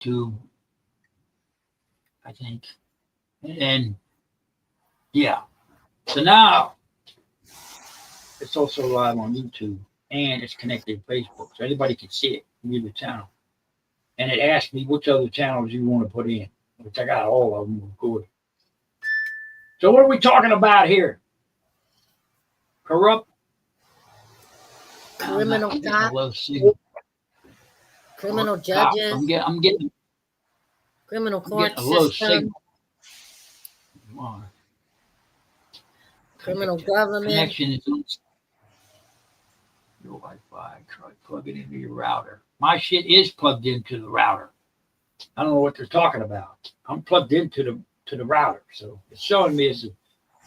YouTube, I think. And yeah. So now it's also live on YouTube and it's connected to Facebook. So anybody can see it from either channel. And it asked me which other channels you want to put in, which I got all of them recorded. So what are we talking about here? Corrupt criminal cops, criminal judges, I'm getting criminal court a low system, signal. criminal government. Connection is on your Wi-Fi. Try plug it into your router. My shit is plugged into the router. I don't know what they're talking about. I'm plugged into the router, so it's showing me it's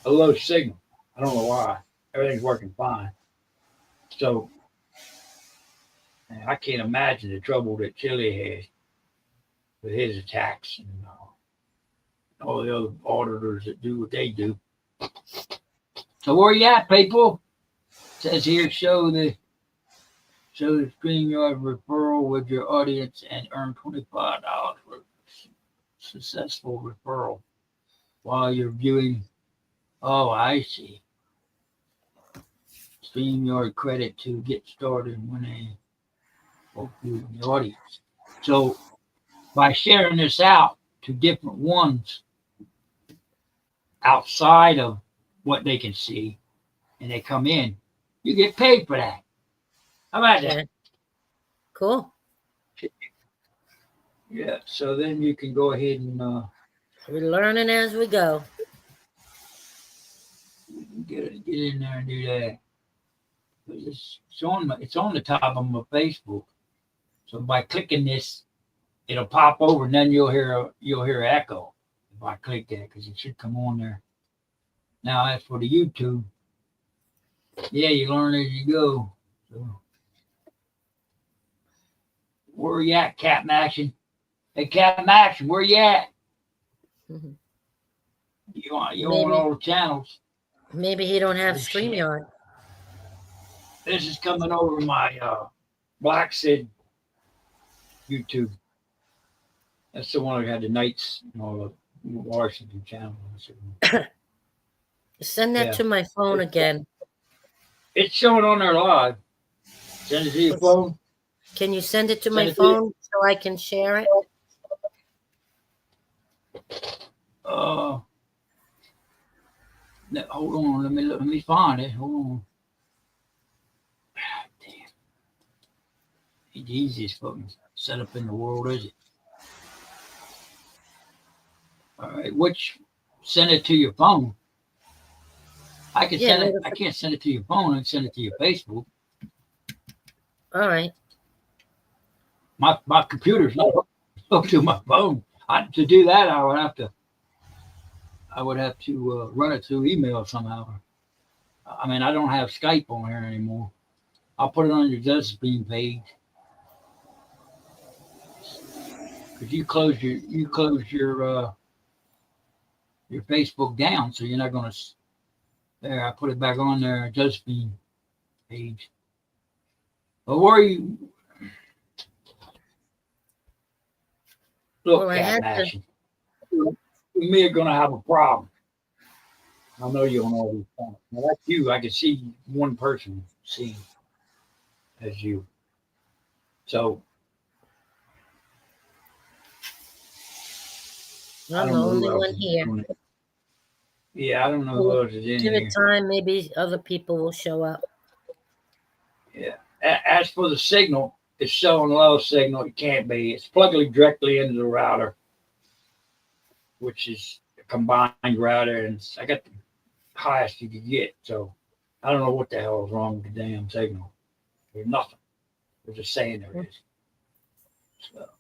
a low signal. I don't know why. Everything's working fine. So I can't imagine the trouble that Chile had with his attacks and all the other auditors that do what they do. So where you at, people? It says here, show the StreamYard referral with your audience and earn $25 for successful referral while you're viewing. Oh, I see. StreamYard credit to get started when they open the audience. So by sharing this out to different ones outside of what they can see and they come in, you get paid for that. How about that? Cool. Yeah, so then you can go ahead and we're learning as we go. Get in there and do that. It's on the top of my Facebook. So by clicking this, it'll pop over, and then you'll hear echo if I click that, because it should come on there. Now as for the YouTube, yeah, you learn as you go. So where you at, Captain Action? Hey, Captain Action, where you at? Mm-hmm. You on all the channels? Maybe he don't have StreamYard. This is coming over my Black Sid YouTube. That's the one that had the Knights and all the Washington channel. Send that to my phone again. It's showing on there live. Send it to your phone. Can you send it to my phone so I can share it? Hold on. Let me find it. Hold on. Damn. Ain't the easiest fucking setup in the world, is it? All right. Send it to your phone. I can send it. I can't send it to your phone. I can send it to your Facebook. All right. My computer's not hooked to my phone. To do that, I would have to run it through email somehow. I mean, I don't have Skype on here anymore. I'll put it on your Justice Beam page. Because you close your Facebook down, so you're not going to. There, I put it back on there, Justice Beam page. But where are you? Look, Action. Me are going to have a problem. I know you on all these points. Now that's you. I can see one person seeing as you. So I'm the only one here. Yeah, I don't know who else is in here. Give it time, maybe other people will show up. Yeah. As for the signal, it's showing low signal. It can't be. It's plugging directly into the router, which is a combined router, and I got the highest you could get. So I don't know what the hell is wrong with the damn signal. There's nothing. They're just saying there is. So,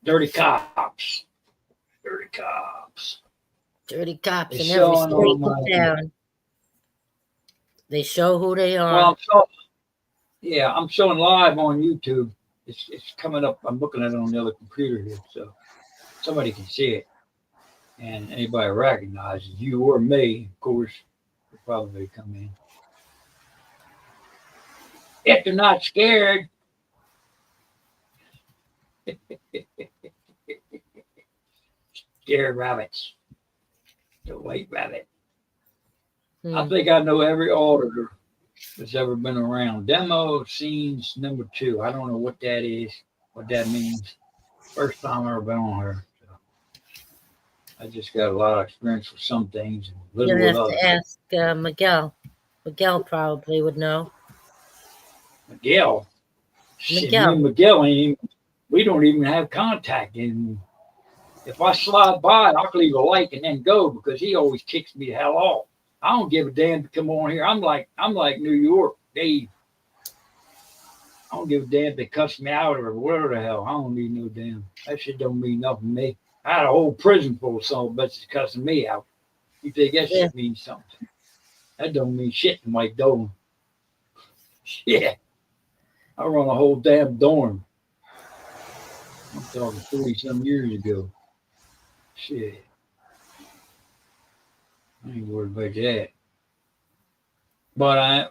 dirty cops. Dirty cops. Dirty cops in every street in town. They show who they are. Well, I'm showing live on YouTube. It's coming up. I'm looking at it on the other computer here, so somebody can see it. And anybody recognizes you or me, of course, will probably come in. If they're not scared. scared rabbits. The white rabbit. I Hmm. think I know every auditor that's ever been around. Demo scenes number 2. I don't know what that is, what that means. First time I ever been on her. So I just got a lot of experience with some things and little You'll with have to others. ask Miguel. Miguel probably would know. Miguel. Shit, me Miguel. and Miguel ain't even, we don't even have contact. And if I slide by, I'll leave a like and then go because he always kicks me the hell off. I don't give a damn to come on here. I'm like New York, Dave. I don't give a damn if they cuss me out or whatever the hell. I don't need no damn. That shit don't mean nothing to me. I had a whole prison full of some bitches cussing me out. You think that Yeah. shit means something? That don't mean shit to Mike Dolan. Shit. I run a whole damn dorm. I'm talking 40 some years ago. Shit. I ain't worried about that.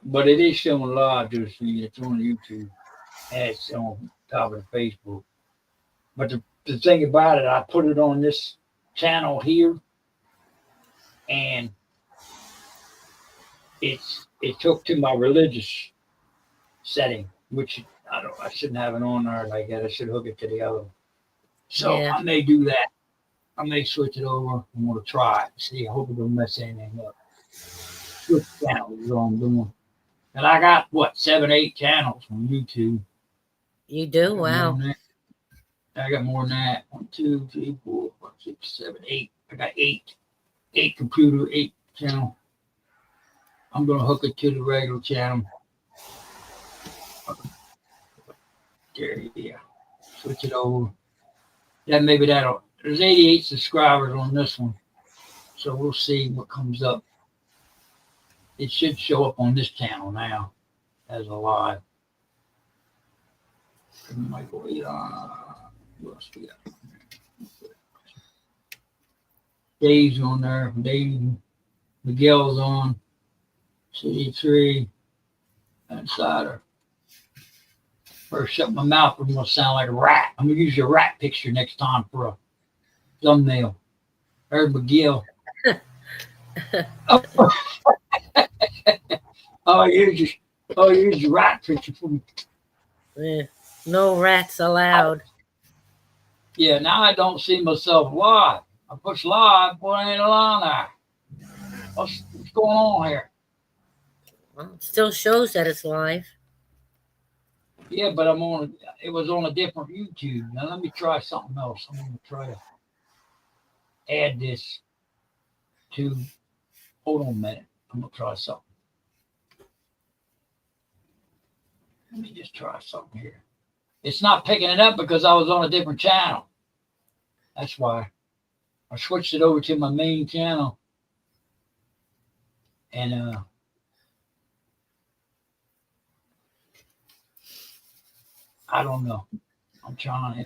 But it is showing live to see it's on YouTube. And it's on top of the Facebook. But the thing about it, I put it on this channel here and it took to my religious setting, which I shouldn't have it on there like that. I should hook it to the other. So Yeah. I may do that. I may switch it over. I'm gonna try it. See, I hope it don't mess anything up. Switch channels is all I'm doing. And I got what 7, 8 channels on YouTube. You do? Wow. I got more than that. 1, 2, 3, 4, 5, 6, 7, 8. I got 8 computer, 8 channel. I'm gonna hook it to the regular channel. There, yeah. Switch it over. Yeah, maybe that'll. There's 88 subscribers on this one, so we'll see what comes up. It should show up on this channel now as a live. Michael, what else we got? Dave's on there. Dave, Miguel's on. City Tree and Cider. First, shut my mouth. I'm gonna sound like a rat. I'm gonna use your rat picture next time for a thumbnail. There's Miguel. Oh, use your rat picture for me. Yeah. No rats allowed. Yeah, now I don't see myself live. I push live, boy, I ain't on there. What's going on here? Well, it still shows that it's live. Yeah, but it was on a different YouTube. Now let me try something else. I'm gonna try to add this to, hold on a minute. I'm gonna try something. Let me just try something here. It's not picking it up because I was on a different channel. That's why. I switched it over to my main channel. And I don't know. I'm trying to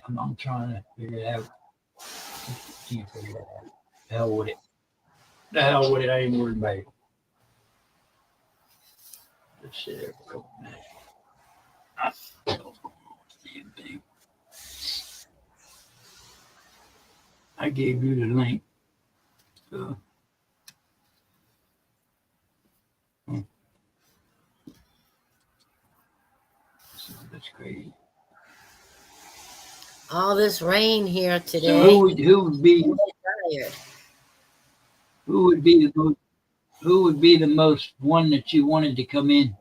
figure it out. Can't figure it out. The hell with it. The hell with it. I ain't worried about it. Let's sit there for a couple minutes. Damn thing. I gave you the link. So, that's crazy. All this rain here today. So who would be the most one that you wanted to come in?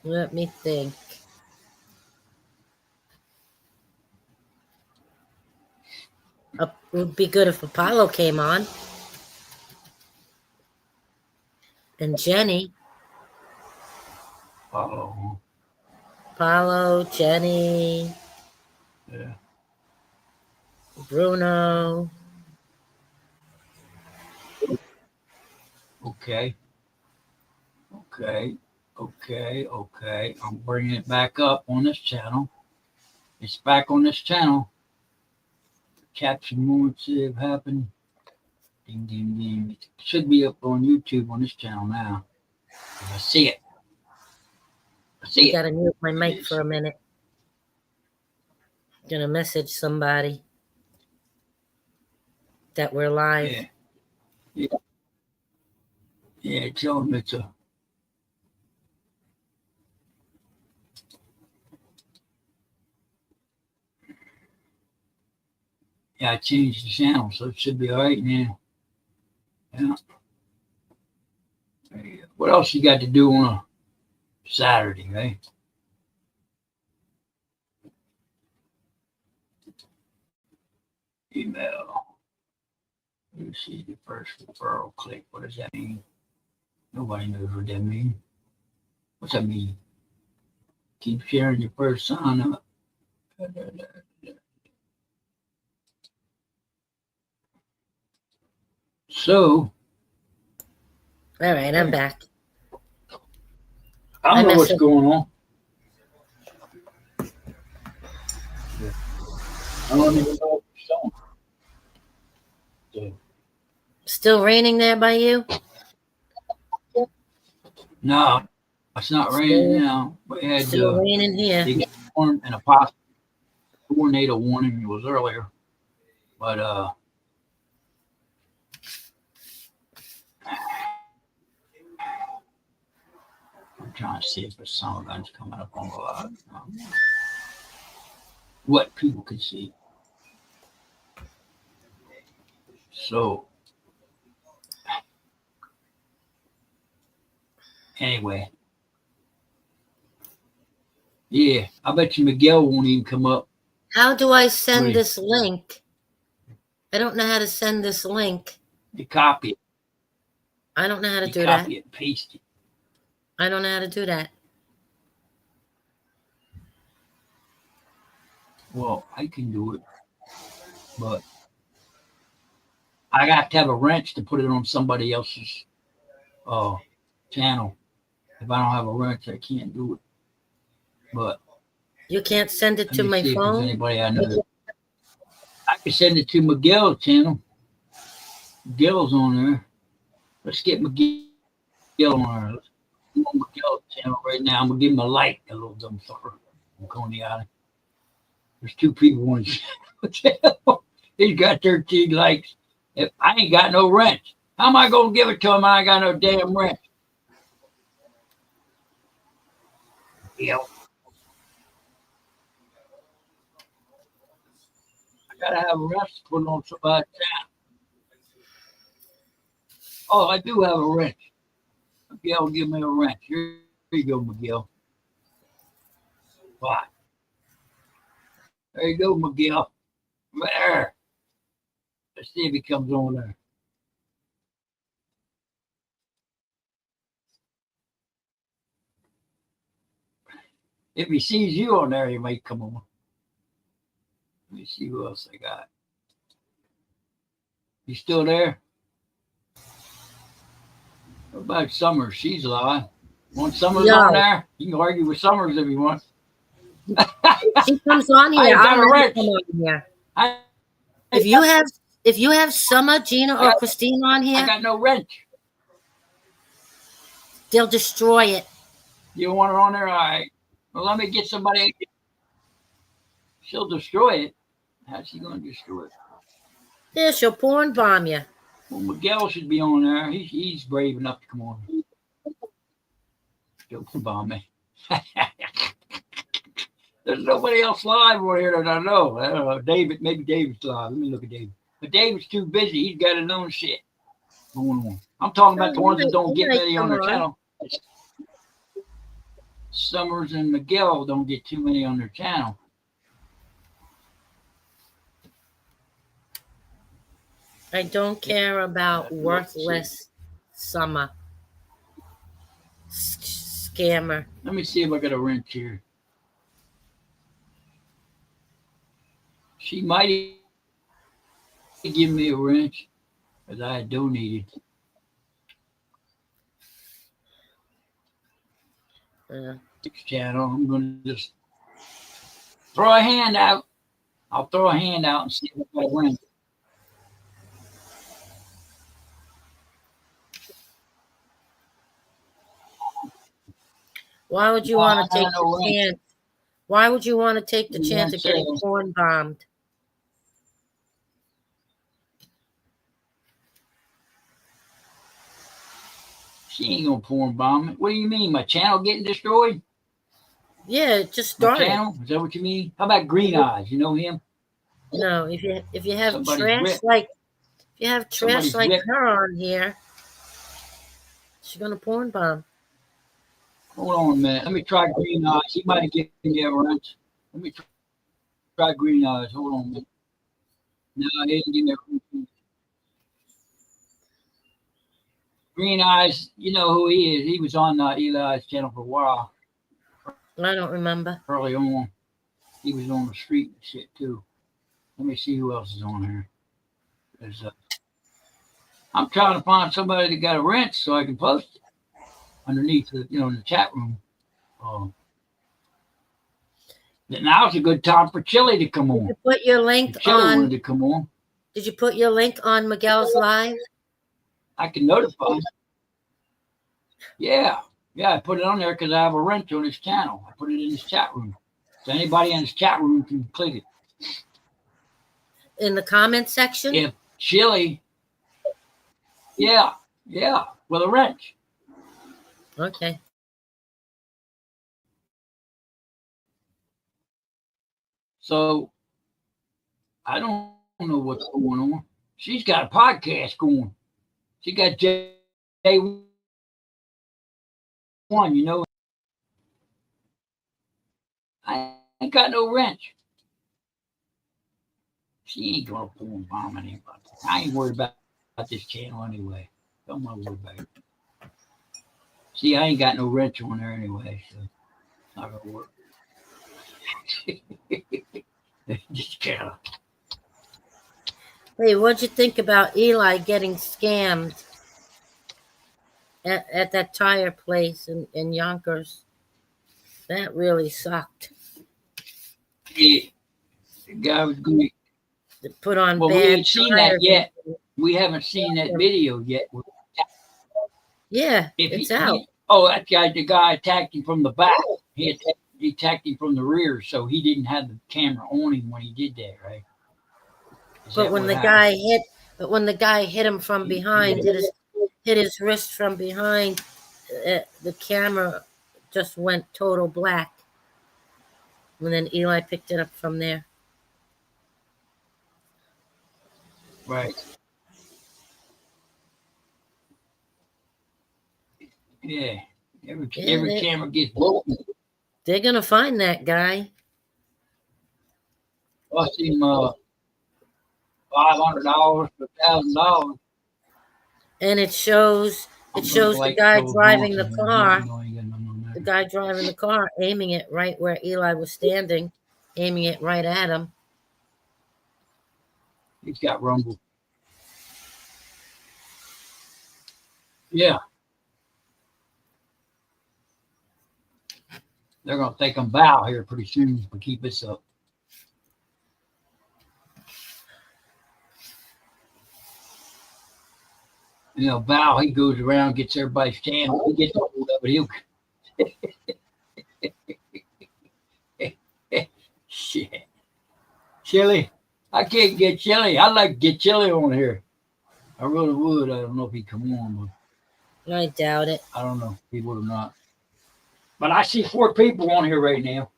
Let me think. It would be good if Apollo came on. And Jenny. Apollo, Jenny. Yeah. Bruno. Okay. I'm bringing it back up on this channel. It's back on this channel. Caption moments have happened. Ding, ding, ding. It should be up on YouTube on this channel now. I see it. See Gotta mute my mic Yes. for a minute. Gonna message somebody that we're live. Yeah. Yeah. Yeah, tell them it's a. Yeah, I changed the channel, so it should be all right now. Yeah. There you go. What else you got to do on a Saturday, right? Email. You see the first referral click. What does that mean? Nobody knows what that means. What's that mean? Keep sharing your first sign up. So, All right, I'm back. I don't know what's going on. I don't even know what you're saying. Still raining there by you? No, it's not raining now. We had Still raining here. big storm and a possible tornado warning. It was earlier, but I'm trying to see if the summer gun's coming up on the lot. What people can see. So, anyway, yeah, I bet you Miguel won't even come up. How do I send this link? I don't know how to send this link. You copy it. I don't know how to do Copy that. it and paste it. I don't know how to do that. Well, I can do it, but I got to have a wrench to put it on somebody else's channel. If I don't have a wrench, I can't do it. But you can't send it to my see phone. If there's anybody I know, I can send it to Miguel's channel. Miguel's on there. Let's get Miguel on there. Let's go on Miguel's channel right now. I'm gonna give him a like, a little dumb sucker from Coney Island. There's 2 people on his channel. He's got 13 likes. If I ain't got no wrench, how am I gonna give it to him? I ain't got no damn wrench. Yep. I gotta have a wrench to put on somebody's channel. Oh, I do have a wrench. Miguel, give me a wrench. Here you go, Miguel. Bye. There you go, Miguel. There. Let's see if he comes on there. If he sees you on there, he might come on. Let me see who else I got. You still there? What about Summers? She's alive. Want Summers on there? You can argue with Summers if you want. She comes on here. I'll let her come on here. If you have Summer, Gina, or Christine on here, I got no wrench. They'll destroy it. You want her on there? All right. Well, let me get somebody. She'll destroy it. How's she going to destroy it? Yeah, she'll porn bomb you. Well, Miguel should be on there. He's brave enough to come on. He'll bomb me. There's nobody else live over here that I know. I don't know. David, maybe David's live. Let me look at David. But David's too busy. He's got his own shit going on. I'm talking about the ones that don't get many on their channel. Summers and Miguel don't get too many on their channel. I don't care about worthless Summer. Scammer. Let me see if I got a wrench here. She might give me a wrench because I had donated. Channel. I'm going to just throw a hand out. I'll throw a hand out and see if I got a wrench. Why would you No, want to I take know the ranch. chance? Why would you want to take the You chance want of getting sales. corn bombed? She ain't gonna porn bomb me. What do you mean? My channel getting destroyed? Yeah, it just My started. channel? Is that what you mean? How about Green Eyes? You know him? No, if you have Somebody's trash whipped. like if you have trash Somebody's like whipped. her on here, she's gonna porn bomb. Hold on a minute. Let me try Green Eyes. He might have given me a wrench. Let me try Green Eyes. Hold on a minute. No, he didn't give me a wrench. Green Eyes, you know who he is. He was on Eli's channel for a while. I don't remember. Early on. He was on the street and shit too. Let me see who else is on here. There's I'm trying to find somebody that got a wrench so I can post it underneath the, in the chat room. Now's a good time for Chili to come on. Did you put your link If Chili on? wanted to come on, Did you put your link on Miguel's live? I can notify him. Yeah, I put it on there because I have a wrench on his channel. I put it in his chat room, so anybody in his chat room can click it. In the comment section? If Chili, yeah, with a wrench. Okay. So I don't know what's going on. She's got a podcast going. She got J1, I ain't got no wrench. She ain't gonna porn bomb anybody. I ain't worried about this channel anyway. Don't worry about it. See, I ain't got no wrench on there anyway, so it's not gonna work. Just kind of. Hey, what'd you think about Eli getting scammed at that tire place in Yonkers? That really sucked. Yeah, the guy was good. They put on Well, we bad ain't seen tires. that yet. We haven't seen that video yet. Yeah, it's out. That guy, the guy attacked him from the back. He attacked him from the rear, so he didn't have the camera on him when he did that, right? But when the guy hit him from behind, hit his wrist from behind, the camera just went total black. And then Eli picked it up from there. Right. Yeah. Every camera gets broken. They're gonna find that guy. Cost him $500 to $1,000. And it shows the guy driving the car. The The guy driving the car aiming it right where Eli was standing, aiming it right at him. He's got rumble. Yeah. They're going to think I'm bow here pretty soon if we keep this up. Bow, he goes around, gets everybody's channel. He gets hold of it. Shit. Chili. I can't get Chili. I'd like to get Chili on here. I really would. I don't know if he'd come on, but I doubt it. I don't know if he would or not. But I see 4 people on here right now.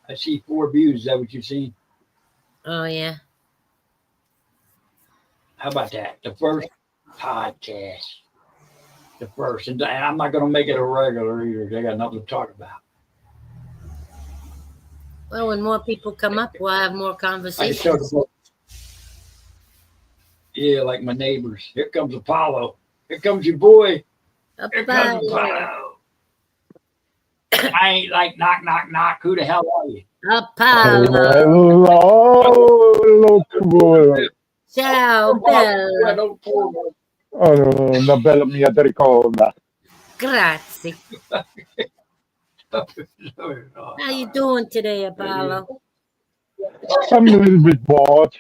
I see 4 views. Is that what you've seen? Oh, yeah. How about that? The first podcast. The first. And I'm not going to make it a regular either. They got nothing to talk about. Well, when more people come up, we'll have more conversations. Yeah, like my neighbors. Here comes Apollo. Here comes your boy. Here comes Apollo. I ain't like knock, knock, knock. Who the hell are you? Apollo. Hello. Ciao, Bella. Oh, una bella mia ti ricorda. Grazie. How you doing today, Apollo? I'm a little bit bored.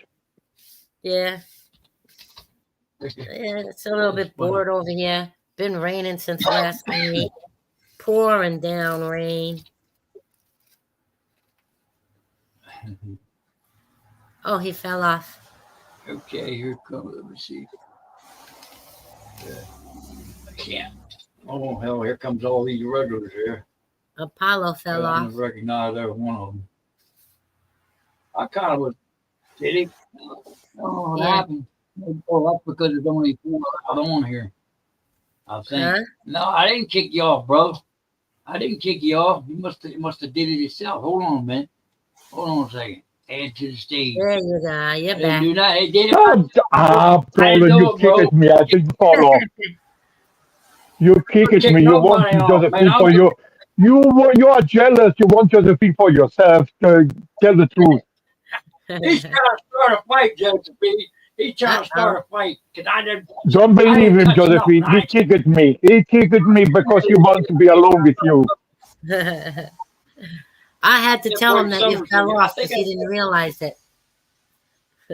Yeah. Yeah, it's a little bit bored over here. Been raining since last night. pouring down rain. Oh, he fell off. Okay, here comes. Let me see. I can't. Oh hell! Here comes all these regulars here. Apollo fell I off. don't recognize every one of them. I kind of was. Did he? Oh, what Yeah. happened? Oh, that's because there's only 4 out on here. I think. Huh? No, I didn't kick you off, bro. I didn't kick you off. You must have did it yourself. Hold on a minute. Hold on a second. Add to the stage. There you go. I You're didn't back. do that. They did it. Shut up, I Dolan. know You it, bro. kicked me. I didn't fall off. You kicked Kick me. You want nobody off, man. Josephine I'm for you. You are jealous. You want Josephine for yourself. Tell the truth. He's trying to start a fight, Josephine. He's trying to start a fight because I didn't. Don't I believe ain't him, touching Josephine. nothing. He kicked me. He kicked me because he wants to be alone with you. I had to tell him that you fell I off think because he didn't realize it.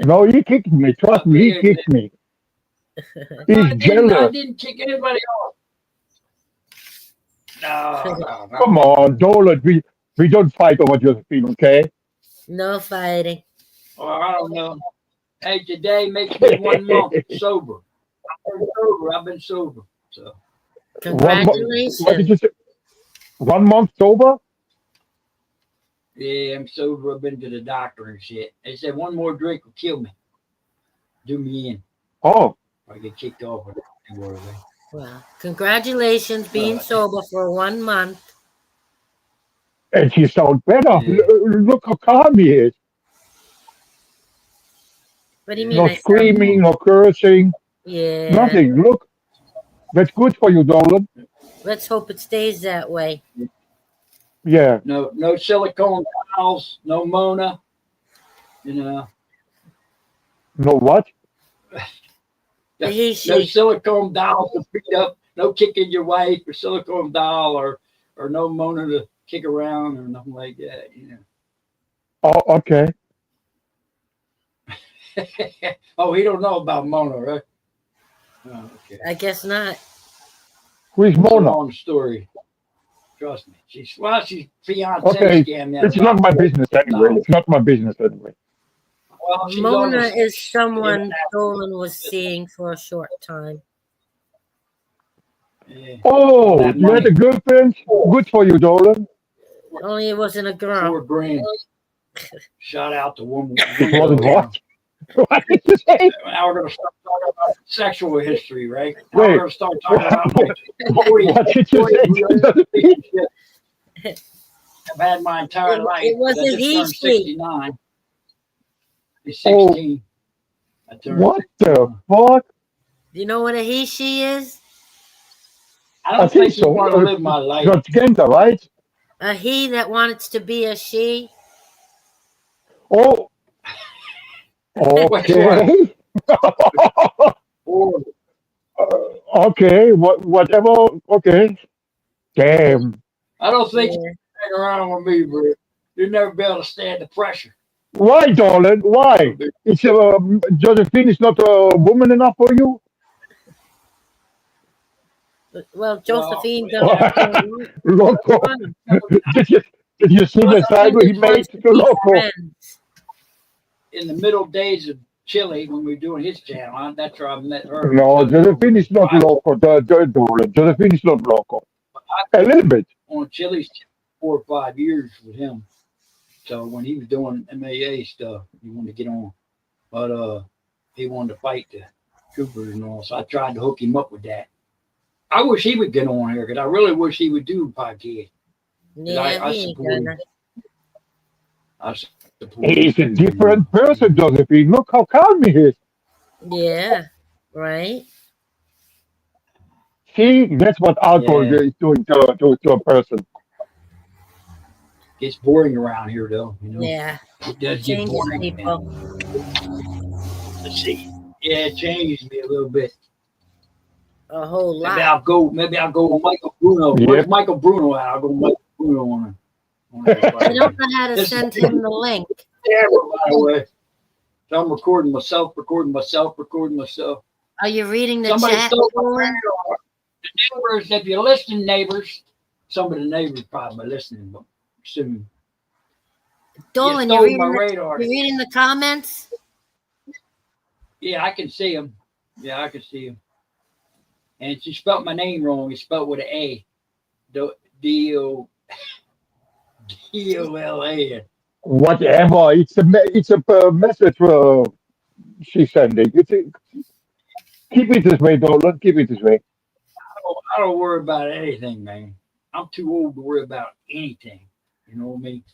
No, he kicked me. Trust me, he kicked me. He's I jealous. didn't kick anybody off. No. Come on, Dolan. We don't fight over Josephine, okay? No fighting. Well, I don't know. Hey, today makes me 1 month sober. I've been sober. So Congratulations. What did you say? 1 month sober? yeah, I'm sober. I've been to the doctor and shit. They said 1 more drink will kill me. Do me in. Oh, I get kicked off or whatever. Well, congratulations being sober for 1 month. and she sounds better. Yeah. Look how calm he is. What do you mean? No I sound, screaming, no cursing, yeah. nothing. Look, that's good for you, Dolan. Let's hope it stays that way. Yeah. No silicone towels, no Mona. You know, No what? The he, no she. silicone doll to beat up, no kicking your wife or silicone doll or no Mona to kick around or nothing like that. You Oh, okay. know. Oh, he don't know about Mona, right? Oh, okay. I guess not. Who is It's a Mona? long story. Trust me. She's fiance Okay. scammed me. It's not my business anyway. It's not my business anyway. Well, she's Mona on is someone Dolan was seeing for a short time. yeah, Oh, that you had money. a girlfriend? Good for you, Dolan. Only it wasn't a girl. 4 grand. Shout out to woman. It wasn't what? What did you say? Now we're going to start talking about sexual history, right? Now Wait. we're going to start talking about my What did you say? relationship I've had my entire It- life. it was I a just he, turned she. 69. He's 16. I turned What 69. the fuck? Do you know what a he, she is? I I don't think think you so. want to live my life. Transgender, right? A he that wants to be a she? Oh, Which one? okay. Or Okay, whatever. Okay. Damn. I don't think Yeah. you hang around with me, bro. You'll never be able to stand the pressure. Why, darling? Why? It's Josephine is not a woman enough for you? Well, Josephine Well, doesn't Loco. want him. Did you see the side where he Josephine made wants to to be Loco? friends. in the middle days of Chile, when we were doing his channel, that's where I met her. No, Josephine is not Loco. Darling. Josephine is not Loco. A little bit. On Chile's 4 or 5 years with him. So when he was doing MAA stuff, he wanted to get on. But he wanted to fight the troopers and all. So I tried to hook him up with that. I wish he would get on here because I really wish he would do a podcast. Yeah, I he ain't support him. gonna. I support He's a him. different person, Josephine. Look how calm he is. Yeah, right? See, that's what alcohol Yeah. is doing to a person. It's boring around here, though. You know, Yeah. it does get Changes boring. people. Let's see. Yeah, it changed me a little bit. A whole Maybe lot. I'll go. Maybe I'll go with Michael Bruno. Yep. Where's Michael Bruno at? I'll go with Michael Bruno on I don't know how to This- send him the link. camera, by the way. So I'm recording myself. Are you reading the Somebody chat? stole my Dolan? radar. The neighbors, if you're listening, neighbors, some of the neighbors probably listening, but soon. Dolan, stole my radar. you're reading the comments? Yeah, I can see them. Yeah, I can see them. And she spelled my name wrong. It's spelled with an A. D-O-L-A-N. Whatever. It's a message she's sending. Keep it this way, Dolan. Keep it this way. I don't worry about anything, man. I'm too old to worry about anything. You know what I mean?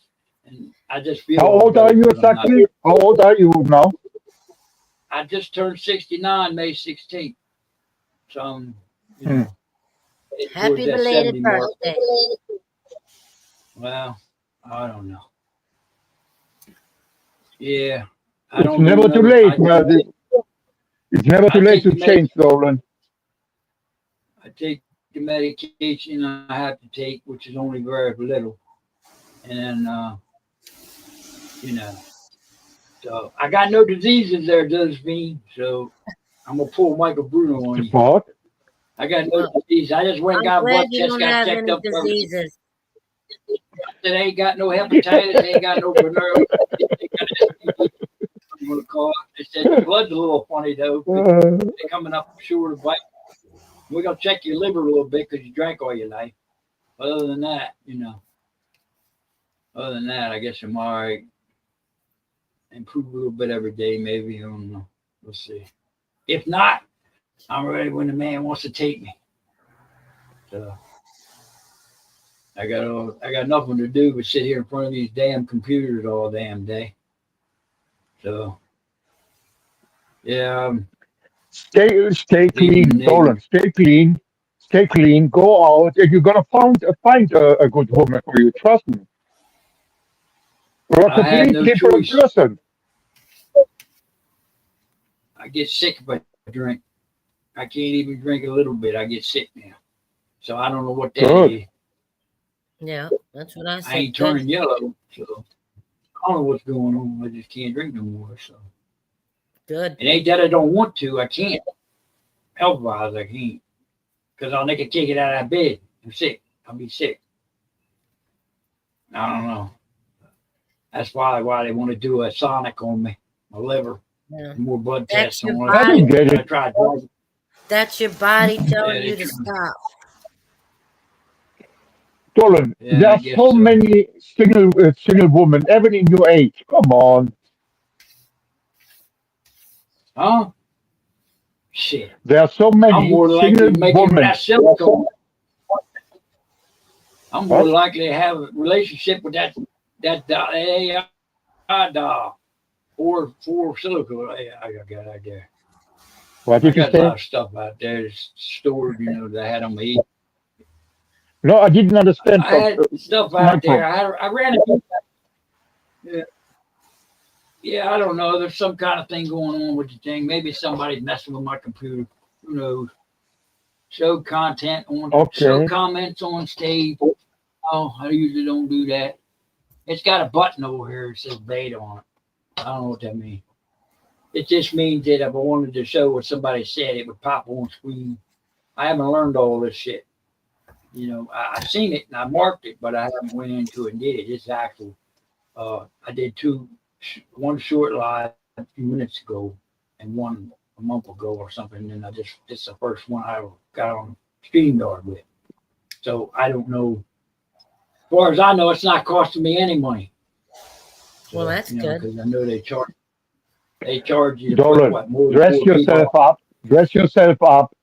And I just feel. How old are you exactly? How old are you now? I just turned 69 May 16th. So, you know, Happy belated birthday. Well, I don't know. Yeah. It's never too late, man. It's never too late to change, Dolan. I take the medication I have to take, which is only very little. And then, you know, so I got no diseases there, Josephine. So I'm going to pull Michael Bruno on you. What? I got no disease. I just went and got blood test, got checked up. Diseases. They ain't got no hepatitis. They ain't got no venereal. I'm going to call it. They said your blood's a little funny, though. They're coming up short of white. We're going to check your liver a little bit because you drank all your life. But other than that, you know, I guess I'm all right. Improve a little bit every day, maybe. I don't know. We'll see. If not, I'm ready when the man wants to take me. So I got nothing to do but sit here in front of these damn computers all damn day. So yeah. Stay clean, Dolan. Stay clean. Stay clean. Go out, and you're gonna find a good woman for you. Trust me. You're a completely different person. I get sick if I drink. I can't even drink a little bit. I get sick now. So I don't know what that is. Yeah, that's what I said. I ain't turning yellow, so I don't know what's going on. I just can't drink no more. So good. It ain't that I don't want to. I can't. Health-wise, I can't. Because I'll make a kick it out of bed. I'm sick. I'll be sick. I don't know. That's why they want to do a sonic on me, my liver. Yeah. More blood tests. I don't get it. That's your body telling you to stop. Dolan, there are so many single women, even in your age. Come on. Huh? Shit. There are so many I'm more likely to make that silicone. I'm more likely to have a relationship with that AI doll or silicone I got out there. What did you say? I got a lot of stuff out there that's stored, that I had on me. No, I didn't understand. I had stuff out there. I ran it. Yeah, I don't know. There's some kind of thing going on with the thing. Maybe somebody's messing with my computer. Who knows? Show content on. Show comments on stage. Oh, I usually don't do that. It's got a button over here that says beta on it. I don't know what that means. It just means that if I wanted to show what somebody said, it would pop on screen. I haven't learned all this shit. I've seen it and I marked it, but I haven't went into it and did it. It's actual. I did one short live a few minutes ago and one a month ago or something. And this is the first one I got on StreamYard with. So I don't know. As far as I know, it's not costing me any money. So, well, that's good. Because I know they charge you. Dolan, dress yourself up. Dress yourself up.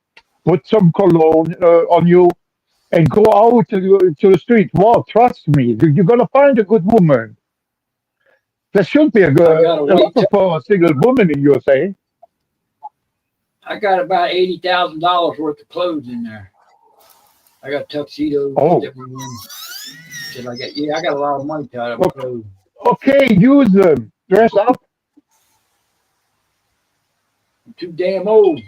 Put some cologne on you. And go out to the street. Walk. Trust me. You're going to find a good woman. There should be a lot of single woman in USA. I got about $80,000 worth of clothes in there. I got tuxedos. Different ones. I got a lot of money tied up with clothes. Okay, use them. Dress up. I'm too damn old.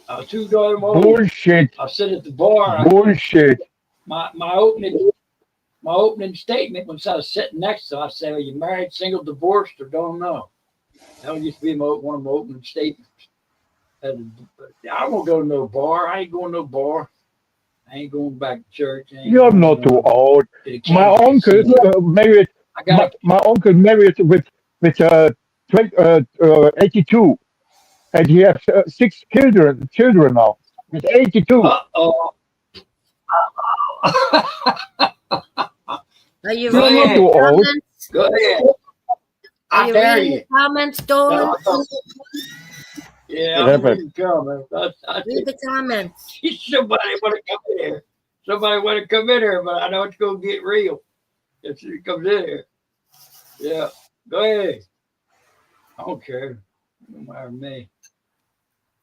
I was too damn old. Bullshit. I sit at the bar. Bullshit. My opening statement when I was sitting next to her, I said, "Are you married, single, divorced, or don't know?" That used to be one of my opening statements. I don't want to go to no bar. I ain't going to no bar. I ain't going back to church. I ain't You're not going too old. to the My Kansas uncle City. married. I got My uncle married with 82, and he has 6 children now. He's 82. oh. Are you Go You're not reading ahead. too the old. comments? Go ahead. Are I you dare reading you. the comments, Dolan? No, yeah, Yeah, I'm but reading comments. I Read think the comments. somebody want to come in here. Somebody want to come in here, but I know it's going to get real if she comes in here. Yeah. Go ahead. I don't care. It don't matter to me.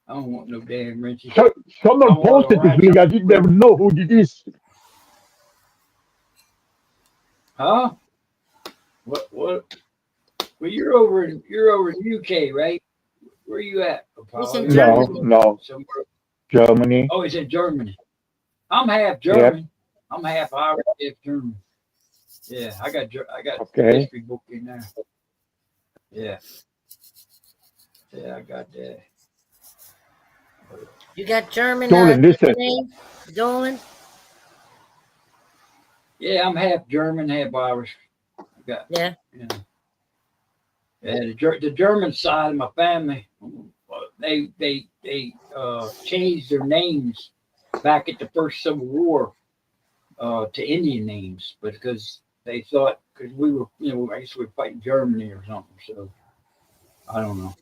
I don't want no damn wrenches. so, I someone want a posted to right. me. I didn't even know who it is. Huh? What? Well, you're over in UK, right? Where you at, He's Apollo? in You're No, Germany. over no, somewhere. Germany. Oh, he's in Germany. I'm half Yep. German. I'm half Irish, half German. Yeah, I got Okay. history book in there. Yeah, yeah, I got that. You got German Dolan, listen. name, Dolan? Yeah, I'm half German, half Irish. I got, Yeah. you know, yeah, the German side of my family, they changed their names back at the first Civil War to Indian names, but because they thought because we were, I guess we were fighting Germany or something. So I don't know.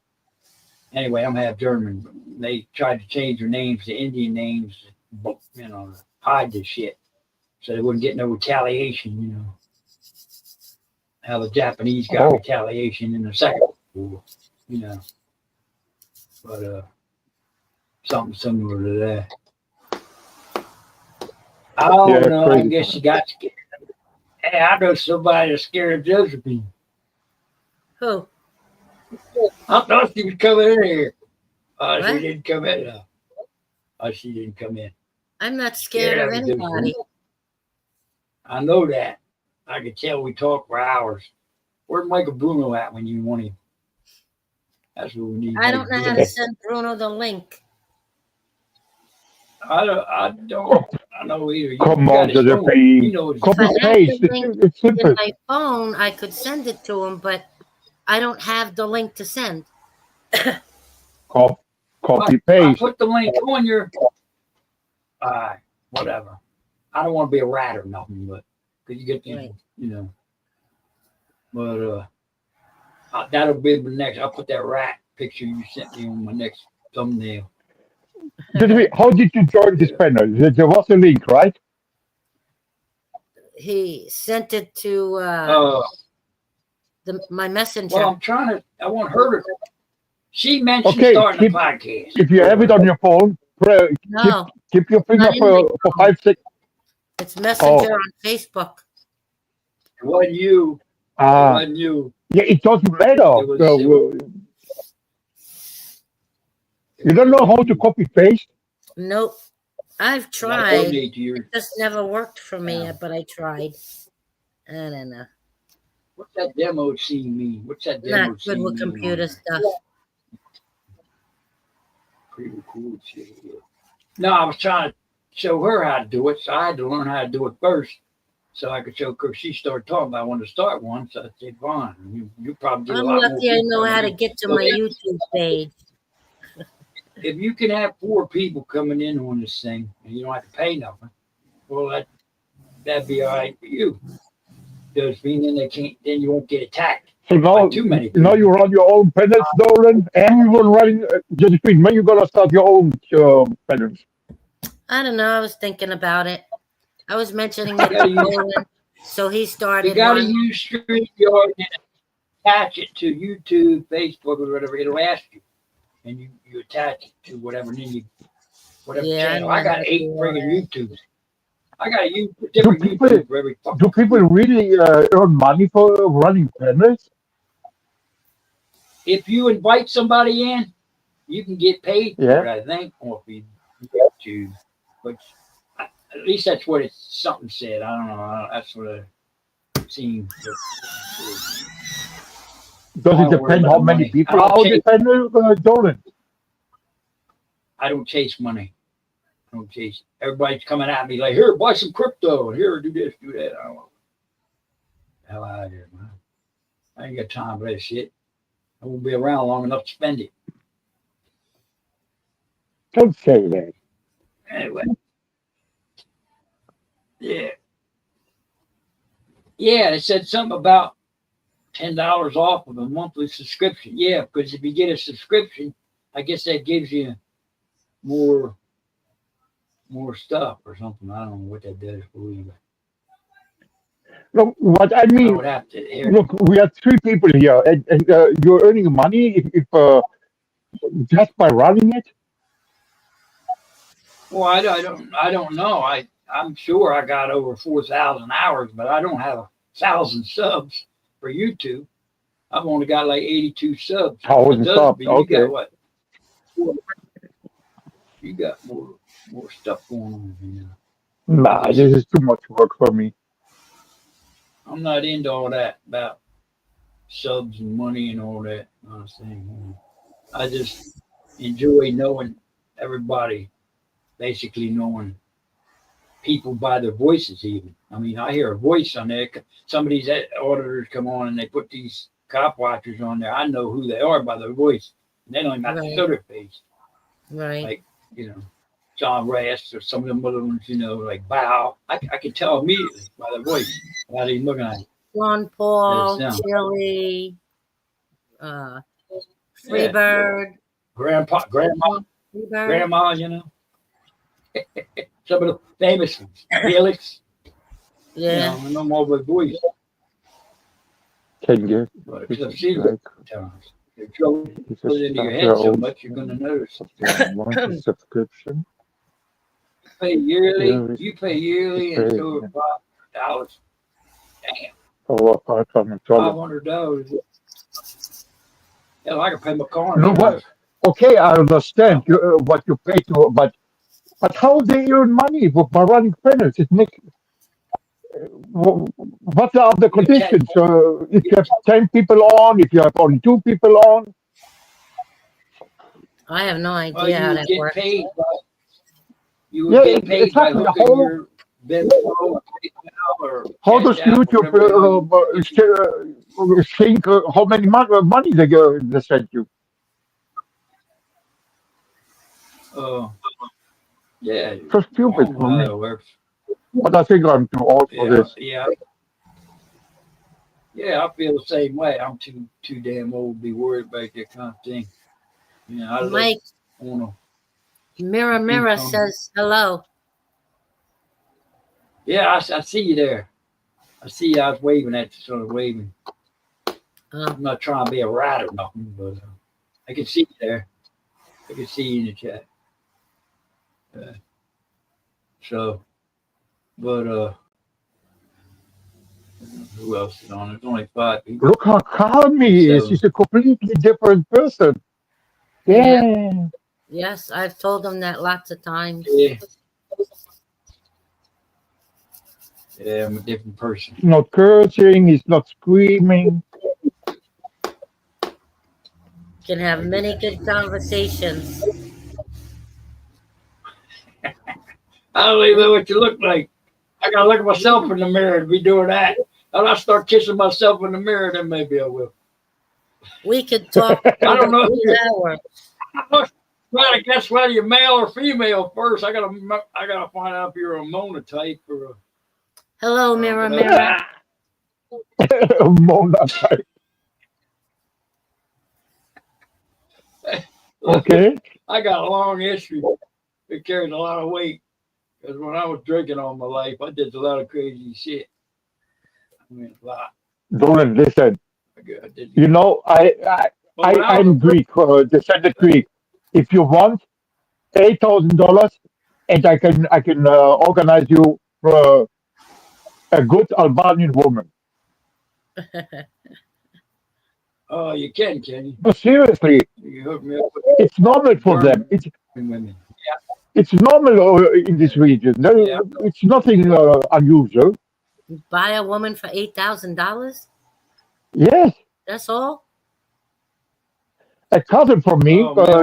Anyway, I'm half German. They tried to change their names to Indian names, to hide this shit, so they wouldn't get no retaliation. How the Japanese got Oh, retaliation in the Second World War. You know, but something similar to that. I don't yeah, know. I crazy. guess she got scared. Hey, I know somebody that's scared of Josephine. Who? I thought she was coming in here. She What? didn't come in. She didn't come in. I'm not Scared scared of of Josephine. anybody. I know that. I could tell we talked for hours. Where's Michael Bruno at when you want him? That's what we need. I don't know how to Yeah. send Bruno the link. I don't. I know either. You Come got on to his the phone. page. You know his If I Copy had paste. the link It's in simple. my phone, I could send it to him, but I don't have the link to send. Copy I paste. put the link on your. Whatever. I don't want to be a rat or nothing, but because you get Right. people, But that'll be the next. I'll put that rat picture you sent me on my next thumbnail. How did you join this Yeah. panel? There was a link, right? He sent it to my messenger. Well, I want her to. She mentioned Okay, starting a podcast. if you have it on your phone, No, keep your finger not in my for phone. 5 seconds. It's Messenger Oh, on Facebook. It wasn't you. It ah, wasn't you. yeah, it doesn't matter. It was. You don't know how to copy paste? Nope. I've I tried. donate to your. It just never worked for me, Yeah. but I tried. I don't know. What's that demo scene mean? What's that demo Not scene good with mean on computer there? stuff. Pretty cool shit. Yeah. No, I was trying to show her how to do it, so I had to learn how to do it first, so I could show her. She started talking about I wanted to start one, so I said, "Fine, you probably get a I'm lot more lucky I people know how to coming in." get to So my YouTube page. if you can have 4 people coming in on this thing and you don't have to pay nothing, well, that'd be all right for you. Does mean then you won't get attacked So by too many people. now you run your own panels, Dolan, and you will run Josephine. When you gonna start your own panels? I don't know. I was thinking about it. I was mentioning You it to gotta use, Roland, so he you started gotta one. use StreamYard and attach it to YouTube, Facebook, or whatever. It'll ask you, and you attach it to whatever. And then you whatever Yeah, I channel. don't I know how got to 8 do all friggin' that. YouTubes. I got a different people- YouTube for every fucking Do people computer. really earn money for running panels? If you invite somebody in, you can get paid for it, Yeah. I think, or if you get to, but at least that's what something said. I don't know. That's what I've seen. Does I it don't worry depend about how the many money. people are on the panel, Dolan? I don't chase money. don't chase it. Everybody's coming at me like, here, buy some crypto, and here, do this, do that. I don't know. Hell out of here, man. I ain't got time for that shit. I won't be around long enough to spend it. Don't say that. Anyway, yeah. Yeah, they said something about $10 off of a monthly subscription. Yeah, because if you get a subscription, I guess that gives you more stuff or something. I don't know what that does for you. Look, what I I mean, would have to hear. look, we are three people here, and you're earning money if just by running it. Well, I don't know. I'm sure I got over 4,000 hours, but I don't have 1,000 subs for YouTube. I've only got like 82 subs. Thousand It does, subs, but you okay. got what? You got more stuff going on here. Nah, this is too much work for me. I'm not into all that about subs and money and all that kind of thing. I just enjoy knowing everybody, basically knowing people by their voices even. I mean, I hear a voice on there. Some of these auditors come on and they put these cop watchers on there. I know who they are by their voice. And they don't even have to show their face. Right. Like, John Reyes or some of them other ones, like Bow. I can tell immediately by their voice without even looking at it. John Paul, Yeah. Chili, Freebird. Grandma, Freebird. Some of the famous ones. Felix. Yeah. I know more by voice. Can you? But if she's times. If you put it into your head so much, you're going to notice. Monthly subscription. Pay yearly. Yeah, You pay yearly and it's over $500. Damn. Oh, $500. $500. Hell, I can pay my car. No, what? Okay, I understand what you pay to, but how they earn money by running panels? It makes. What are the conditions? If you have 10 people on, if you have only 2 people on? I have no idea Well, you how would that get works. paid by, you would get paid by exactly. looking your Venmo or How does Cash App, YouTube think how many money they send you? Yeah. So I stupid don't know for how me. it works. But I think I'm too old for this. Yeah, I feel the same way. I'm too damn old to be worried about that kind of thing. I Mike, want Mirror Mirror income. says hello. Yeah, I see you there. I see you. I was waving at you, sort of waving. I'm not trying to be a rat or nothing, but I can see you there. I can see you in the chat. But who else is on? There's only 5 people. Look how calm he is. He's a completely different person. Yeah. Yes, I've told him that lots of times. Yeah, I'm a different person. He's not cursing. He's not screaming. Can have many good conversations. I don't even know what you look like. I gotta look at myself in the mirror to be doing that. And I start kissing myself in the mirror, then maybe I will. We could talk I don't know. hours. I'm trying to guess whether you're male or female first. I gotta find out if you're a monotype or a. Hello, Mirror Mirror. Mona type. Okay. I got a long history. It carries a lot of weight. Because when I was drinking all my life, I did a lot of crazy shit. I mean, a lot. Dolan, listen. I did. I'm Greek, descended Greek. If you want $8,000, and I can organize you a good Albanian woman. Oh, you can you? But seriously, You hook me up with it's normal for them. women. It's normal in this region. It's nothing unusual. Buy a woman for $8,000? Yes. That's all? A cousin from me,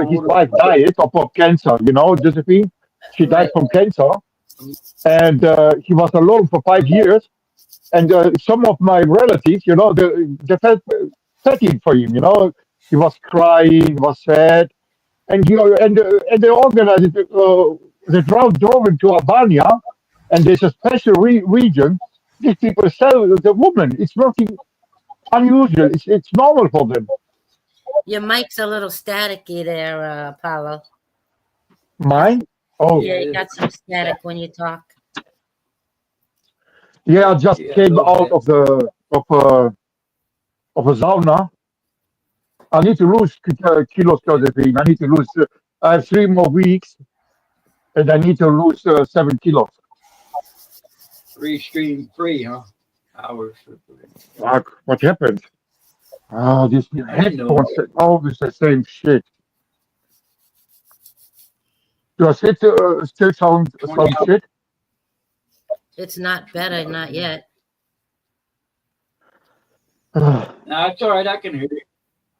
his wife died of cancer, Josephine. She died Right. from cancer, and he was alone for 5 years. And some of my relatives, they felt pity for him. He was crying, he was sad, and they organized. They drove him to Albania, and there's a special region. These people sell the woman. It's nothing unusual. It's normal for them. Your mic's a little staticky there, Paulo. Mine? Oh, Yeah, Yeah, you got some static when you talk. yeah. I just yeah, a came little out bit. of a sauna. I need to lose kilos, Josephine. I need to lose. I have 3 more weeks, and I need to lose 7 kilos. Free stream free, huh? Hours. What happened? Oh, these I didn't know. headphones, always the same shit. Does it still sound 20. shit? It's not better, not yet. Sorry, No, it's all right. I can hear you.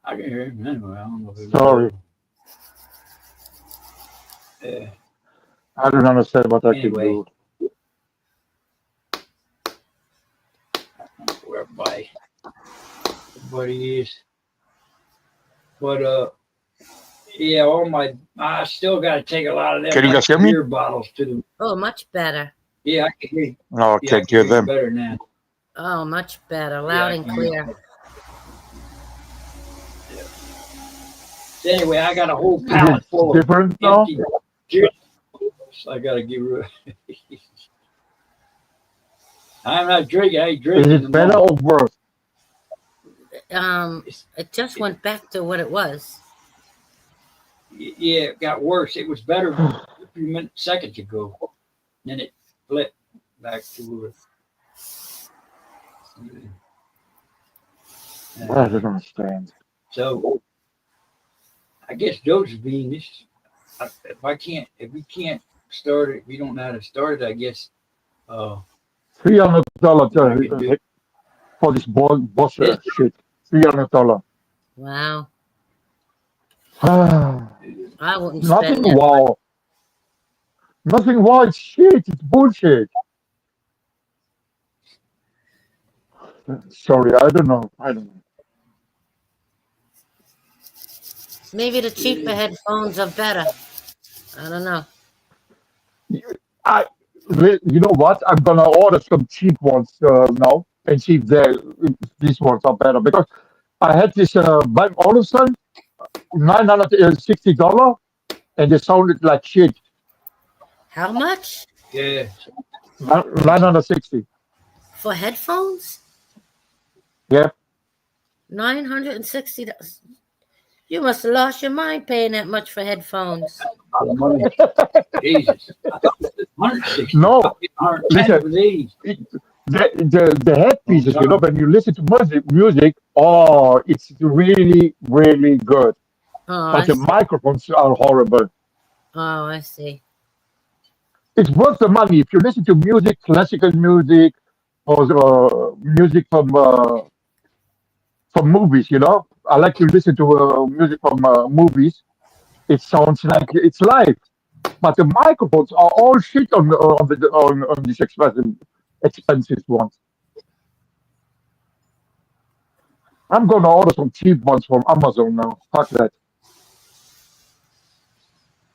I can hear him anyway. I don't know if it was. Yeah. I don't understand what I can Anyway, do. where everybody is. But yeah, I still got to take a lot of them Can you like guys hear me? beer bottles to the. Oh, much better. Yeah, I can hear you. No, I Yeah, I can't can hear hear you them. better now. Oh, much better. Yeah, Loud I and can hear you. clear. Yeah. So anyway, I got a whole Is it pallet full of different now? empty beer bottles. I got to get rid of. I'm not drinking. I ain't Is drinking it no better more. or worse? It just went back to what it was. Yeah, it got worse. It was better a few seconds ago. Then it flipped back to I uh, don't understand. so I guess Josephine, this if we can't start it, if we don't know how to start it, I guess $300 what I could do. for this boss This, shit. $300. Wow. Nothing I wouldn't spend that. wow. Nothing wow. It's shit. It's bullshit. Sorry, I don't know. I don't know. Maybe the cheaper headphones are better. I don't know. I, you know what? I'm gonna order some cheap ones now and see if these ones are better because I had this Bang Olufsen $960 and they sounded like shit. How much yeah, 960. for headphones? Yeah. $960. You must have lost your mind paying that much for headphones. money. Jesus, I thought it was 160. No, I paid 110 listen. for these. The Long headpieces, time. when you listen to music, oh, it's really, really good. Oh, But I the see. microphones are horrible. Oh, I see. It's worth the money if you listen to music, classical music, or music from movies. I like to listen to music from movies. It sounds like it's live, but the microphones are all shit on these expensive ones. I'm gonna order some cheap ones from Amazon now. Fuck that.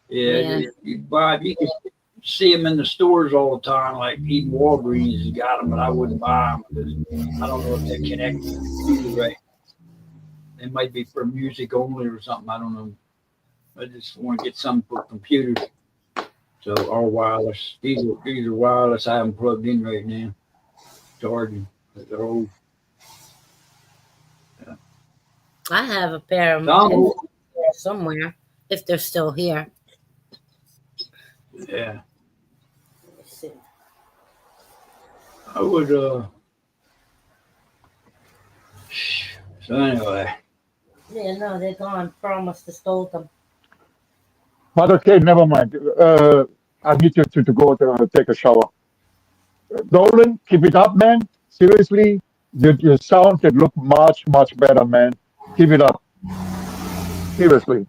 Yeah, Yeah. you can see them in the stores all the time. Like even Walgreens has got them, but I wouldn't buy them because I don't know if they're connected to the computer right. They might be for music only or something. I don't know. I just want to get some for computers. So all wireless. These are wireless. I haven't plugged in right now. Charging. They're old. I have a pair of Donald. somewhere if they're still here. Yeah. Let's see. I would so anyway. Yeah, no, they're gone. Pearl must have stole them. But okay, never mind. I need you to go to take a shower. Dolan, keep it up, man. Seriously, your sound can look much, much better, man. Keep it up. Seriously.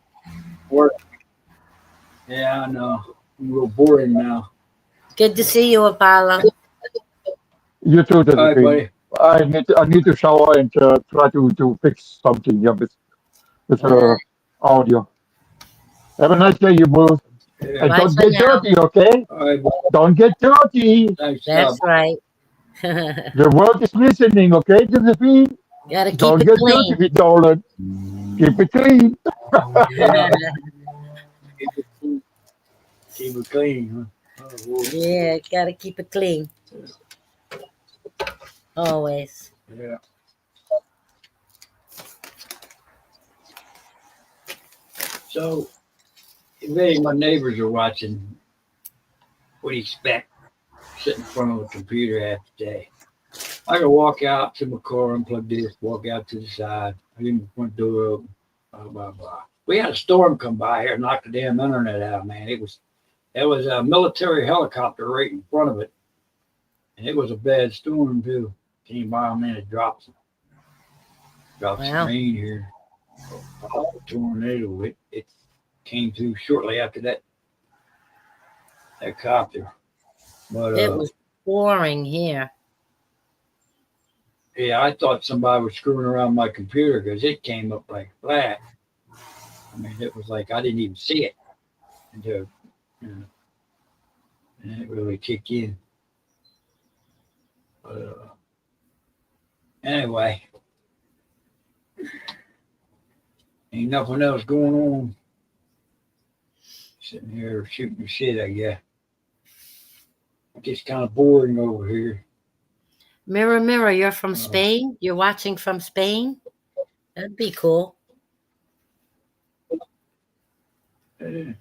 Work. Yeah, I know. I'm a little boring now. Good to see you, Apollo. You too, All right, Josephine. buddy. I need to shower and try to fix something here with All right. audio. Have a nice day, you both. Yeah. And Bye don't for get now. dirty, okay? All right, buddy. Don't get dirty. Thanks, That's right. The world is listening, okay, Josephine? Gotta keep Don't it get dirty, clean. be stolen. Keep it clean. Yeah. Keep it clean, huh? Oh, boy. Yeah, gotta keep it clean. Always. Yeah. So, if any of my neighbors are watching, what do you expect? Sitting in front of a computer half the day. I can walk out to my car, unplug this, walk out to the side, I leave the front door open, blah, blah, blah. We had a storm come by here and knock the damn internet out, man. There was a military helicopter right in front of it. And it was a bad storm, too. Came by, man, it dropped some Wow. rain here. A tornado. It came through shortly after that copter. But It was pouring here. yeah, I thought somebody was screwing around my computer because it came up like flat. I mean, it was like I didn't even see it until, and it really kicked in. But anyway, ain't nothing else going on. Sitting here shooting the shit, I guess. Just kind of boring over here. Mirror, mirror, you're from Spain? You're watching from Spain? That'd be cool. Well,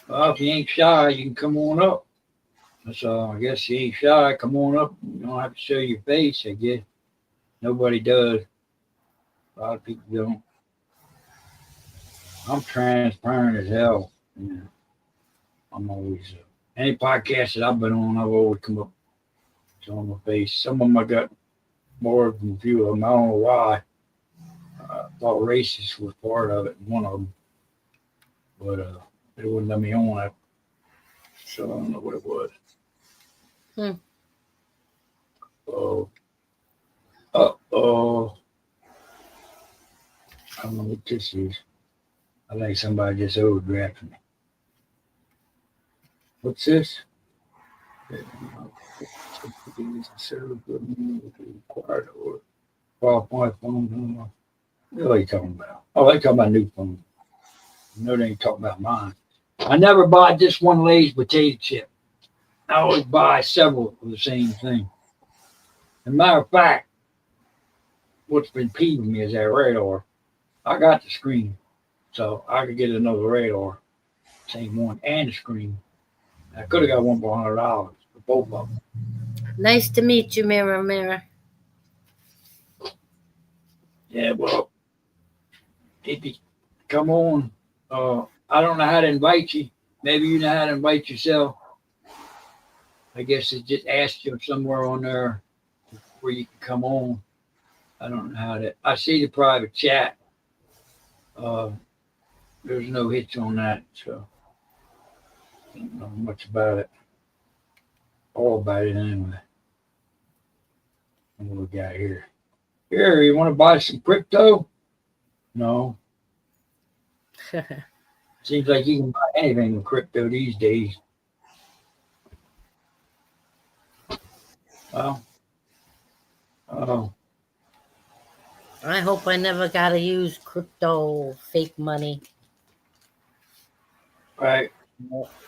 if you ain't shy, you can come on up. So I guess you ain't shy, come on up. You don't have to show your face, I guess. Nobody does. A lot of people don't. I'm transparent as hell. Yeah. I'm always any podcast that I've been on, I've always come up showing my face. Some of them I got more than a few of them. I don't know why. I thought racist was part of it, one of them. But they wouldn't let me on it. So I don't know what it was. Oh. Uh-oh. I don't know what this is. I think somebody just overdrafted me. What's this? Required or 12.5 phone. What are you talking about? Oh, they talking about new phone. No, they ain't talking about mine. I never buy just one Lay's potato chip. I always buy several of the same thing. As a matter of fact, what's been peeving me is that radar. I got the screen, so I could get another radar, same one, and the screen. I could have got one for $100 for both of them. Nice to meet you, Mirror, mirror. Yeah, well, if you come on, I don't know how to invite you. Maybe you know how to invite yourself. I guess it just asked you somewhere on there where you can come on. I don't know how to. I see the private chat. There's no hits on that, so I don't know much about it. All about it anyway. What we got here? Here, you want to buy some crypto? No. Seems like you can buy anything with crypto these days. Well, I hope I never gotta use crypto fake money. right.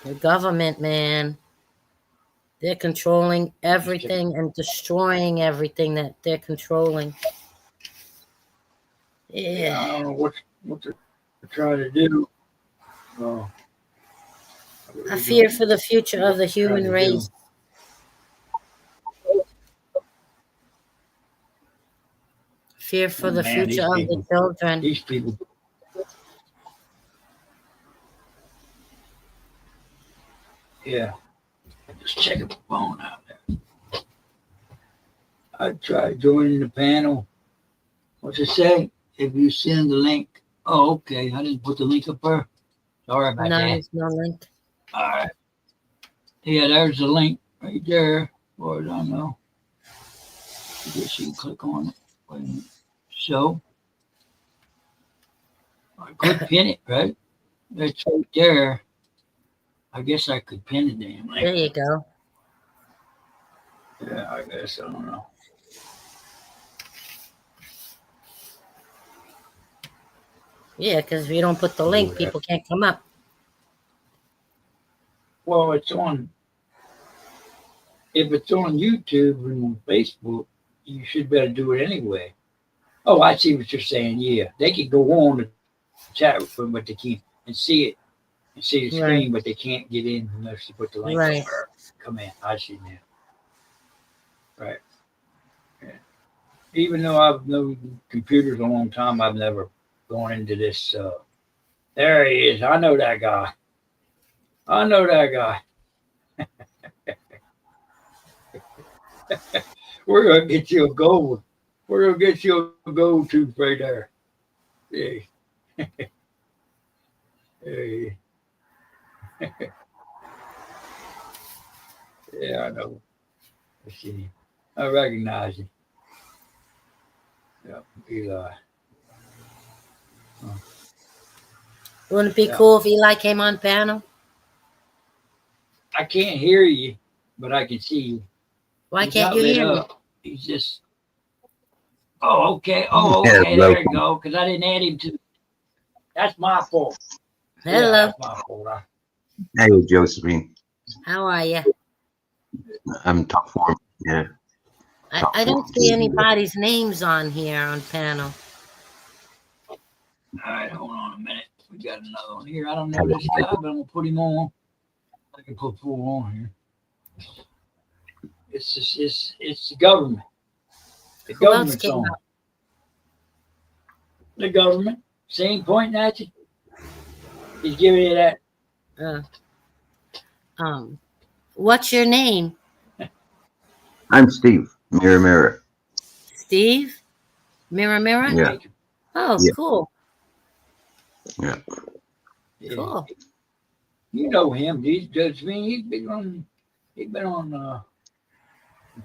The government, man. They're controlling everything and destroying everything that they're controlling. Yeah, I Yeah. don't know what they're trying to do. I fear for the future of the human Trying to race. Fear for the Man, future of the children. These people. Yeah. Just checking the phone out there. I tried joining the panel. What's it say? If you send the link. Oh, okay. I didn't put the link up there. Sorry about No, that. there's no link. All right. Yeah, there's the link right there. As far as I know. I guess you can click on it. Wait a minute. So I could pin it, right? That's right there. I guess I could pin it damn There link. you go. Yeah, I guess. I don't know. Yeah, because if you don't put the I'll do link, that. people can't come up. Well, it's on. If it's on YouTube and on Facebook, you should better do it anyway. Oh, I see what you're saying. Yeah, they can go on the chat room, but they can't and see it and see the Right. screen, but they can't get in unless you put the link Right. up or come in. I see now. Right. Yeah. Even though I've known computers a long time, I've never gone into this. There he is. I know that guy. I know that guy. We're gonna get you a gold. We're gonna get you a gold tooth right there. Yeah. Hey. Yeah, I know. I see him. I recognize him. Yeah, Eli. Wouldn't it be Yeah. cool if Eli came on panel? I can't hear you, but I can see you. Why He's can't not you lit hear me? up. He's just. Oh, okay. Oh, Yeah, okay. There you welcome. go. Because I didn't add him to. That's my fault. Yeah, Hello. that's my fault. Hey, Josephine. How are you? I'm top form. Yeah. I don't see anybody's names on here on panel. All right, hold on a minute. We got another one here. I don't know this guy, but I'm gonna put him on. I can put four on here. It's the government. The Who else government's came on. up? The government. Same pointing at you. He's giving you that. What's your name? I'm Steve. Mirror, mirror. Steve? Mirror, mirror? Yeah. Oh, Yeah. cool. Yeah. Yeah. Cool. You know him. He's Judge me. He's been on the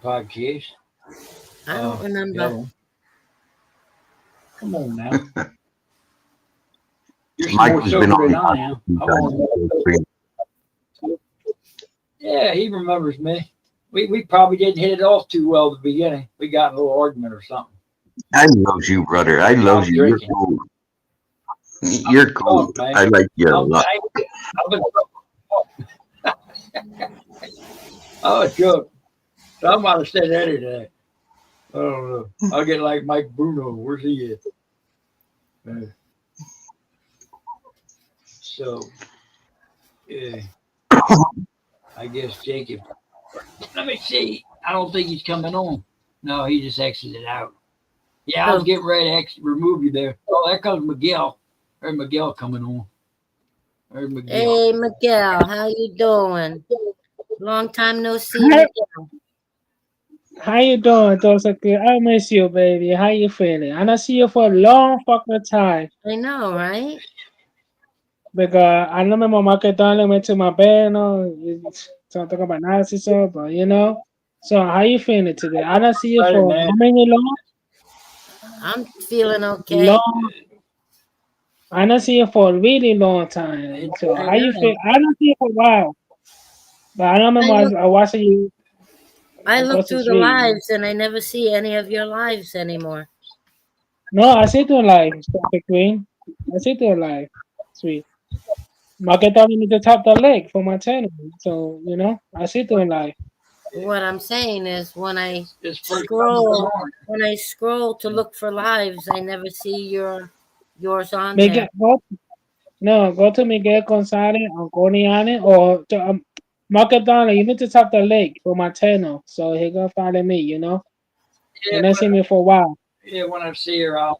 podcast. I don't The remember. other one. Come on now. You're Mike more has been sober on than I am. I want Yeah, he remembers me. We probably didn't hit it off too well at the beginning. We got in a little argument or something. I love you, brother. I love you. You're drinking. cool. You're cool. drunk, man. I like you a lot. Oh, joke. Somebody said that today. I don't know. I'll get like Mike Bruno. Where's he at? So, yeah. I guess Jacob. Let me see. I don't think he's coming on. No, he just exited out. Yeah, I was getting ready to remove you there. Oh, there comes Miguel. There's Miguel coming on. There's Miguel. Hey, Miguel, how you doing? Long time no see, Miguel. How you doing, Dosaki? I miss you, baby. How you feeling? I don't see you for a long fucking time. I know, right? Because I know my mama que darle me to my bed, something about Nazi stuff, but So how you feeling today? I don't see you for how many long? I'm feeling okay. Long. I don't see you for a really long time. So how you feel? I don't see you for a while. But I don't remember I watching you. I look through the lives and I never see any of your lives anymore. No, I see you live, Perfect Queen. I see you live. Sweet. Market only need to tap the leg for my channel. So, I see you live. What I'm saying is when I scroll to look for lives, I never see yours on there. Go to Miguel Gonzalez or Goniane or Market Donald. You need to tap the link for my channel, so he gonna follow me. Yeah, and then see me for a while. Yeah, when I see her, I'll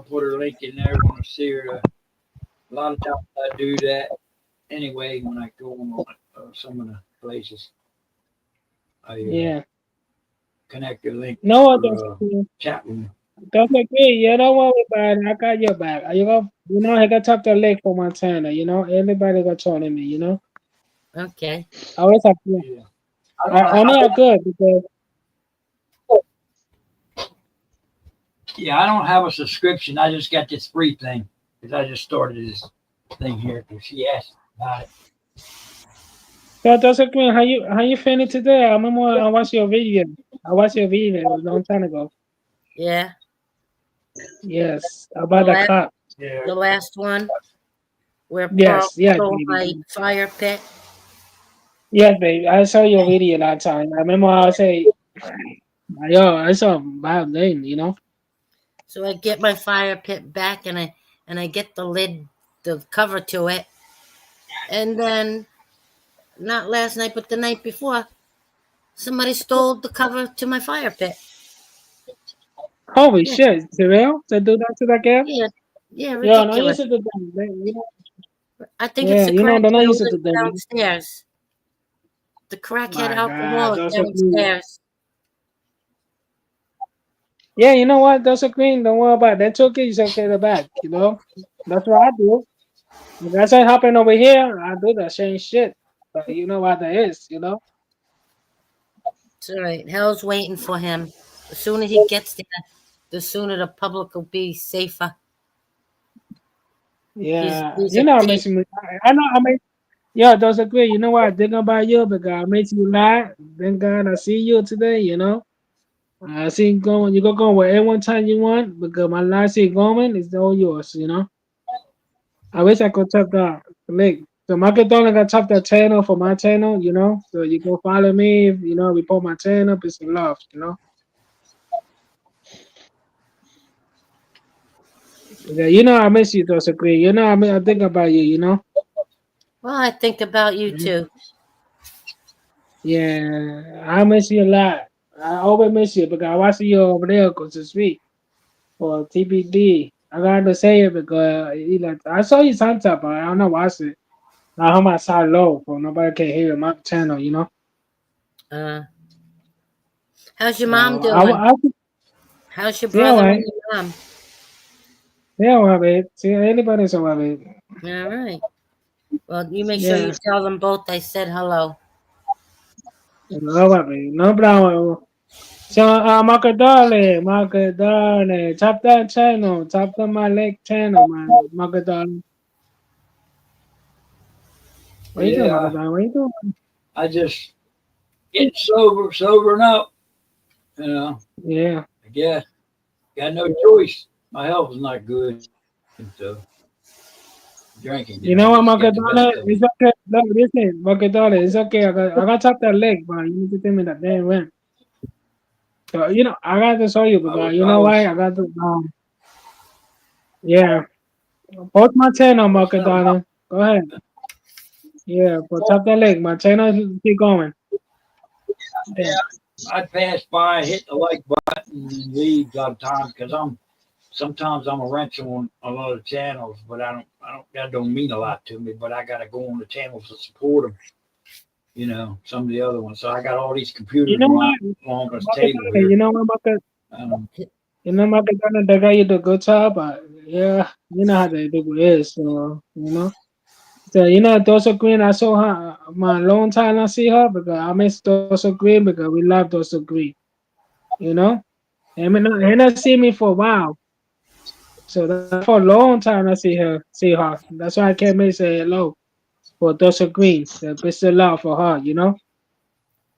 put her link in there. When I see her, a lot of times I do that anyway. When I go on some of the places, I connect the link. No, chat room. That's okay. You don't worry about it. I got your back. I got top the leg for Montana. Everybody got joining me. Okay. I always have to. Yeah. I know I good because Yeah, I don't have a subscription. I just got this free thing because I just started this thing here because she asked about it. so that's okay. How you feeling today? I remember I watched your video. I watched your video a long time ago. Yeah. Yes, The about the last, cop. Yeah. the last one where Pearl Yes, yes, stole my baby. fire pit. Yes, baby. I saw your video that time. I remember I say, yo, I saw a bad thing. So I get my fire pit back, and I get the lid, the cover to it, and then not last night, but the night before, somebody stole the cover to my fire pit. Holy Yeah, shit, Terrell, to do that to that girl? yeah, yeah, Yo, no use ridiculous. to do that. I think it's Yeah, the they're not crackhead who used to lives that. downstairs. The crackhead My God, alcoholic those are clean. downstairs. Yeah, you know what? Those are clean. Don't worry about it. That's okay. It's okay the back. That's what I do. If that's what happened over here, I do the same shit. But you know what that is. It's all right. Hell's waiting for him. The sooner he gets there, the sooner the public will be safer. Yeah, He's a I thief. miss me. I know. Yeah, those are great. You know what? Thinking about you because I made you laugh. Thank God I see you today. I see you going. You go wherever one time you want because my last see going is all yours. I wish I could tap that link. So Market Dollar got tap that channel for my channel. So you go follow me, report my channel, peace and love. Yeah, I miss you, those agree. I think about you. Well, I think about you Mhm. too. Yeah, I miss you a lot. I always miss you because I watch you over there across the street for TPD. I got to say it because I saw you sometime, but I don't know watch it. I have my side low, for nobody can hear my channel. Uh, how's your mom So doing? How's your yeah, brother right. and your mom? Yeah, well, babe. See, anybody's all right, babe. All right. Well, you make sure you Yeah, tell them both I said hello. all right, babe. No problem. So, Makadale, tap that channel, tap the my leg channel, man, Makadale. What you doing, Yeah. Makadale? What you doing? I just getting sobering up. You know, Yeah. I guess got no choice. My health is not good, so drinking. You know what, Gets got the Makadale? best of me. It's okay. Look, listen, Makadale, it's okay. I got tap that leg, but you need to tell me that damn when. So, I got to show you because you I know why? was I got to, yeah. Post my channel, something. Makadale. Go ahead. Yeah, but tap that leg. My channel keep going. Yeah. I pass by, hit the like button, and leave all the time because sometimes I'm a wrench on a lot of channels, but that don't mean a lot to me. But I gotta go on the channels to support them. Some of the other ones. So I got all these You computers know around what? along this table Makadale, here. you know what, Makadale? Um, Makadale, the guy you do a good job, but yeah, you know how they do it is, So, Dosa Green, I saw her my long time I see her because I miss Dosa Green because we love Dosa Green, you know? And I see me for a while. So that for a long time I see her. That's why I came in and say hello for Dosa Green. The best of love for her.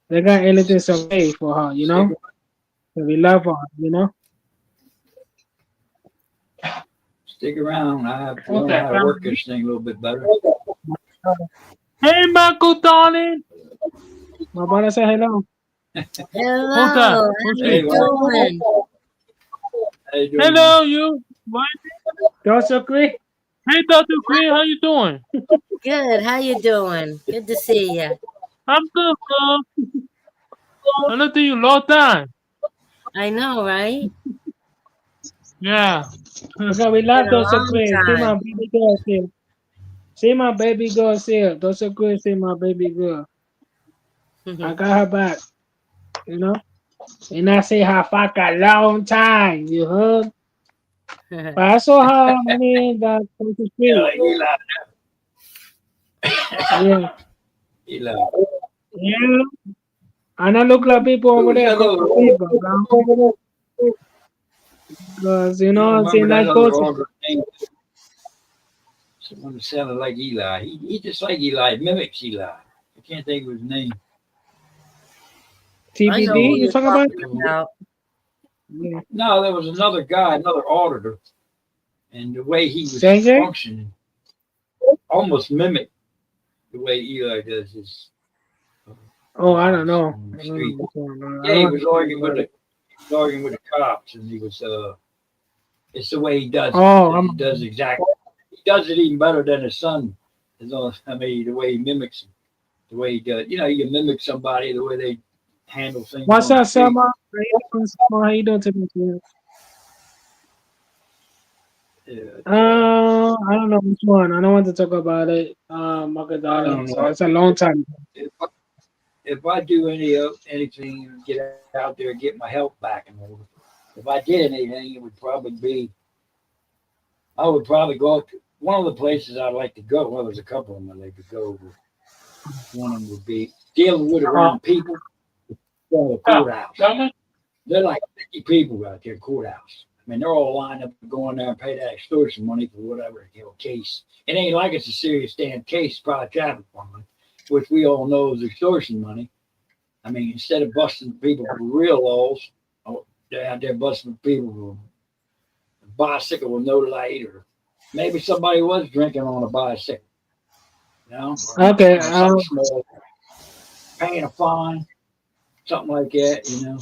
They got anything to say for her. stick So we love her. stick around. I have to learn Okay. how to work this thing a little bit better. Hey, Michael, darling. My brother say hello. Who's that? Hello. How Who's Hey, you she? Mark, doing? how you doing, man? Hello, you. What? Dosa Green. Hey, Dr. Green, how you doing? Good. How you doing? Good to see you. I'm good, bro. I looked at you long time. I know, right? Yeah. Okay, we Been love a Dosa long Green. See my time. baby girl here. See my baby girl here. Dosa Green, see my baby girl. I got her back. You know? And I say how fuck a long time, you heard? But I saw her, I mean, that Yeah, 23. like Eli. Yeah. Eli. Yeah. And I look like people over Who's there, that couple other of order? people, because, you You don't know, remember seeing that that other person. order name? Someone that sounded like Eli. He just like Eli, mimics Eli. I can't think of his name. I know TBD, who you you're talking about? talking about. Yeah. No, there was another guy, another auditor, and the way he was JJ? functioning almost mimicked the way Eli does his Oh, I don't lives know. on I the don't know street. what's going on. I Yeah, don't he want was to talk arguing with about the it. arguing with the cops, and he was it's the way he does it. Oh, He does exactly. He does it even better than his son. I mean, the way he mimics him, the way he does. You know, you can mimic somebody the way they handle things what's on the up, street. Selma? How you doing, Selma? How you doing today? Yeah, I don't know which one. I don't want to talk about it. I Magadala. don't So know. it's a long time. If I do anything and get out there and get my health back in order, if I did anything, it would probably be I would probably go to one of the places I'd like to go. Well, there's a couple of them I'd like to go, but one of them would be dealing with around people from the courthouse. They're like 50 people out there courthouse. I mean, they're all lined up to go in there and pay that extortion money for whatever case. It ain't like it's a serious damn case, probably traffic fine, which we all know is extortion money. I mean, instead of busting people for real laws, they're out there busting people for a bicycle with no light, or maybe somebody was drinking on a bicycle, or Okay. something small, paying a fine, something like that.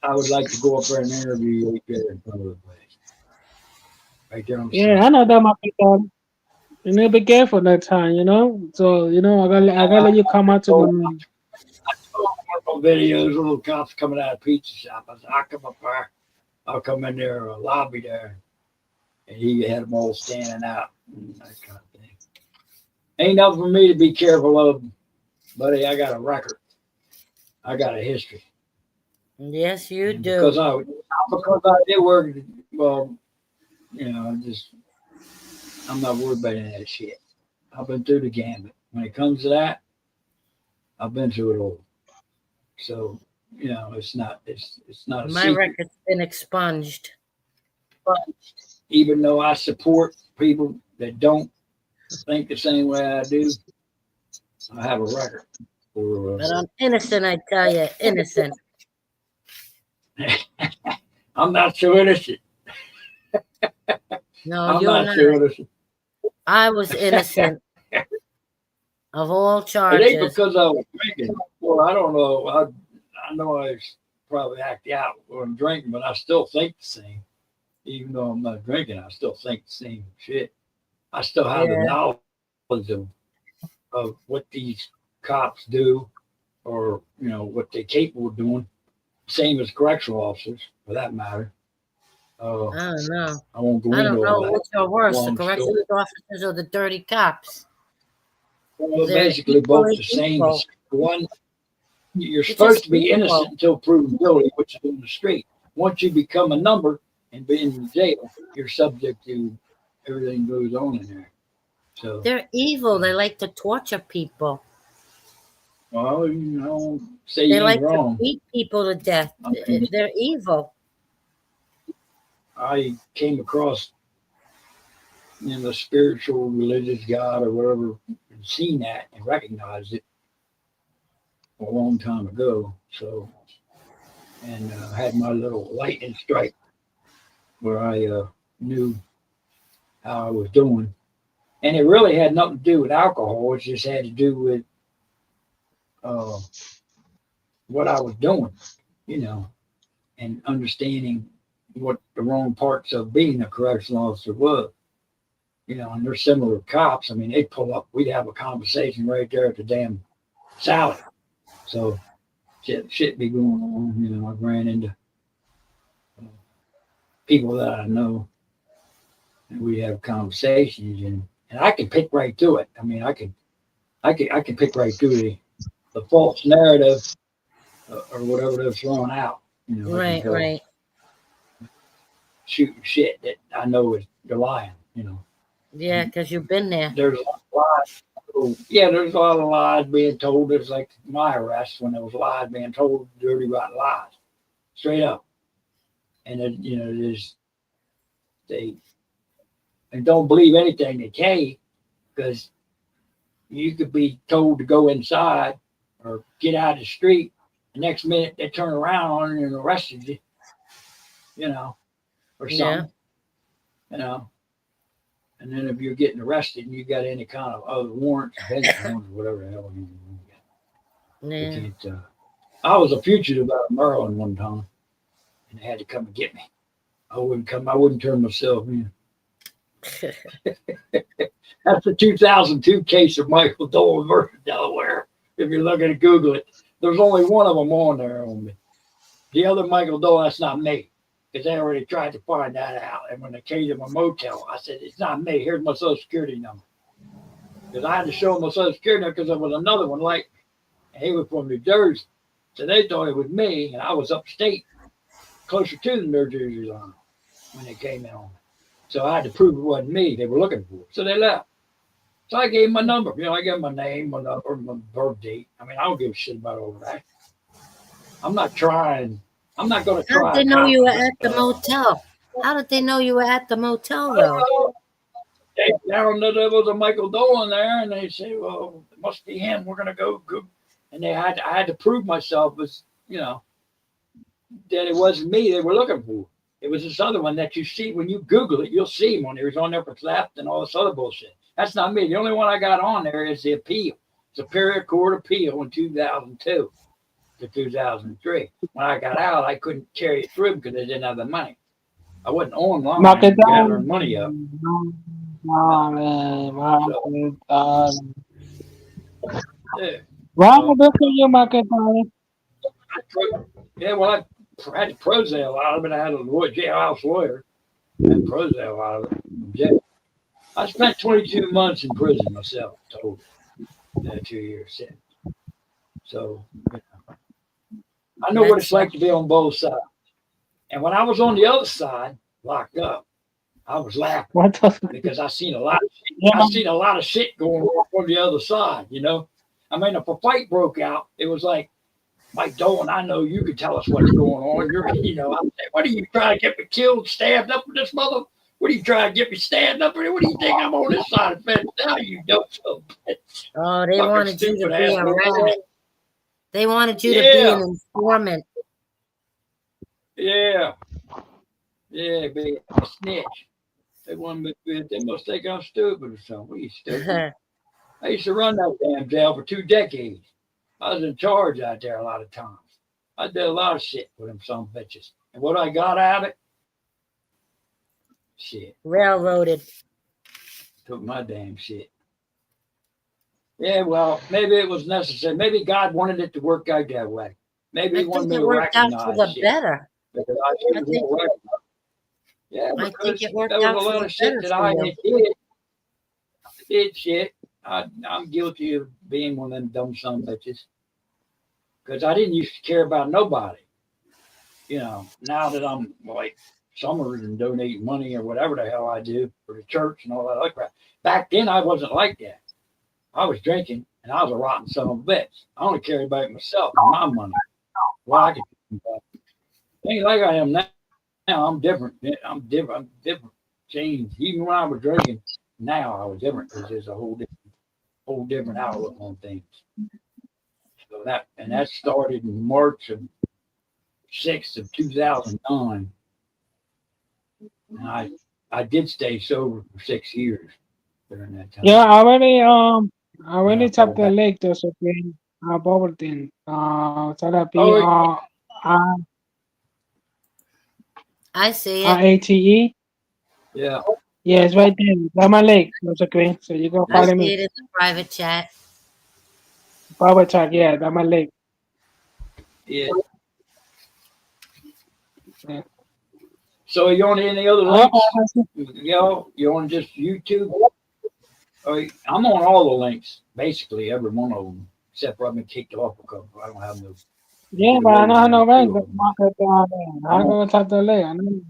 I would like to go up there and interview right there in front of the place, right there on the Yeah, side. I know that might be done. You need to be careful that time, you know. So I gotta let you come out to Oh, my. videos of little cops coming out of pizza shop. I said, I'll come up there. I'll come in there, lobby there. And he had them all standing out. And that kind of thing. Ain't nothing for me to be careful of, buddy. I got a record. I got a history. Yes, you And do. because I did work, well, I'm not worried about any of that shit. I've been through the gambit. When it comes to that, I've been through it all. So, it's not a My secret. record's been expunged. Even though I support people that don't think the same way I do, I have a record. For, But I'm innocent, I tell you, innocent. I'm not so innocent. No, I'm you're not not. so innocent. I was innocent of all It ain't charges. because I was drinking. Well, I don't know. I know I probably act out when I'm drinking, but I still think the same. Even though I'm not drinking, I still think the same shit. I still have the Yeah. knowledge of what these cops do, or what they're capable of doing. Same as correctional officers, for that matter. Uh, I don't know. I won't go I into don't all know that which are worse, the long story. corrections officers or the dirty cops. Well, They're basically both equally the same. equal. One, you're It's supposed just to be innocent equal. until proven guilty, which is in the street. Once you become a number and be in jail, you're subject to everything goes on in there. So, They're evil. They like to torture people. well, say They you like ain't to wrong. beat people to death. I mean, They're evil. I came across, the spiritual, religious God or whatever, and seen that and recognized it a long time ago. So, and had my little lightning strike where I knew how I was doing. And it really had nothing to do with alcohol. It just had to do with uh, what I was doing, and understanding what the wrong parts of being a correctional officer was. And they're similar to cops. I mean, they'd pull up, we'd have a conversation right there at the damn Sally. So shit be going on. I've ran into people that I know, and we have conversations, and I can pick right through it. I mean, I can pick right through the false narrative or whatever they're throwing out. You know, I can Right, tell right. shooting shit that I know is they're lying. You know, Yeah, because you've been there. there's a lot of lies. So, yeah, there's a lot of lies being told. It's like my arrest when there was lies being told, dirty rotten lies, straight up. And then, you know, they and don't believe anything they tell you because you could be told to go inside or get out of the street. The next minute they turn around on you and arrested you, you know, or Yeah. something, you know. And then if you're getting arrested and you got any kind of other warrants, bench warrants, whatever the hell you get, Yeah. they can't. I was a fugitive out of Maryland one time, and they had to come and get me. I wouldn't come. I wouldn't turn myself in. That's the 2002 case of Michael Dolan versus Delaware. If you're looking to Google it, there's only one of them on there on me. The other Michael Dolan, that's not me, because they already tried to find that out. And when they came to my motel, I said, "It's not me. Here's my Social Security number." Because I had to show them my Social Security number because there was another one like, and he was from New Jersey, so they thought it was me, and I was upstate, closer to the New Jersey line when they came in on me. So I had to prove it wasn't me they were looking for. So they left. So I gave them my number. You know, I gave them my name, my number, my birth date. I mean, I don't give a shit about all that. I'm not trying. I'm not going to How try. did they know you were at the motel? How did they know you were at the motel, though? They found that there was a Michael Dolan there, and they say, "Well, it must be him. We're going to go." And I had to prove myself as, you know, that it wasn't me they were looking for. It was this other one that you see when you Google it. You'll see him on there. He's on there for theft and all this other bullshit. That's not me. The only one I got on there is the appeal, Superior Court Appeal in 2002 to 2003. When I got out, I couldn't carry it through because I didn't have the money. I wasn't online Mark it down. gathering money up. Yeah. Why would you mark it down? Yeah, well, I had to prose a lot of it. I had a jailhouse lawyer and prose a lot of it. Yeah. I spent 22 months in prison myself, total 2 years sentence. So I know what it's like to be on both sides. And when I was on the other side, locked up, I was laughing What the because I seen a lot of shit. I seen a lot of shit going on the other side, you know. I mean, if a fight broke out, it was like, Mike Dolan, I know you could tell us what's going on. You're, you know, I'm saying, what are you trying to get me killed, stabbed up with this mother? What are you trying to get me stabbed up? What do you think I'm on this side of the fence now? You don't so bitch. Oh, they Fucking wanted you to stupid be a asshole. rat. They wanted you to be an informant. Yeah. Yeah, be a snitch. They want me to be, they must think I'm stupid or something. What are you stupid? I used to run that damn jail for 2 decades. I was in charge out there a lot of times. I did a lot of shit with them some bitches. And what I got out of it, shit. Railroaded. Took my damn shit. Yeah, well, maybe it was necessary. Maybe God wanted it to work out that way. Maybe I He wanted think me it to worked out recognize for the shit. better. Because I should I have think- been recognized. Yeah, I because think it worked there was out a for lot the of shit better that for I you. did. I did shit. I'm guilty of being one of them dumb son bitches. Because I didn't used to care about nobody. You know, now that I'm like Summers and donating money or whatever the hell I do for the church and all that other crap. Back then, I wasn't like that. I was drinking and I was a rotten son of a bitch. I only cared about myself and my money. Well, I could. Ain't like I am now. Now I'm different. I'm different. I'm different. Changed. Even when I was drinking, now I was different because there's a whole different outlook on things. So that started in March of 6th of 2009. And I did stay sober for 6 years during that time. Yeah, I already tapped the lake to something bubble thing. So that be I see it. RATE. Yeah. Yeah, it's right there. That's my lake. That's okay. So you go I follow see me. it in the private chat. Bubble talk. Yeah, that's my lake. Yeah. Yeah. So you on any other links? You on just YouTube? I'm on all the links, basically every one of them, except for I've been kicked off a couple. I don't have no Yeah, but I know how no rain. Market down there. I go top the lake. I know.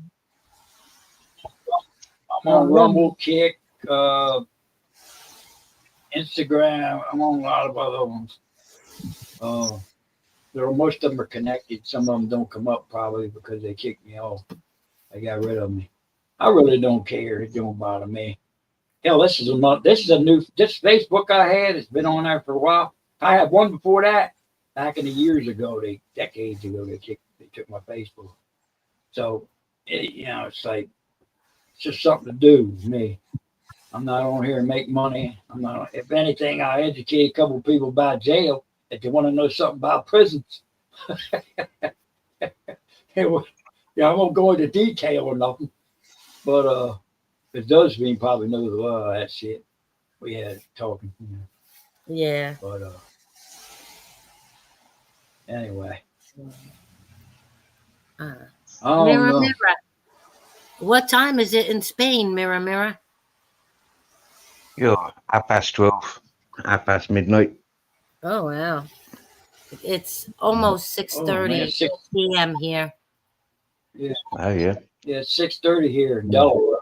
I'm on Rumble, Kick, Instagram. I'm on a lot of other ones. Most of them are connected. Some of them don't come up probably because they kicked me off. They got rid of me. I really don't care. It don't bother me. Hell, this is a month. This Facebook I had. It's been on there for a while. I had one before that. Back in the years ago, decades ago, they took my Facebook. So, it's like it's just something to do with me. I'm not on here to make money. I'm not. If anything, I educate a couple of people about jail if they want to know something about prisons. I won't go into detail or nothing, but it does mean probably knows a lot of that shit we had talking. Yeah. But anyway. Mirror. What time is it in Spain, Mirror? Yo, 12:30, midnight. Oh, wow. It's almost 6:30 p.m. here. Yeah. Oh, yeah. Yeah, it's 6:30 here in Delaware.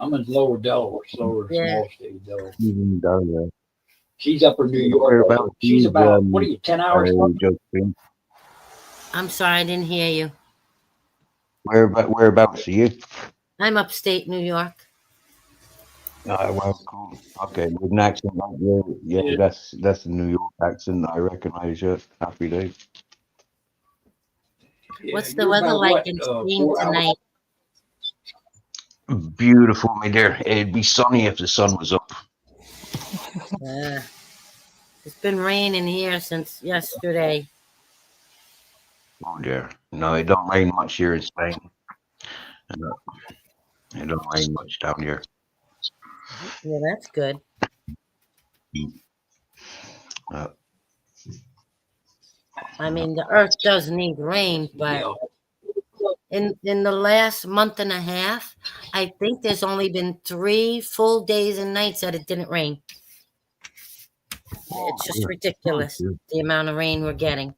I'm in Lower Delaware, small state of Delaware. Even Delaware. She's upper New York. She's about, 10 hours? I'm sorry, I didn't hear you. Whereabouts are you? I'm upstate New York. Well, cool. Okay, with an accent like you, yeah, that's a New York accent. I recognize you. Happy day. Yeah, what's the weather like in Spain tonight? Beautiful, my dear. It'd be sunny if the sun was up. It's been raining here since yesterday. Oh dear. No, it don't rain much here in Spain. It don't rain much down here. Yeah, that's good. I mean, the earth does need rain, but in the last month and a half, I think there's only been 3 full days and nights that it didn't rain. It's just ridiculous, the amount of rain we're getting.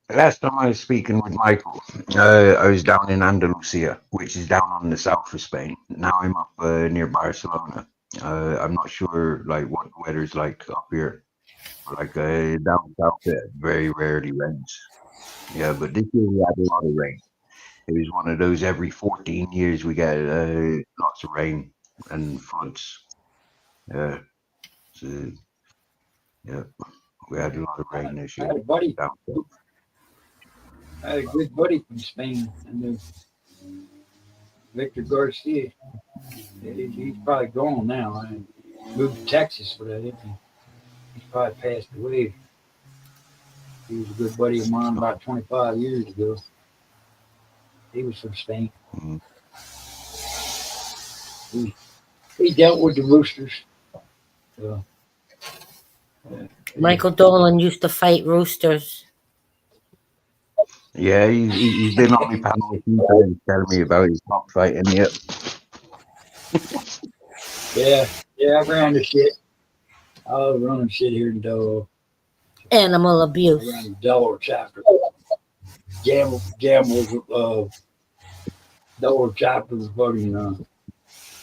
Last time I was speaking with Michael, I was down in Andalusia, which is down on the south of Spain. Now I'm up near Barcelona. I'm not sure like what the weather's like up here. Like down south, it very rarely rains. Yeah, but this year we had a lot of rain. It was one of those every 14 years we get lots of rain and floods. Yeah, so, yeah, we had a lot of rain this year. I had a good buddy from Spain, and Victor Garcia. He's probably gone now. I moved to Texas for that. He's probably passed away. He was a good buddy of mine about 25 years ago. He was from Spain. Mm-hmm. He dealt with the Roosters. Michael Dolan used to fight roosters. Yeah, he's been on my panel a few times telling me about his cockfighting. Yeah, I ran the shit. I was running shit here in Delaware. Animal abuse. I ran the Delaware chapter. Gambles, Delaware chapter was voting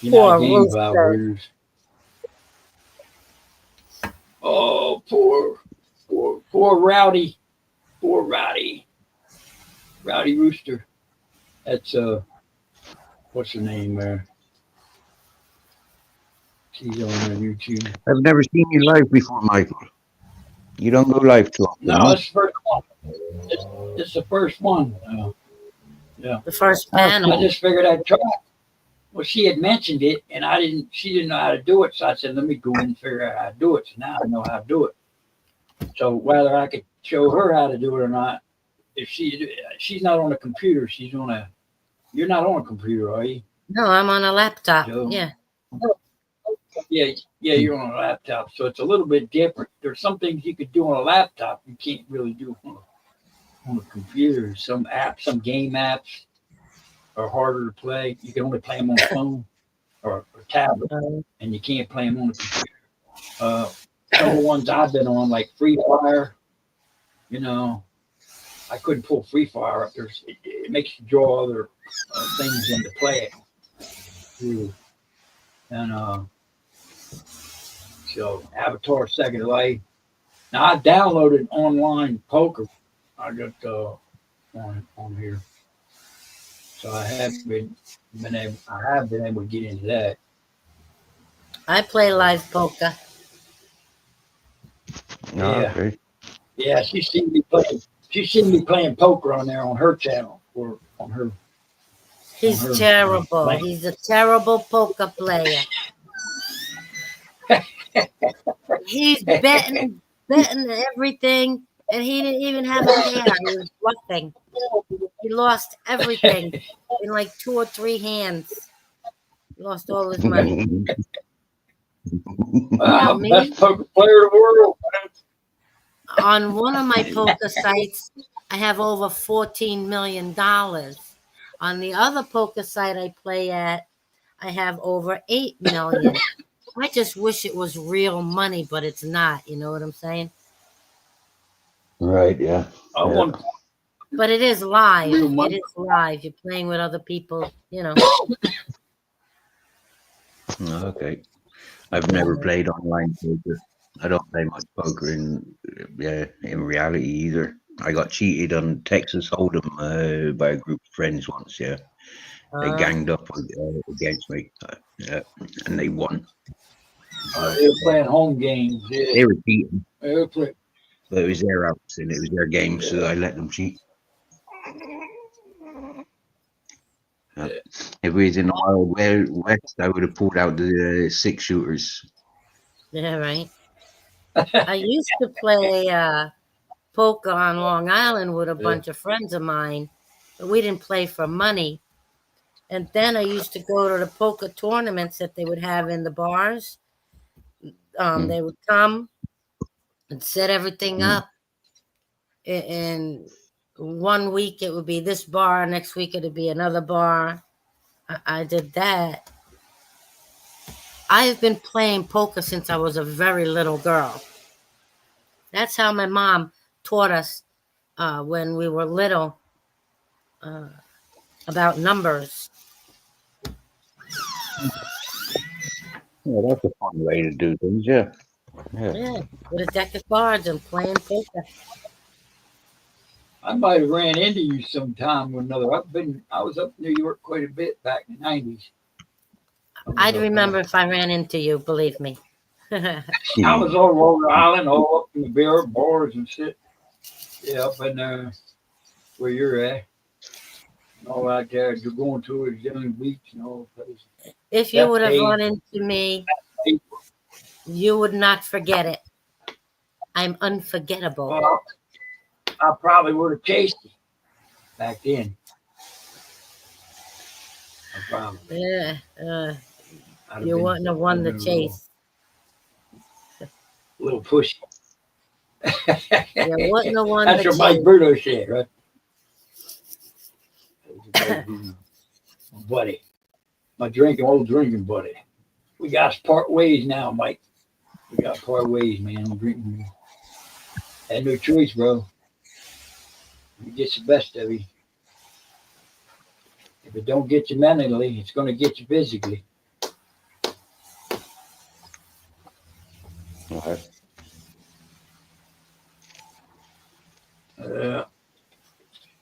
United Game Valkyries. Oh, poor Rowdy. Poor Rowdy Rooster. That's what's her name there? She's on YouTube. I've never seen you live before, Michael. You don't go live too often. No, it's the first one. It's the first one. Yeah. The first panel. I just figured I'd try. Well, she had mentioned it, and she didn't know how to do it, so I said, let me go in and figure out how to do it. So now I know how to do it. So whether I could show her how to do it or not, if she's not on a computer, you're not on a computer, are you? No, I'm on a laptop. So, yeah, you're on a laptop, so it's a little bit different. There's some things you could do on a laptop you can't really do on a computer. Some game apps are harder to play. You can only play them on a phone or a tablet, and you can't play them on a computer. Some of the ones I've been on, like Free Fire, you know, I couldn't pull free fire up there. It makes you draw other things into play. Too. And so Avatar Second Life. Now I downloaded online poker. I got on here, so I have been able to get into that. I play live poker. Yeah. Okay. Yeah, she seen me playing. She seen me playing poker on there on her channel or on her. He's her terrible. playing. He's a terrible poker player. He's betting everything, and he didn't even have a pair. He was bluffing. He lost everything in like 2 or 3 hands. He lost all his money. Now me, Best poker player in the world. on one of my poker sites, I have over $14 million. On the other poker site I play at, I have over 8 million. I just wish it was real money, but it's not. You know what I'm saying? Right, yeah. I want But it is live. Real It money. is live. You're playing with other people, you know. Okay. I've never played online poker. I don't play much poker in reality either. I got cheated on Texas Hold'em by a group of friends once. Yeah, they ganged up against me. And they won. they were playing home games. Yeah. They were cheating, They were playing. but it was their house and it was their game, so I let them cheat. If we was in the Wild West, I would have pulled out the 6-shooters. Yeah, right. I used to play poker on Long Island with a bunch of friends of mine, but we didn't play for money. And then I used to go to the poker tournaments that they would have in the bars. They would come and set everything up. And 1 week it would be this bar, next week it would be another bar. I did that. I've been playing poker since I was a very little girl. That's how my mom taught us when we were little about numbers. Yeah, that's a fun way to do things. Yeah. Yeah, with a deck of cards and playing poker. I might have ran into you sometime or another. I was up in New York quite a bit back in the 90s. I'd remember if I ran into you, believe me. I was all over the island, all up in the beer bars and shit. Yeah, up in there where you're at. And all out there. You're going towards Young Beach and all those places. If you would have run into me, you would not forget it. I'm unforgettable. Well, I probably would have chased you back then. I probably. Yeah, I'd have you been- wouldn't have won the I'd have been chase. A little pushy. You wouldn't have won That's the what Mike chase. Bruno said, right? My buddy. My old drinking buddy. We got to part ways now, Mike. We got to part ways, man. I'm drinking. Had no choice, bro. It gets the best of you. If it don't get you mentally, it's going to get you physically. Okay.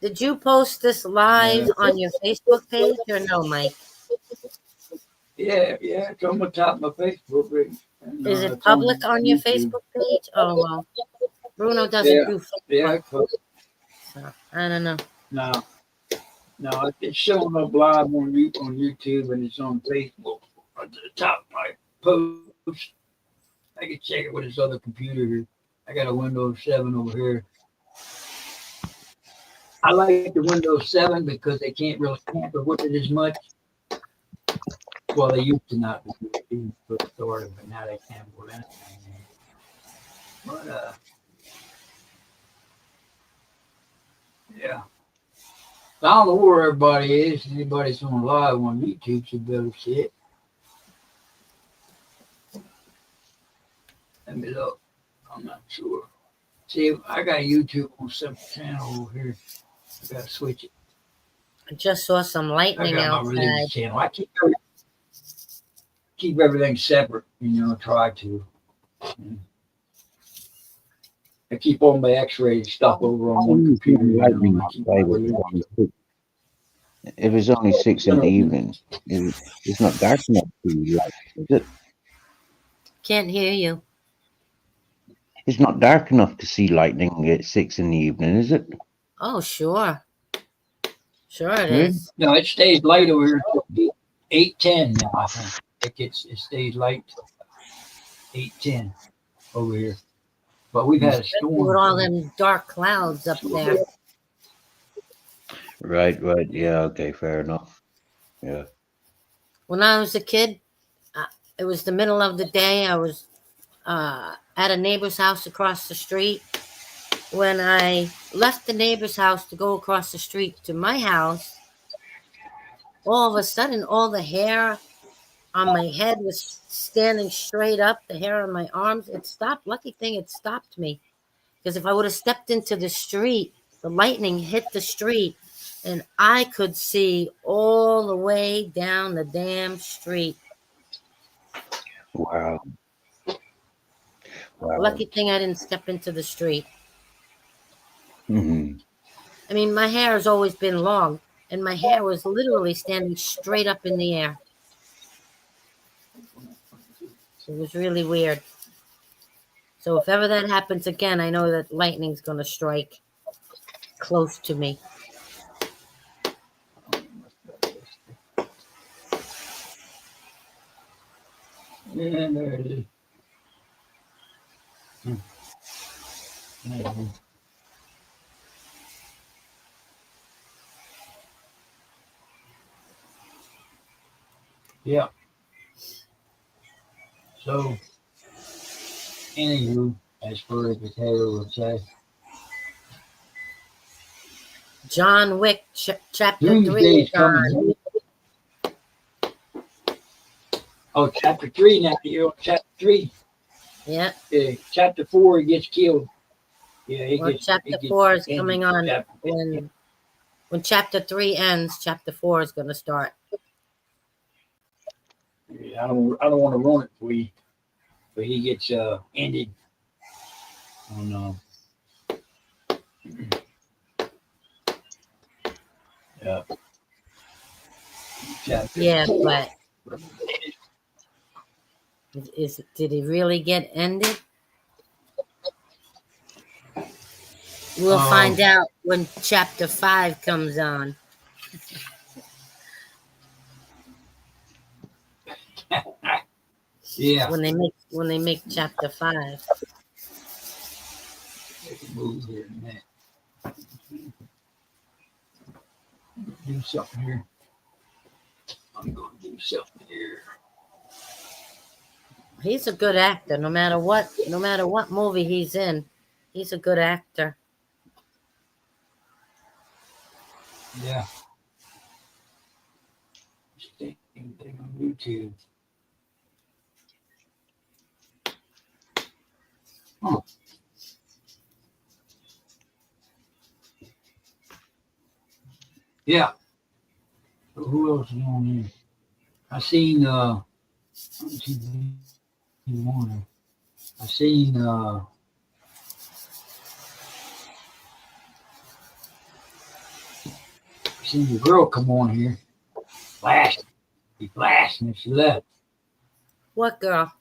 Did you post this live on your Facebook page or no, Mike? Yeah, it's on the top of my Facebook page. And, Is it it's public on your YouTube. Facebook page? Oh, well, Bruno doesn't Yeah, do Facebook. Yeah, So, I don't know. no, it's showing up live on YouTube and it's on Facebook. At the top of my post, I can check it with this other computer here. I got a Windows 7 over here. I like the Windows 7 because they can't really tamper with it as much. Well, they used to not be started, but now they tamper with anything. But yeah. I don't know where everybody is. Anybody's on live on YouTube should be able to see it. Let me look. I'm not sure. See, I got YouTube on some channel over here. I gotta switch it. I just saw some I lightning got my religious outside. channel. I keep everything separate, try to. I keep all my x-ray stuff over on one computer. Lightning I keep my outside religious. if it's only 6 in the evening, it's not dark enough to light, is it? Can't hear you. It's not dark enough to see lightning at 6 in the evening, is it? Oh, sure. Sure it Really? is. No, it stays light over here until 8:10 now, I think. It stays light till 8:10 over here. But we've had a With storm. all them dark clouds up there. Right. Yeah, okay, fair enough. Yeah. When I was a kid, it was the middle of the day. I was at a neighbor's house across the street. When I left the neighbor's house to go across the street to my house, all of a sudden, all the hair on my head was standing straight up. The hair on my arms, it stopped. Lucky thing, it stopped me. Because if I would have stepped into the street, the lightning hit the street, and I could see all the way down the damn street. Wow. Lucky thing I didn't step into the street. Mm-hmm. I mean, my hair has always been long, and my hair was literally standing straight up in the air. It was really weird. So if ever that happens again, I know that lightning's going to strike close to me. Yeah, there it is. Yeah. So, anywho, as far as the Taylor would say, John Wick, chapter 3 Doomsday's is on. coming. Oh, chapter 3 now. You're on chapter 3. Yeah. Chapter 4, he gets killed. Yeah, Chapter 4 is coming on. When chapter 3 ends, chapter 4 is going to start. I don't want to ruin it for you, but he gets ended on. Yeah. Chapter. Yeah, but did he really get ended? We'll find out when chapter 5 comes on. Yeah. When they make chapter 5. Move here in a minute. Do something here. I'm going to do something here. He's a good actor, no matter what movie he's in. He's a good actor. Yeah. Thing on YouTube. Huh. Yeah. So who else is on here? I seen seen the girl come on here. Blasting. He blasting and she left. What girl?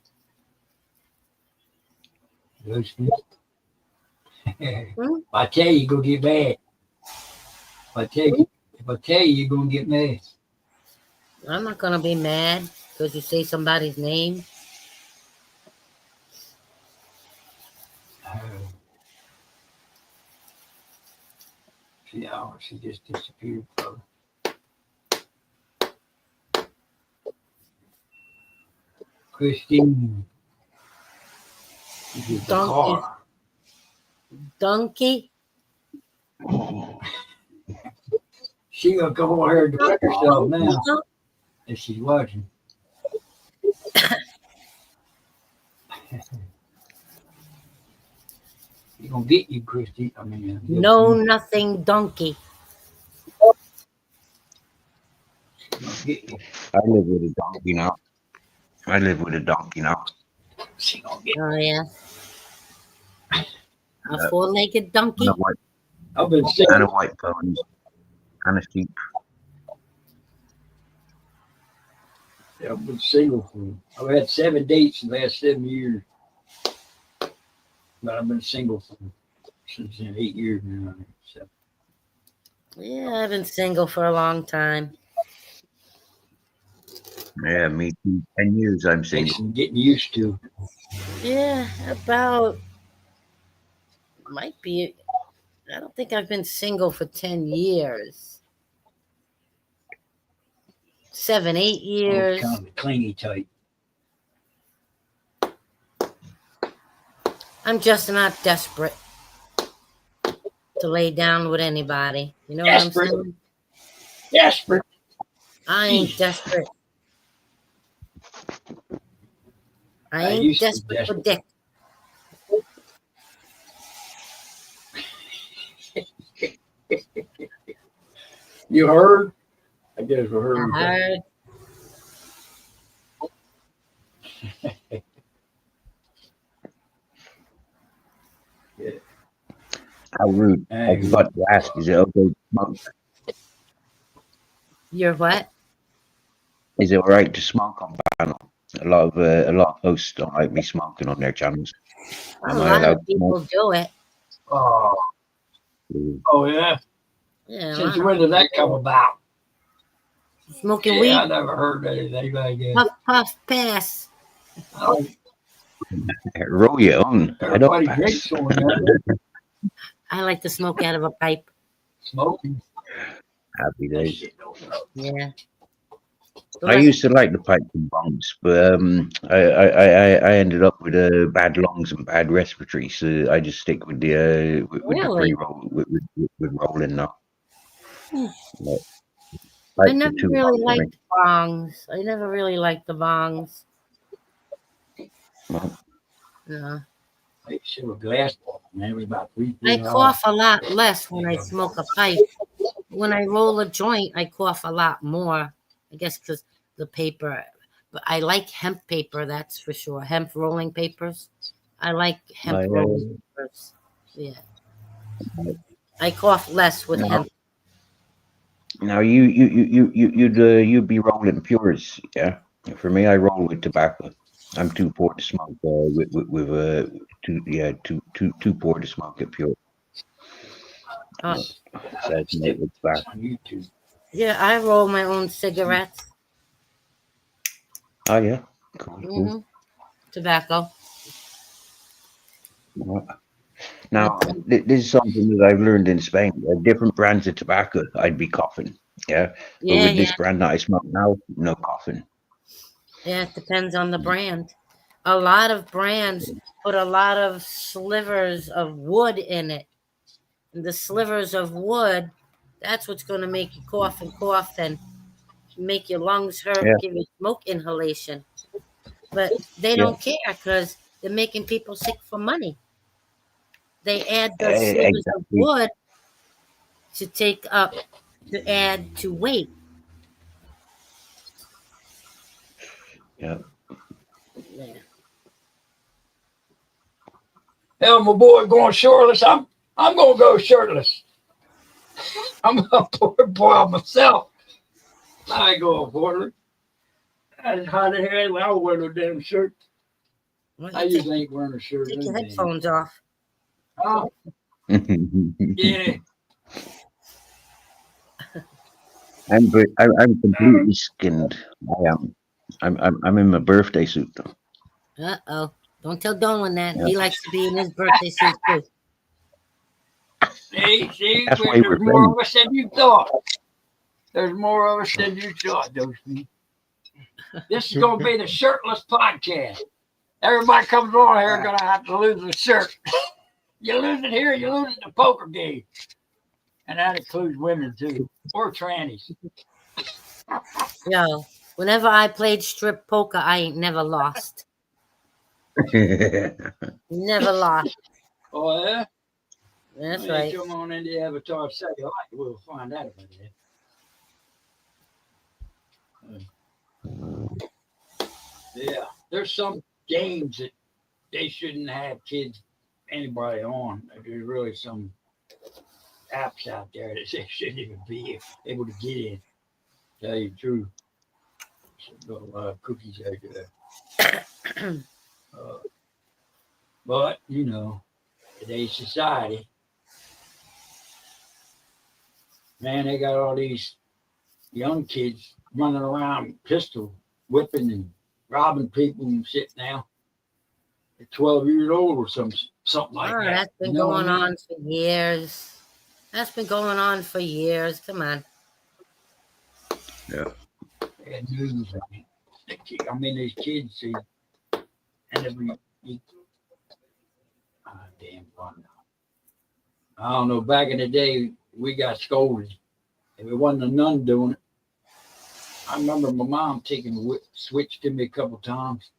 If I tell you, go get mad. If I tell you, you're gonna get mad. I'm not gonna be mad because you say somebody's name. She just disappeared, brother. Christine. Donkey. She gonna come over here and direct herself now if she's watching. He gonna get you, Christy. I mean, No, nothing donkey. he gonna get you. I live with a donkey now. I live with a donkey now. She gonna get. Oh yeah, a Yeah. four-legged donkey. And a white, I've been and a single. white pony. And a sheep. I've been single for. I've had 7 dates in the last 7 years, but I've been single for since 8 years now. So Yeah, I've been single for a long time. Yeah, me too. 10 years I'm takes single. some getting used to. Yeah, about might be. I don't think I've been single for 10 years. 7, 8 I'm years. kind of a clingy type. I'm just not desperate to lay down with anybody. You know what I'm Desperate. saying? Desperate. I ain't desperate. I I ain't used to be desperate for desperate. dick. You heard? I guess we heard. I heard. How rude. I forgot to ask, is it okay to smoke? You're what? Is it alright to smoke on panel? A lot of hosts don't like me smoking on their channels. A Am I lot allowed of to people do it. Oh, smoke? oh yeah. Yeah, a Since lot when of did that come about? smoking Yeah, weed. I never heard anything like that. Puff, puff, pass. Oh, Roll your own. I don't everybody pass. drinks on that. I like to smoke out of a pipe. Smoking. Happy That days. shit don't know. Yeah. I used to like the pipes and bombs, but I ended up with bad lungs and bad respiratory, so I just stick with the with the Really? pre-roll with rolling now. Hmm. Like, I pipes are never too really hot for me. liked bongs. I never really liked the bongs. Well, No. Like shit with glass ball, man. It was about 3 I feet cough high. a lot less when I smoke a pipe. When I roll a joint, I cough a lot more. I guess because the paper. But I like hemp paper, that's for sure. Hemp rolling papers. I like hemp rolling papers. Yeah. I cough less with now, hemp. now you'd be rolling pures, yeah. For me, I roll with tobacco. I'm too poor to smoke too poor to smoke it pure. Uh, So I can make it back. On YouTube. yeah, I roll my own cigarettes. Oh yeah, cool. Hmm. Tobacco. Now, this is something that I've learned in Spain. Different brands of tobacco, I'd be coughing. Yeah. But Yeah, with yeah. this brand that I smoke now, no coughing. Yeah, it depends on the brand. A lot of brands put a lot of slivers of wood in it. And the slivers of wood, that's what's going to make you cough and make your lungs hurt, Yeah. give you smoke inhalation. But they Yeah. don't care because they're making people sick for money. They add the slivers of Exactly. wood to add to weight. Yeah. Yeah. Hell, my boy going shirtless. I'm gonna go shirtless. I'm a poor boy myself. I ain't going for it. It's hot in here anyway. I don't wear no damn shirt. Well, I usually ain't wearing a shirt. take your anything. headphones off. Oh, yeah. I'm completely skinned. I am. I'm in my birthday suit though. Uh-oh. Don't tell Dolan that. Yeah. He likes to be in his birthday suit too. See, That's why there's we're more friends. of us than you thought. There's more of us than you thought, Dosey. This is gonna be the shirtless podcast. Everybody comes on here gonna have to lose a shirt. You lose it here, you lose it in the poker game. And that includes women too. Or trannies. Yo, whenever I played strip poker, I ain't never lost. Never lost. Oh yeah? That's Hey, right. come on into Avatar Satellite. We'll find out about that. Yeah, there's some games that they shouldn't have kids, anybody on. There's really some apps out there that they shouldn't even be able to get in. Tell you the truth. Got a lot of cookies out there. Uh, but, today's society, man, they got all these young kids running around pistol whipping and robbing people and shit now. They're 12 years old or something like Oh, that. that's been You know what going I mean? on for years. That's been going on for years. Come on. Yeah. Bad news. I mean, these kids see, and every damn fun. I don't know. Back in the day, we got scolded. If it wasn't a nun doing it, I remember my mom taking the switch to me a couple times.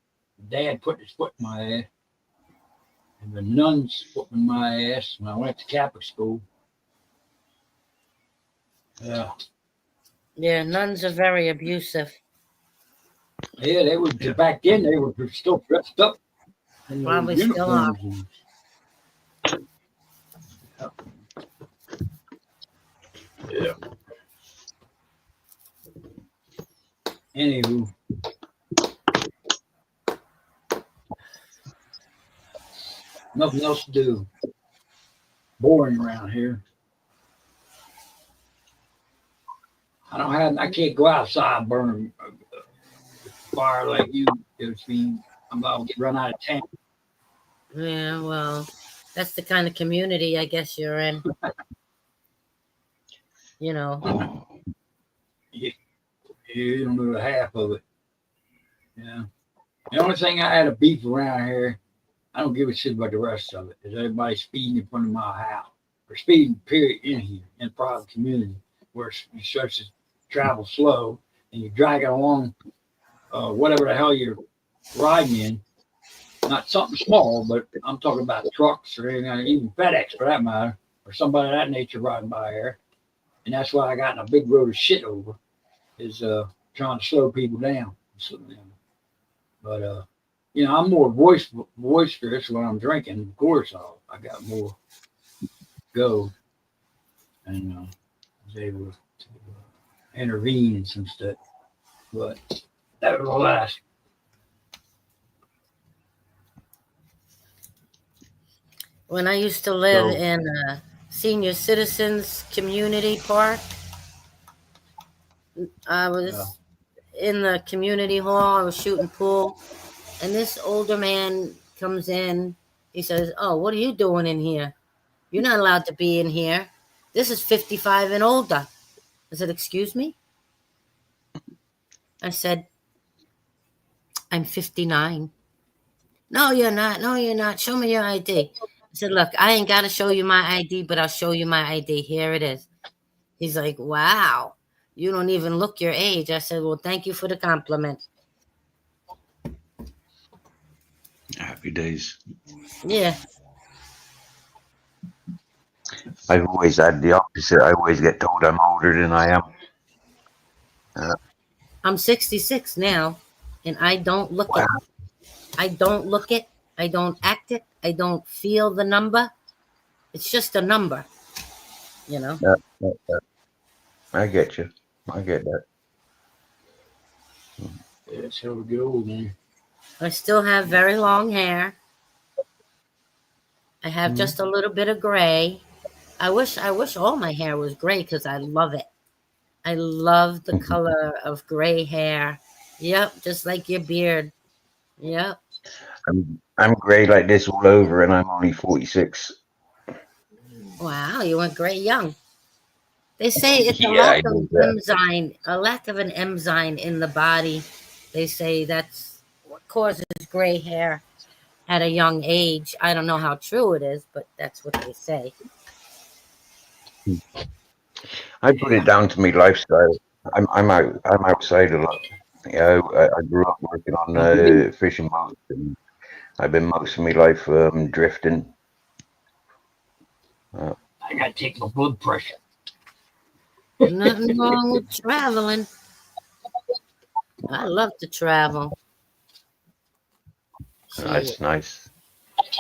Dad put his foot in my ass, and the nuns whooping my ass when I went to Catholic school. Yeah, Yeah, nuns are very abusive. yeah, they were back then. They were still dressed up in their Probably still are. uniforms. Yeah. Anywho, nothing else to do. Boring around here. I can't go outside burning fire like you. I'm about to get run out of town. Yeah, well, that's the kind of community I guess you're in. You know. You don't know the half of it. Yeah. The only thing I had a beef around here, I don't give a shit about the rest of it, is everybody speeding in front of my house. Or speeding, period, in here, in the private community, where you start to travel slow and you drag it along whatever the hell you're riding in. Not something small, but I'm talking about trucks or anything, even FedEx for that matter, or somebody of that nature riding by here. And that's why I got in a big road of shit over, is trying to slow people down. But I'm more boisterous when I'm drinking. Of course, I got more go, and was able to intervene in some stuff. But nevertheless, When I used to live in a senior citizens community park, I was in the community hall. I was shooting pool, and this older man comes in. He says, "Oh, what are you doing in here? You're not allowed to be in here. This is 55 and older." I said, "Excuse me?" I said, "I'm 59. No, you're not. No, you're not. Show me your ID. I said, "Look, I ain't got to show you my ID, but I'll show you my ID. Here it is." He's like, "Wow, you don't even look your age." I said, "Well, thank you for the compliment." Happy days. Yeah. I've always had the opposite. I always get told I'm older than I am. I'm 66 now, and I don't look it. I don't look it. I don't act it. I don't feel the number. It's just a number, you know? I get you. I get that. That's how we get old, man. I still have very long hair. I have just a little bit of gray. I wish all my hair was gray because I love it. I love the color of gray hair. Yep, just like your beard. Yep. I'm gray like this all over, and I'm only 46. Wow, you went gray young. They say it's Yeah, a lack I of know an that. enzyme, in the body. They say that's what causes gray hair at a young age. I don't know how true it is, but that's what they say. I put it down to me lifestyle. I'm outside a lot. Yeah, I grew up working on fishing boats, and I've been most of my life drifting. I gotta take my blood pressure. Nothing wrong with traveling. I love to travel. That's Shit. nice.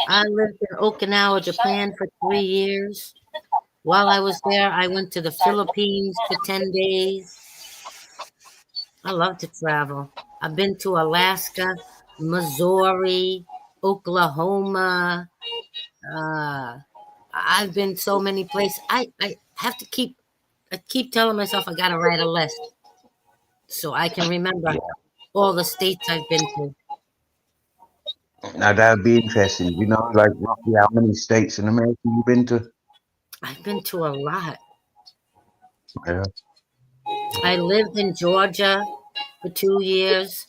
I lived in Okinawa, Japan for 3 years. While I was there, I went to the Philippines for 10 days. I love to travel. I've been to Alaska, Missouri, Oklahoma. I've been so many places. I have to keep telling myself I gotta write a list so I can remember Yeah. all the states I've been to. Now that'd be interesting. You know, like roughly how many states in America you've been to? I've been to a lot. Yeah. I lived in Georgia for 2 years.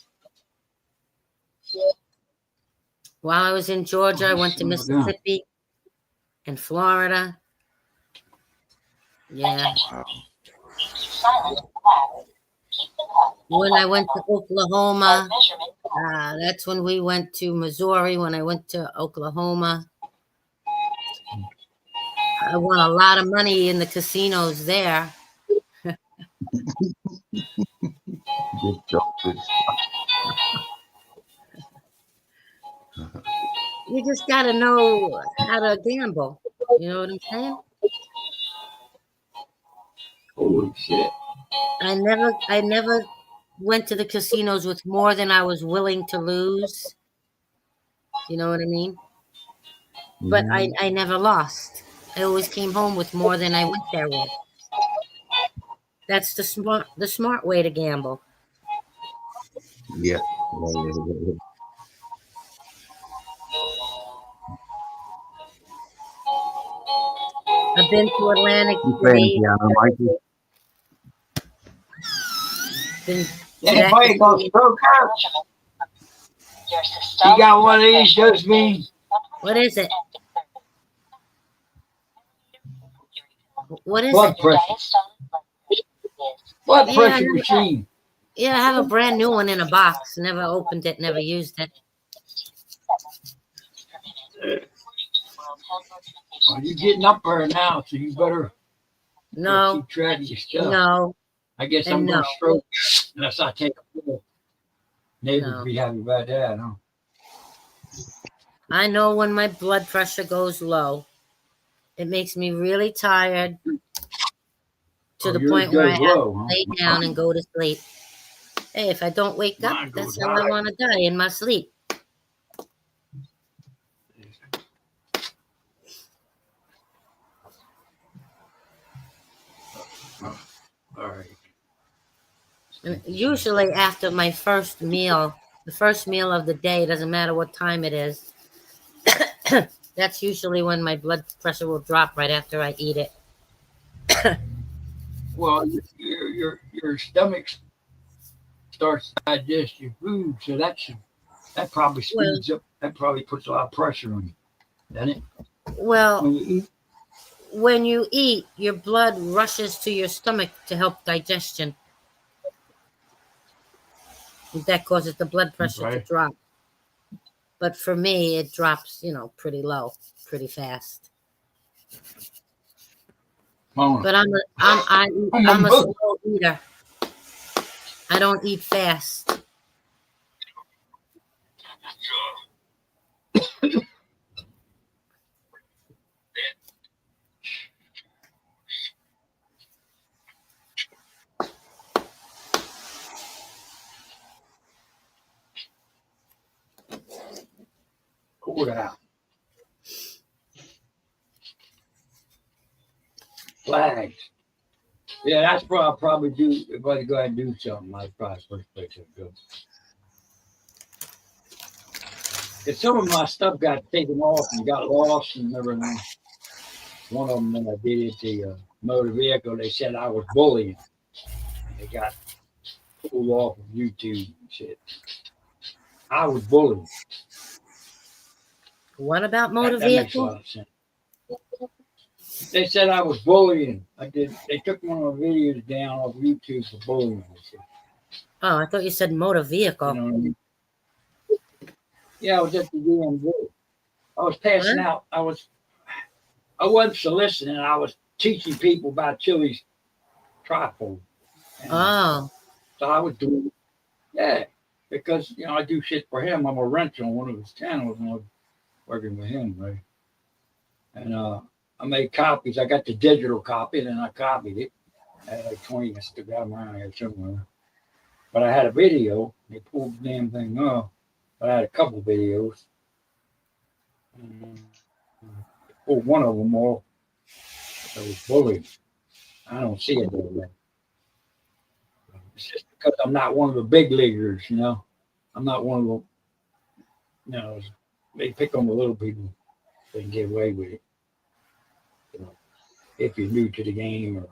While I was in Georgia, I went to Slow down. Mississippi and Florida. Yeah. When I went to Oklahoma, that's when we went to Missouri. When I went to Oklahoma, I won a lot of money in the casinos there. Good stuff. Good stuff. You just got to know how to gamble. You know what I'm saying? Holy shit. I never went to the casinos with more than I was willing to lose. You know what I mean? But I never lost. I always came home with more than I went there with. That's the smart way to gamble. Yeah. I've been to Atlantic You playing City. piano, Michael? Been Anybody gonna stroke her? You got one of these, Josephine? What is it? What is Blood it? pressure. Blood Yeah, pressure machine. Yeah, I have a brand new one in a box. Never opened it, never used it. Well, you're getting up there now, so you better No, keep track of your stuff. no, I guess and I'm no. gonna stroke unless I take a pill. Neighbors No. be happy about that, huh? I know when my blood pressure goes low, it makes me really tired to the Yours point where I goes have low, to huh? lay down and go to sleep. Hey, if I don't wake up, Mine that's goes how I high. want to die, in my sleep. All right. And usually after my first meal, the first meal of the day, doesn't matter what time it is, that's usually when my blood pressure will drop right after I eat it. Well, your stomach starts to digest your food, so that probably Well, speeds up. That probably puts a lot of pressure on you, doesn't it? well, When you eat. when you eat, your blood rushes to your stomach to help digestion. That causes the blood pressure to Okay. drop. But for me, it drops, pretty low, pretty fast. But I'm a slow eater. I don't eat fast. Pour it out. Flags. Yeah, that's what I'll probably do. If I go ahead and do something, I'd probably first place to go. If some of my stuff got taken off and got lost and everything, one of them when I did it, the motor vehicle, they said I was bullying. They got pulled off of YouTube and shit. I was bullying. What about motor That makes a vehicle? lot of sense. They said I was bullying. They took one of my videos down off YouTube for bullying. Oh, I thought you said motor vehicle. You know what I mean? Yeah, I was at the DMV. I was passing out. I I wasn't soliciting. I was teaching people about Chili's trifold. And Oh, so I was doing, yeah, because I do shit for him. I'm a renter on one of his channels, and I was working with him, right? And I made copies. I got the digital copy, and then I copied it. I had like 20. I still got them around here somewhere. But I had a video. They pulled the damn thing off. But I had a couple videos. They pulled one of them off. I was bullied. I don't see it that way. It's just because I'm not one of the big leaguers, I'm not one of the, they pick on the little people. They can get away with it. If you're new to the game, or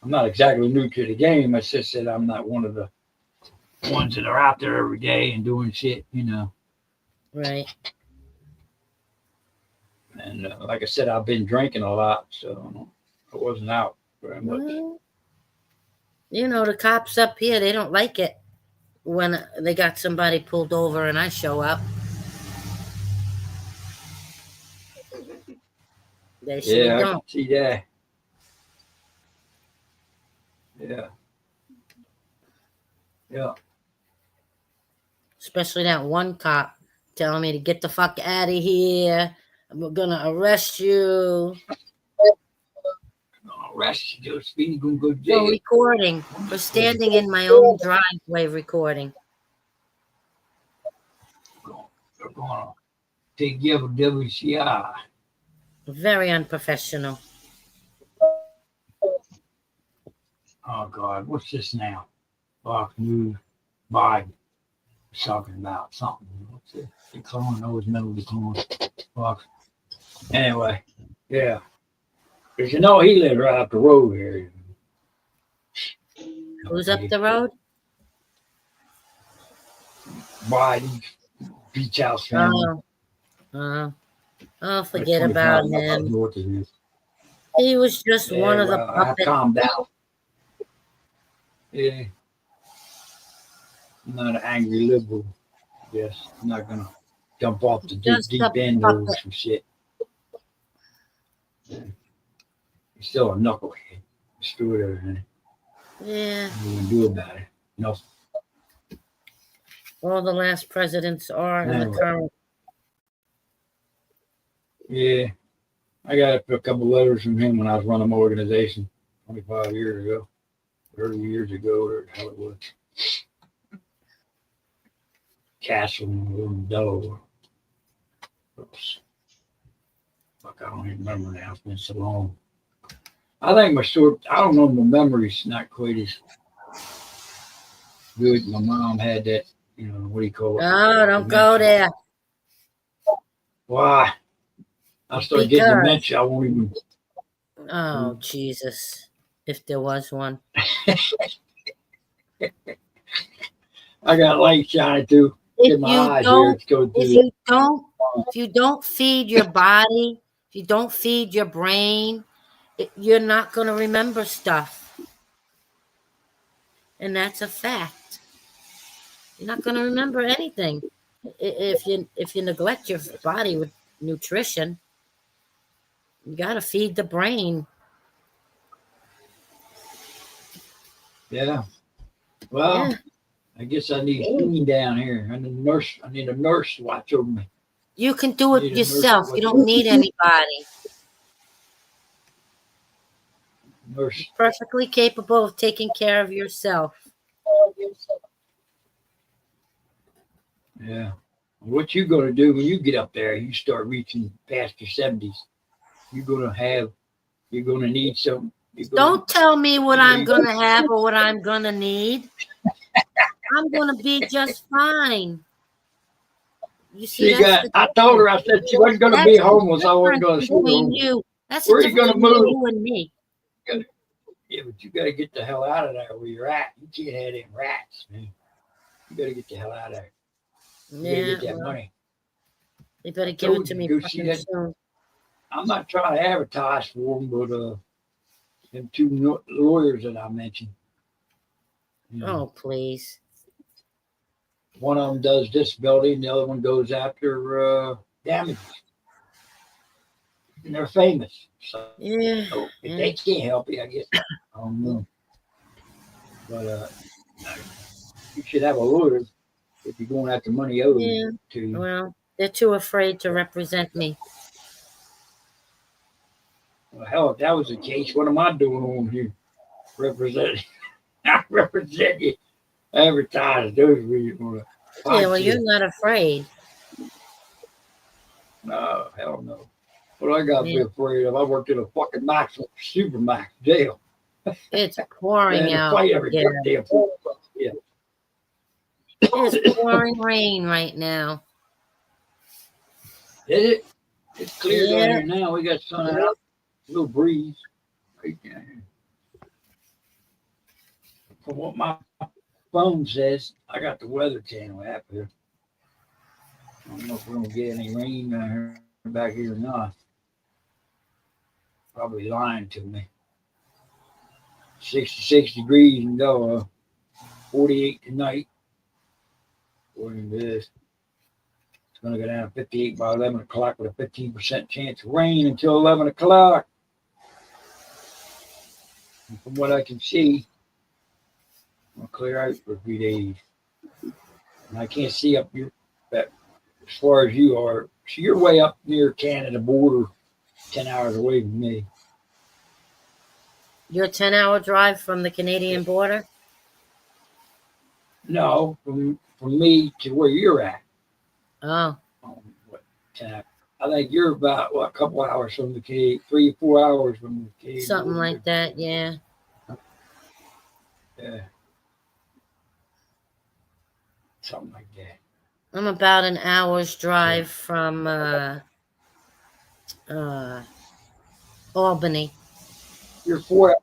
I'm not exactly new to the game. It's just that I'm not one of the ones that are out there every day and doing shit, right. And like I said, I've been drinking a lot, so I wasn't out very much. Well, the cops up here, they don't like it when they got somebody pulled over and I show up. They sure Yeah, I don't. can see that. Yeah. Yeah. Especially that one cop telling me to get the fuck out of here. I'm gonna arrest you. Arrest you, speedy, gonna go to For jail. recording. For standing in my own driveway recording. They're gonna take you to WCI. Very unprofessional. Oh God, what's this now? Fox News, Biden was talking about something. What's it? Decline, always mental decline. Fox. Anyway, yeah. Because he lives right up the road here. Who's up the road? Biden, beach house family. Oh, forget about him. North of here. He was just one of the I puppets. calmed down. Yeah. I'm not an angry liberal. Yes, I'm not gonna jump off the Just deep a end over puppet. some shit. Yeah. He's still a knucklehead. Screw everything. Yeah. What are you gonna do about it? All the last presidents are in the Anyway. current. Yeah. I got a couple letters from him when I was running my organization 25 years ago, 30 years ago, or how it was. Castle in Delaware. Oops. Fuck, I don't even remember now. It's been so long. I think I don't know, my memory's not quite as good. My mom had that, what do you call it? Oh, don't go there. Why? I start getting dementia. I won't even. Oh, Jesus. If there was one. I got light shining too. If you don't feed your body, if you don't feed your brain, you're not going to remember stuff. And that's a fact. You're not going to remember anything if you neglect your body with nutrition. You got to feed the brain. Yeah. Well, yeah. I guess I need clean down here. I need a nurse to watch over me. You can do it yourself. You don't need anybody. Nurse. You're perfectly capable of taking care of yourself. Yeah. What you gonna do when you get up there? You start reaching past your 70s. You're gonna need some. Don't tell me what I'm gonna have or what I'm gonna need. I'm gonna be just fine. You see, I told her, I said she wasn't gonna be homeless. I wasn't gonna see you. That's where are you gonna move? You and me. Yeah, but you gotta get the hell out of there where you're at. You can't have them rats, man. You gotta get the hell out of there. You gotta get that money. You better give it to me soon. I'm not trying to advertise for them, but them two lawyers that I mentioned. Oh, please. One of them does disability, and the other one goes after damages. and they're famous. So Yeah. if they can't help you, I guess I don't know. But you should have a lawyer if you're going after money owed Yeah. to you. Well, they're too afraid to represent me. Well, hell, if that was the case, what am I doing on here? Representing, I represent you. Advertise those reasons. Yeah, well, you're not afraid. No, hell no. What I got to be Yeah. afraid of? I worked in a fucking super max jail. It's pouring Man, to out. fight every Yeah. goddamn yeah. It's pouring rain right now. Is it? It's clear down Yeah. here now. We got sun out, a little breeze. Right down here. From what my phone says, I got the Weather Channel app here. I don't know if we're gonna get any rain down here back here or not. Probably lying to me. 66 degrees and go 48 tonight. According to this, it's going to go down to 58 by 11 o'clock with a 15% chance of rain until 11 o'clock. And from what I can see, it'll clear out for a few days. And I can't see up here as far as you are. So you're way up near Canada border, 10 hours away from me. You're a 10-hour drive from the Canadian border? No, from me to where you're at. Oh. What, 10 hours? I think you're about, a couple hours from the Canadian, 3 or 4 hours from the Canadian Something border. like that, yeah. Yeah. Something like that. I'm about an hour's drive from Albany. You're 4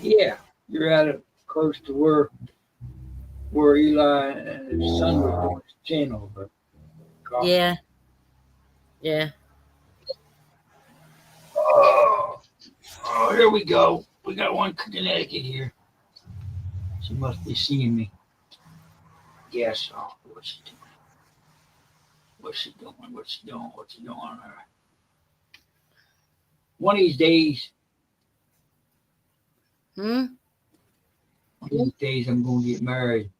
Yeah. You're at it close to where Eli and his son was doing his channel, but Yeah. Yeah. Oh, here we go. We got one Connecticut here. She must be seeing me. Yes. Oh, what's she doing? What's she doing? What's she doing? What's she doing? All right. One of these days, one of these days, I'm going to get married.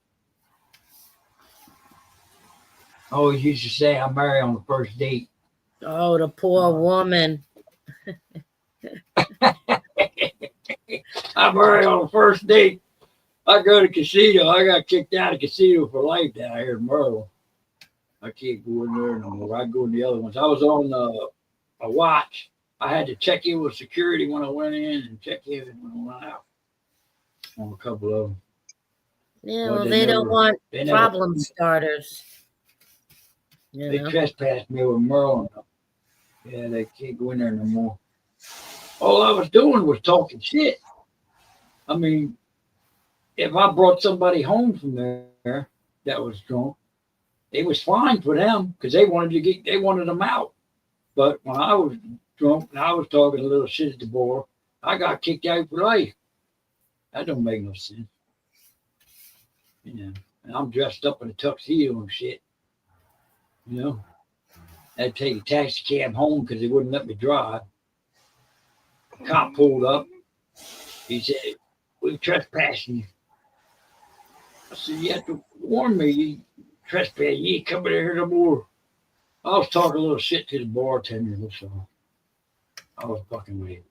I always used to say I'm married on the first date. Oh, the poor woman. I'm married on the first date. I go to casino. I got kicked out of casino for life down here in Merle. I can't go in there no more. I go in the other ones. I was on a watch. I had to check in with security when I went in and check in when I went out on a couple of them. Yeah, Well, well, they they don't never- want they never- problem starters. You They know? trespassed me with Merle. Yeah, they can't go in there no more. All I was doing was talking shit. I mean, if I brought somebody home from there that was drunk, it was fine for them because they wanted them out. But when I was drunk and I was talking a little shit at the bar, I got kicked out for life. That don't make no sense. You know, and I'm dressed up in a tuxedo and shit. You know, I'd take a taxi cab home because they wouldn't let me drive. The cop pulled up. He said, "We're trespassing you." I said, "You have to warn me. You trespass. You ain't coming in here no more." I was talking a little shit to the bartender, so I was fucking with him.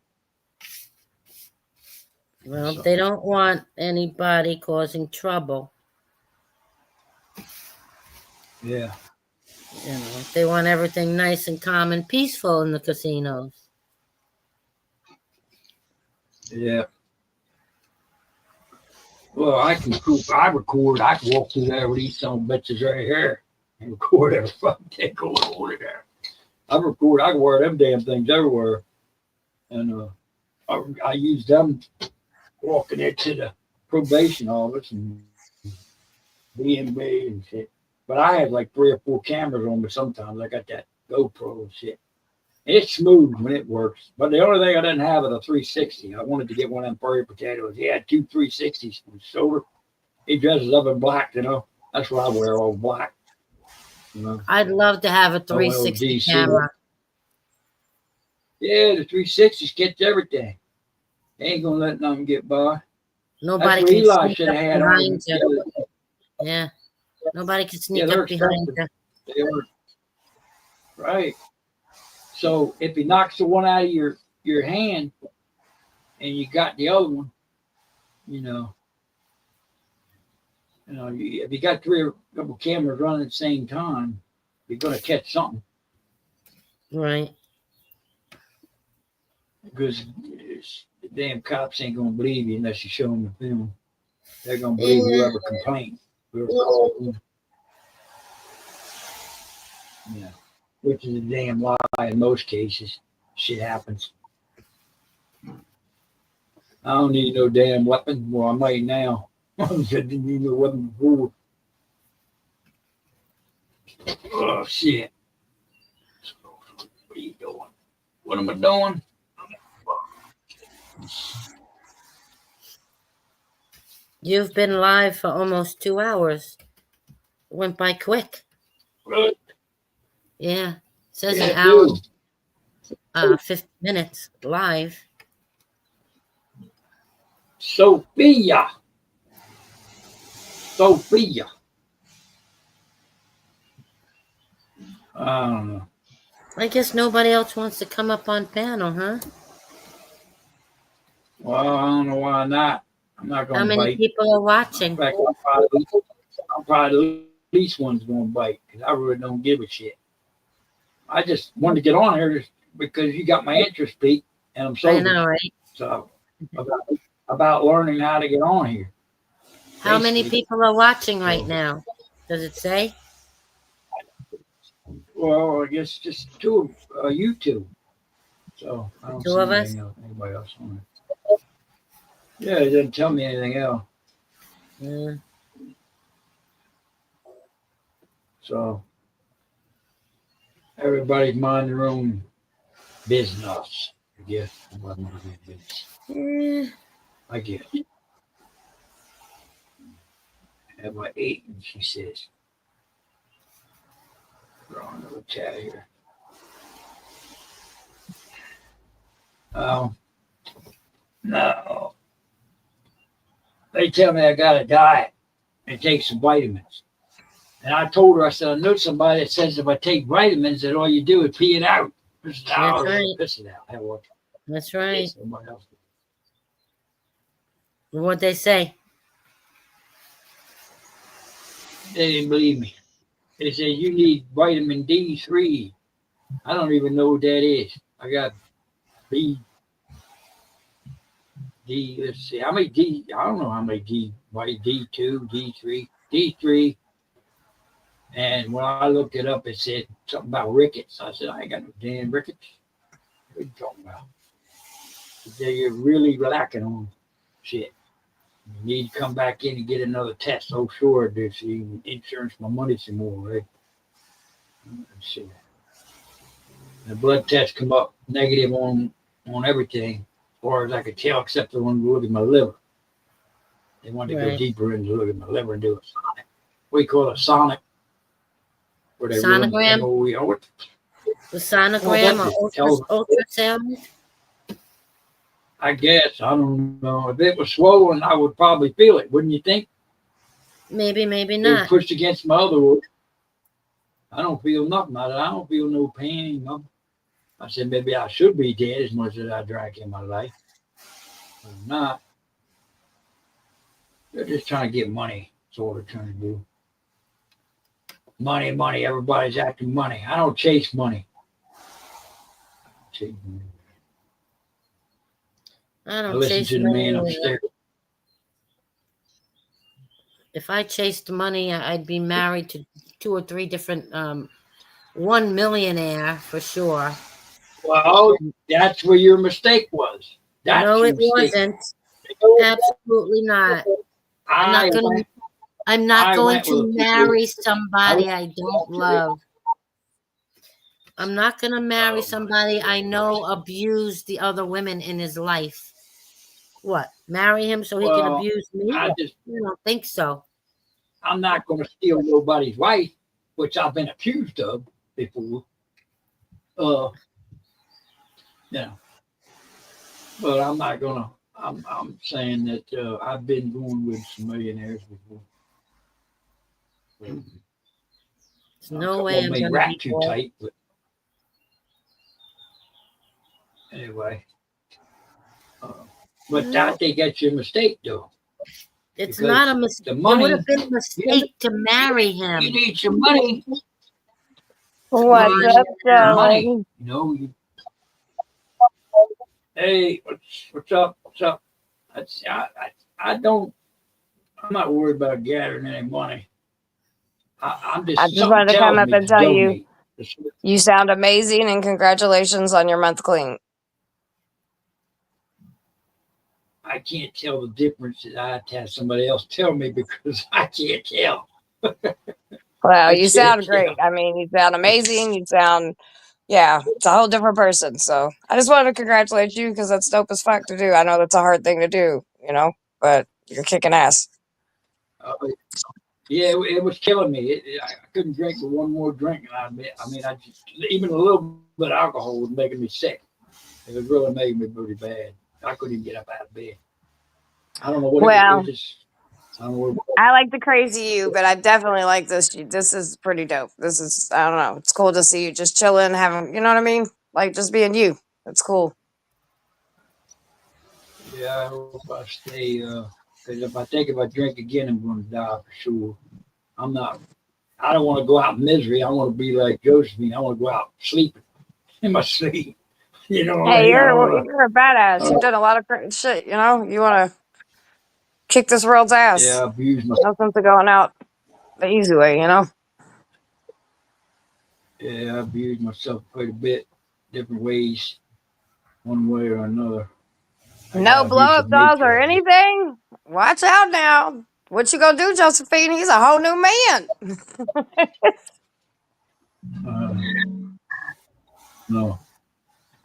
Well, they don't want anybody causing trouble. Yeah. You know, they want everything nice and calm and peaceful in the casinos. Yeah. Well, I record. I can walk through there with these some bitches right here and record every fucking thing going on in there. I record. I can wear them damn things everywhere, and I use them walking into the probation office and B&B and shit. But I have like 3 or 4 cameras on me sometimes. I got that GoPro and shit. And it's smooth when it works. But the only thing I didn't have is a 360. I wanted to get one of them furry potatoes. He had 2 360s from his shoulder. He dresses up in black, you know. That's what I wear, all black. You know. I'd love to have a I went over 360 DC. camera. Yeah, the 360s catch everything. They ain't gonna let nothing get by. Nobody That's what can Eli sneak should up have had on him. behind you. Yeah. Nobody can Yeah, sneak they're up behind expensive. you. They are. Right. So if he knocks the one out of your hand and you got the other one, you know, if you got three or couple cameras running at the same time, you're gonna catch something Right. because the damn cops ain't gonna believe you unless you show them the film. They're gonna believe Yeah. whoever complains. Whoever calls them. Yeah. Which is a damn lie in most cases. Shit happens. I don't need no damn weapon. Well, I might now. I didn't need no weapon before. Oh shit! What are you doing? What am I doing? You've been live for almost 2 hours. Went by quick. Really? Yeah. It says Yeah, an I hour, do. 50 minutes live. Sophia. I don't know. I guess nobody else wants to come up on panel, huh? Well, I don't know why not. I'm not How gonna many bite. people are In watching? fact, I'm probably the least one's gonna bite because I really don't give a shit. I just wanted to get on here just because you got my interest peaked, and I'm I sober. know, right? So about learning how to get on here. How many Basically. people are watching right now? Does it say? Well, I guess just two, you two. So I don't Two see of us? anybody else on it. Yeah, it doesn't tell me anything else. Mm. So everybody's mind their own business. I guess. Eh, I guess. Have I eaten? She says. We're on another chat here. Oh, no. They tell me I got to diet and take some vitamins. And I told her, I said, I know somebody that says if I take vitamins, that all you do is pee it out. Piss it out. That's right. Piss it out. Hell, That's right. somebody else. What'd they say? They didn't believe me. They said, you need vitamin D3. I don't even know what that is. I got let's see, how many D, I don't know how many D2, D3, D3. And when I looked it up, it said something about rickets. I said, I ain't got no damn rickets. What are you talking about? You're really lacking on shit. You need to come back in and get another test. Oh, sure, this insurance my money some more, right? Let's see. The blood test come up negative on everything, as far as I could tell, except the one to look at my liver. They wanted to go Right. deeper into look at my liver and do a sonic. We call it sonic. Where they Sonogram? What? The sonogram or ultrasound? I guess. I don't know. If it was swollen, I would probably feel it, wouldn't you think? Maybe, maybe It not. pushed against my other one. I don't feel nothing. I don't feel no pain. Nothing. I said maybe I should be dead as much as I drank in my life. But I'm not. They're just trying to get money. That's all they're trying to do. Money, money. Everybody's after money. I don't chase money. I I don't listen chase to the man money. upstairs. If I chased money, I'd be married to 2 or 3 different, one millionaire for sure. Well, that's where your mistake was. That's No, your it mistake. wasn't. Absolutely not. I I'm not I going went to with a marry somebody I don't Well, love. I'm not going to marry somebody I know abused the other women in his life. What? Marry him so he can Well, abuse me? I I don't think so. I'm not going to steal nobody's wife, which I've been accused of before. Yeah. But I'm not gonna. I'm saying that I've been going with some millionaires before. There's no way I'm May gonna wrap be too there. tight, but anyway. But No, I think that's your mistake, though. it's Because not a mistake. the It would money, have been a mistake to marry him. you need some money. What's You up, need some money. Joey? You know. Hey, what's up? What's up? I don't. I'm not worried about gathering any money. I'm just. I just Something wanted to come tells up me and to tell you donate. you sound amazing and congratulations on your month clean. I can't tell the difference. I have to have somebody else tell me because I can't tell. Well, I you can't sound tell. great. I mean, you sound amazing. You sound, yeah, it's a whole different person. So I just wanted to congratulate you because that's dope as fuck to do. I know that's a hard thing to do, but you're kicking ass. Uh, yeah, it was killing me. I couldn't drink but one more drink. And I just even a little bit of alcohol was making me sick. It was really making me pretty bad. I couldn't even get up out of bed. I don't know what it Well, was. Just I don't know. I like the crazy you, but I definitely like this. This is pretty dope. This is, I don't know. It's cool to see you just chilling, having, you know what I mean? Like just being you. It's cool. Yeah, I hope I stay. Because if I drink again, I'm going to die for sure. I'm not. I don't want to go out in misery. I want to be like Josephine. I want to go out sleeping in my sleep. You know what I Hey, mean? I don't want you're a badass. You've to. done a lot of shit, You want to kick this world's ass. Yeah, abuse my. No sense of going out the easy way. Yeah, I abused myself quite a bit, different ways, one way or another. I No got blow abusive up dolls nature. or anything. Watch out now. What you gonna do, Josephine? He's a whole new man. No.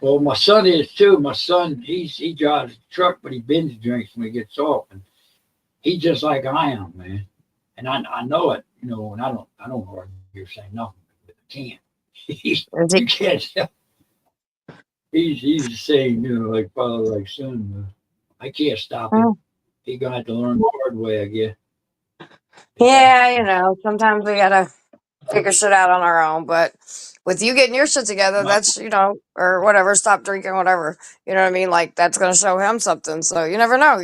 Well, my son is too. My son, he drives a truck, but he binge drinks when he gets off, and he's just like I am, man. And I know it, and I don't argue or say nothing. But I can't. Is You he? can't tell. He's the same, like father, like son. I can't stop him. Oh. He gonna have to learn the hard way, I guess. Yeah, sometimes we gotta figure shit out on our own. But with you getting your shit together, No, that's or whatever. Stop drinking, whatever. You know what I mean? Like that's gonna show him something. So you never know.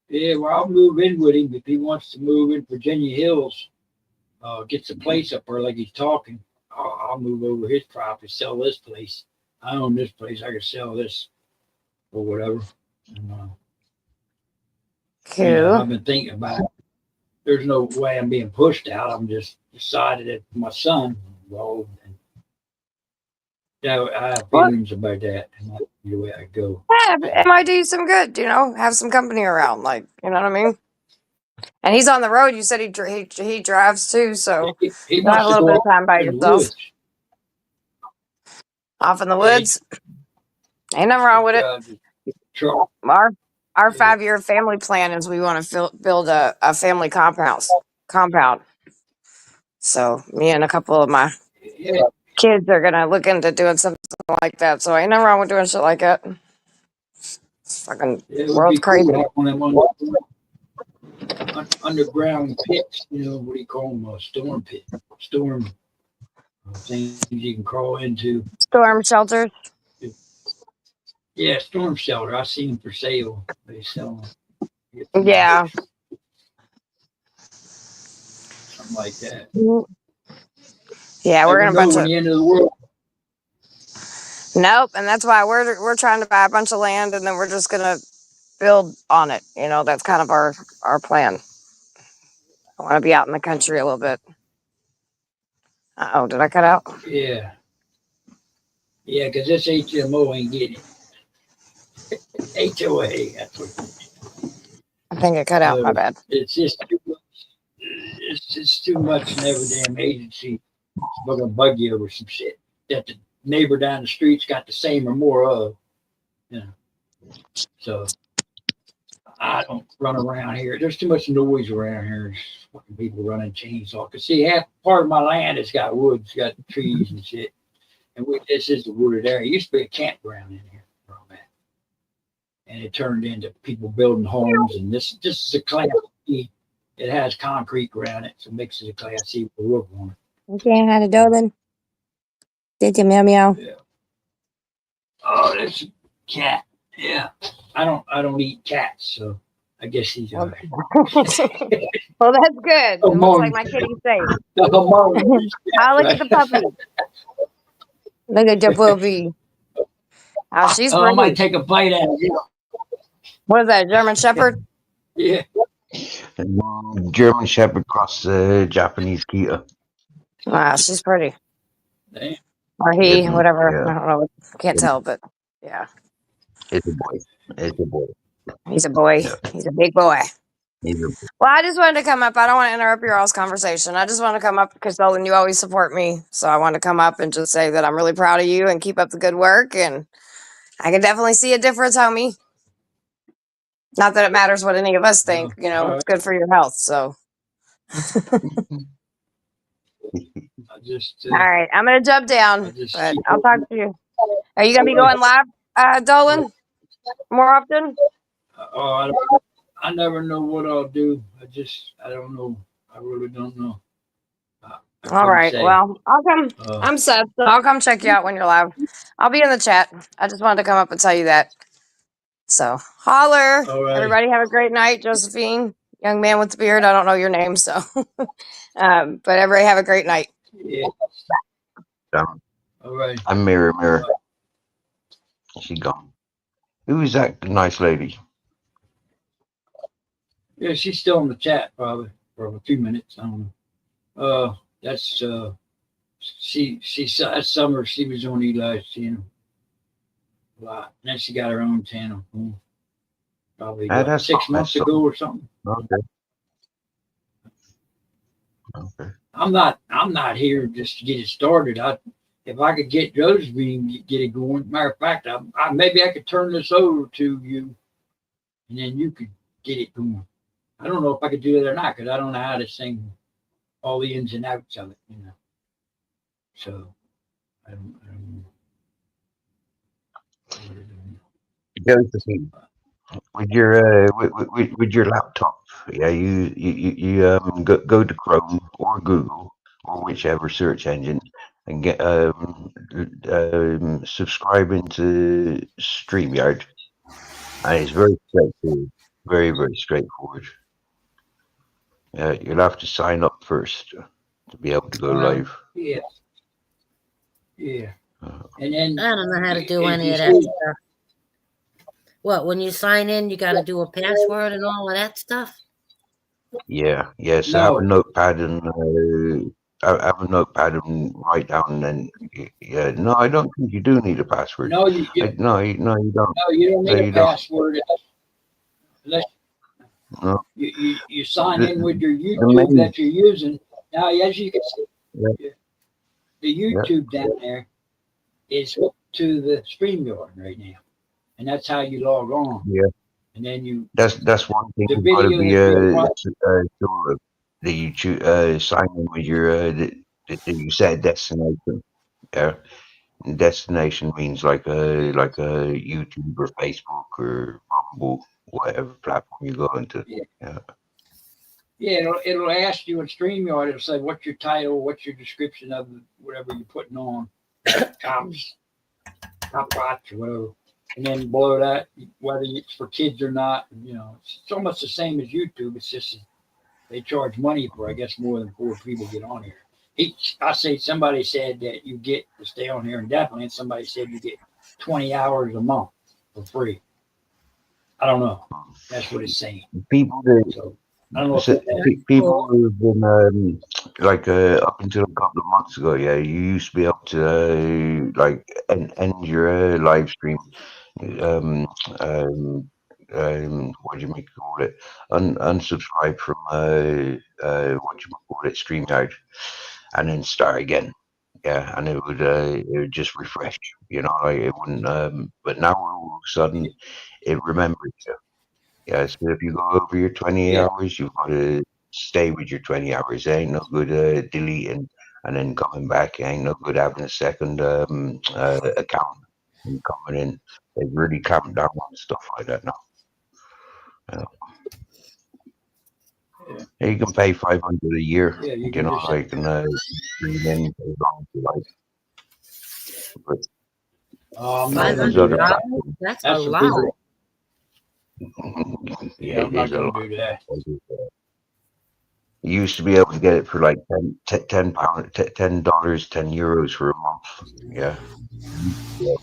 yeah, well, I'll move in with him if he wants to move in Virginia Hills. Gets a place up there like he's talking. I'll move over his property, sell this place. I own this place. I can sell this or whatever. And, Cool. I've been thinking about it. There's no way I'm being pushed out. I'm just decided that my son involved. And, I have Well, feelings about that. And that's the way I go. yeah, it might do you some good. Have some company around. Like you know what I mean. And he's on the road. You said he drives too, so He you'll have wants a to little go bit of off time by in the yourself. woods. Off in the Yeah, woods. Ain't nothing wrong with it. Truck. Our Yeah. 5-year family plan is we want to build a family compound. So me and a couple of my Yeah. kids are gonna look into doing something like that. So ain't nothing wrong with doing shit like that. It's fucking It would world's be cool crazy. to have one of them underground pits, what do you call them? A storm pit. Storm things you can crawl into. Storm shelters. Yeah, storm shelter. I seen them for sale. They sell them. Yeah. Something like that. Yeah, we're Never gonna know when the end of the world. Nope, and that's why we're trying to buy a bunch of land, and then we're just gonna build on it. That's kind of our plan. I want to be out in the country a little bit. Oh, did I cut out? Yeah. Yeah, because this HMO ain't getting it. HOA, that's what it is. I think it cut out. My bad. It's just too much. It's just too much in every damn agency. It's gonna bug you over some shit that the neighbor down the street's got the same or more of. So I don't run around here. There's too much noise around here. There's fucking people running chainsaw. Cause see, half part of my land has got woods, got trees and shit. And this is the wooded area. It used to be a campground in here for all that. And it turned into people building homes. And this is a Class C. It has concrete around it, so it makes it a Class C with a roof on it. Okay, how to Dolan? Did you meow meow? Yeah. Oh, that's a cat. Yeah. I don't eat cats, so I guess he's all right. Well, that's good. It looks like my kitty's safe. Oh, look at the puppy. Look at the puppy. Oh, she's I might pretty. take a bite out of it. What is that, German Shepherd? Yeah. German Shepherd cross Japanese Kita. Wow, she's pretty. Damn. Or he, Yeah. whatever. I don't know. Can't tell, but yeah. It's a boy. It's a boy. He's a boy. Yeah. He's a big boy. He's a Well, I just wanted to come up. I don't want to interrupt your all's conversation. I just want to come up because Dolan, you always support me. So I want to come up and just say that I'm really proud of you and keep up the good work. And I can definitely see a difference, homie. Not that it matters what any of us think. You know, it's good for your health. So. I just, All right, I'm gonna jump down, I just but keep I'll talk to you. Are you gonna be going live, Dolan, more often? I never know what I'll do. I don't know. I really don't know. I All couldn't right. say. Well, I'll come. Uh, I'm Seth, so I'll come check you out when you're live. I'll be in the chat. I just wanted to come up and tell you that. So holler. All right. Everybody have a great night, Josephine. Young man with the beard. I don't know your name, so. But everybody have a great night. Yeah. down. All right. I'm Mirror. She gone. Who is that nice lady? Yeah, she's still in the chat probably for a few minutes. I don't know. That's that summer she was on Eli's channel a lot. And then she got her own channel. Probably That's 6 months ago or something. Okay. I'm not here just to get it started. If I could get Josephine and get it going. Matter of fact, maybe I could turn this over to you, and then you could get it going. I don't know if I could do that or not because I don't know how to sing all the ins and outs of it, you know. So I don't know. Josephine, with your laptop, yeah, you go to Chrome or Google or whichever search engine and get subscribe into StreamYard, and it's very straightforward, very straightforward. You'll have to sign up first to be able to go live. Yeah. And then I don't know how to do if any you of that see- stuff. What, when you sign in, you got to do a password and all of that stuff? Yeah. So No. have a notepad and write down. And yeah, no, I don't think you do need a password. No, you No, you don't. No, you don't No, need you a don't. password unless No. you sign in with your main- YouTube that you're using. Now, as you can see, Yeah. the YouTube down there is hooked to the StreamYard right now, and that's how you log on. Yeah. And then you That's one thing The you've got to video be that sure of. That you sign in with your that you set a destination. Yeah. And destination means like a YouTube or Facebook or Rumble, whatever platform you go into. Yeah, it'll ask you in StreamYard. It'll say what's your title, what's your description of whatever you're putting on, Kopz, or whatever. And then below that, whether it's for kids or not, you know, it's almost the same as YouTube. It's just they charge money for, I guess, more than 4 people get on here. Somebody said that you get to stay on here indefinitely, and somebody said you get 20 hours a month for free. I don't know. That's what it's saying. People that So I don't know. So, people who've been up until a couple of months ago, yeah, you used to be able to end your live stream. What do you call it? Unsubscribe from StreamYard, and then start again. Yeah, and it would just refresh. You know, like it wouldn't. But now all of a sudden, it remembers you. Yeah, so if you go over your 20 hours, you've got to stay with your 20 hours. There ain't no good deleting and then coming back ain't no good having a second account and coming in. They've really clamped down on stuff like that now. You can pay $500 a year, Yeah, you you can know, just like stream in as long as you like. But I'm not gonna there's do other $500? that. platforms. That's a That's a lot. big. Yeah, Yeah, I'm it not is a gonna lot. do that. You used to be able to get it for like £10, $10, €10 for a month. Yeah. Yeah.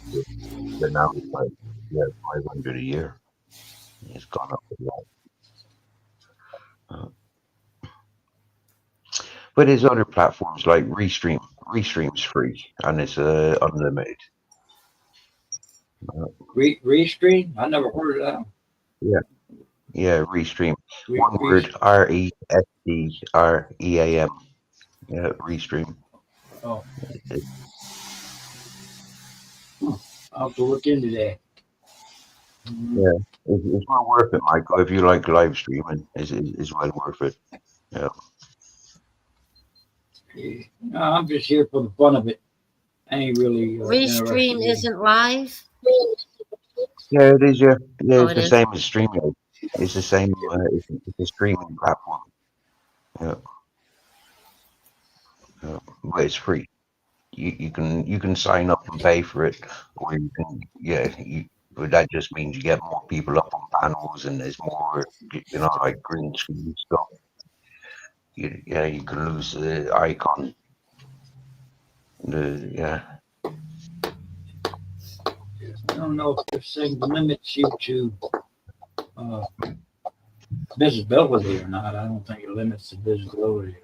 But now it's like 500 a year. It's gone up a lot. But there's other platforms like Restream. Restream's free and it's unlimited. Restream? I never heard of that. Yeah, Restream. One Re- word, RESTREAM. Yeah, Restream. Oh, I'll have to look into that. Yeah, it's well worth it, Michael. If you like live streaming, it's well worth it. Yeah. Yeah. No, I'm just here for the fun of it. I ain't really interested Restream in. isn't live. Yeah, it is. Yeah, Oh, it's it the is. same as StreamYard. It's the same. It's a streaming platform. Yeah. But it's free. You can sign up and pay for it, or you can but that just means you get more people up on panels and there's more like green screen stuff. You can lose the icon. I don't know if this thing limits you to visibility or not. I don't think it limits the visibility.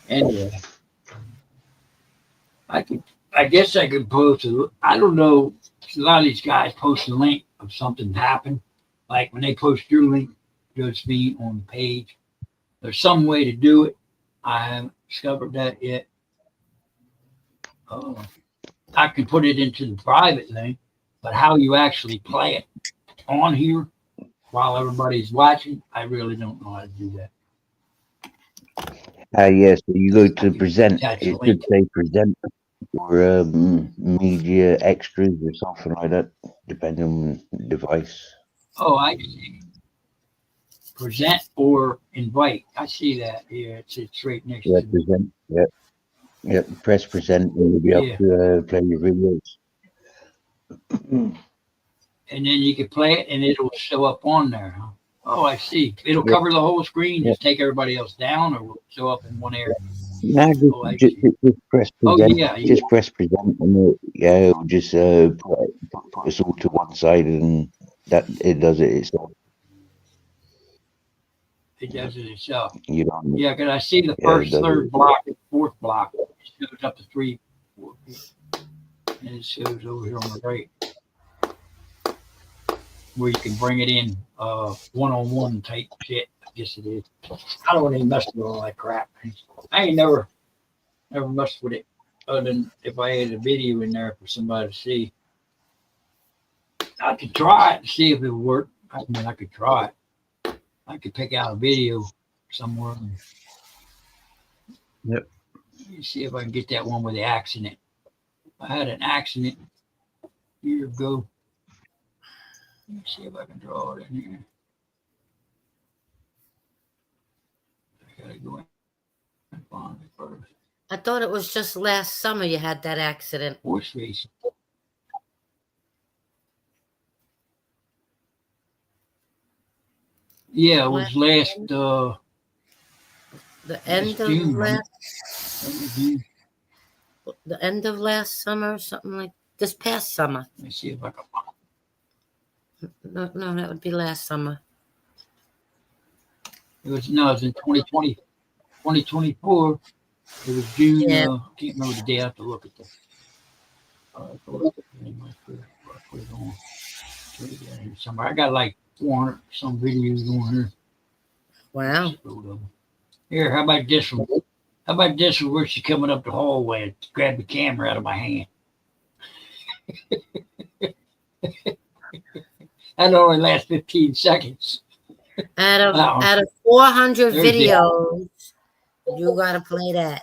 Anyway, I guess I could post I don't know. A lot of these guys post a link of something happened. Like when they post your link, just me on the page. There's some way to do it. I haven't discovered that yet. I can put it into the private link, but how you actually play it on here while everybody's watching, I really don't know how to do that. Yes, so you go to I can present. attach a It should link. say present or media extras or something like that, depending on the device. Oh, I see. Present or invite. I see that. Yeah, it's right next Yeah, to it. present. Yeah. Press present, and you'll be able to play your videos. And then you can play it and it'll show up on there. Huh? Oh, I see. It'll cover the whole screen, just take everybody else down, or will it show up in one area? Nah, just press Oh, present. yeah. Just press present, and it'll just put us all to one side, and that it does it itself. It does it itself. You don't. Yeah, because I see the first, third block, and fourth block. It shows up to 3, 4, 8. And it shows over here on the right where you can bring it in one-on-one type shit. I guess it is. I don't even mess with all that crap. I ain't never messed with it other than if I had a video in there for somebody to see. I could try it and see if it would work. I mean, I could try it. I could pick out a video somewhere. And Yep. let me see if I can get that one with the accident. I had an accident a year ago. Let me see if I can draw it in here. I gotta go in and find it first. I thought it was just last summer you had that accident. Horse racing. Yeah, it was last the end of June, last the end of last summer, something like this past summer. Let me see if I can find it. No, that would be last summer. It was in 2020, 2024. It was June. Yeah. I can't remember the day. I have to look at the. Put it on. Somewhere. I got like 400 some videos on here. Wow. Here, how about this one? How about this one where she's coming up the hallway and grabbed the camera out of my hand? That only lasts 15 seconds. Out of That one. out of 400 There's the- videos, you gotta play that.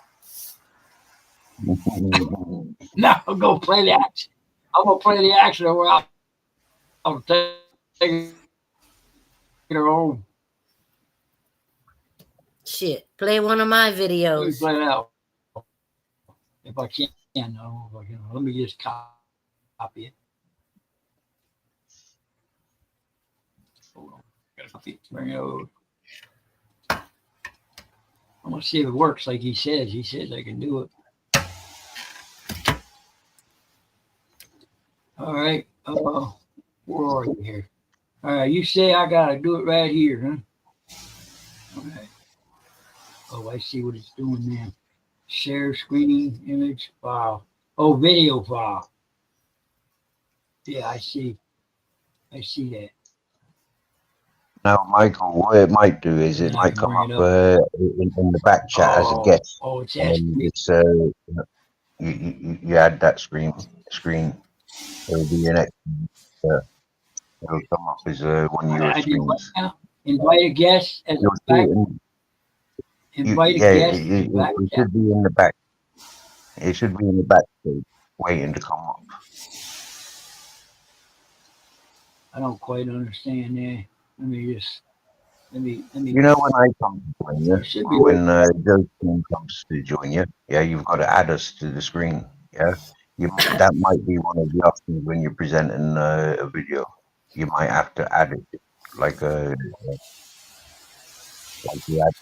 No, I'm gonna play the action. I'm gonna play the action or I'll take it home. Shit, play one of my Let me videos. play it out. If I can, no. Let me just copy it. Hold on. Gotta copy it. Bring it over. I'm gonna see if it works like he says. He says I can do it. All right. Where are you here? All right. You say I gotta do it right here, huh? All right. Oh, I see what it's doing now. Share screen, image, file. Oh, video file. Yeah, I see. I see that. Now, Michael, what it might do is it Yeah, I might can come bring up it in the back chat as a guest. Oh, it's asking And me. it's you add that screen. It'll be in it. It'll come up as one of your I do what screens. now? Invite a guest as You'll a see back. it Invite a yeah, guest as a back it chat. should be in the back. It should be in the back stage, waiting to come up. I don't quite understand that. Let me. You know, when I come to join you, It should be or when Josephine comes to join you, yeah, you've got to add us to the screen. Yeah, that might be one of the options when you're presenting a video. You might have to add it, like you add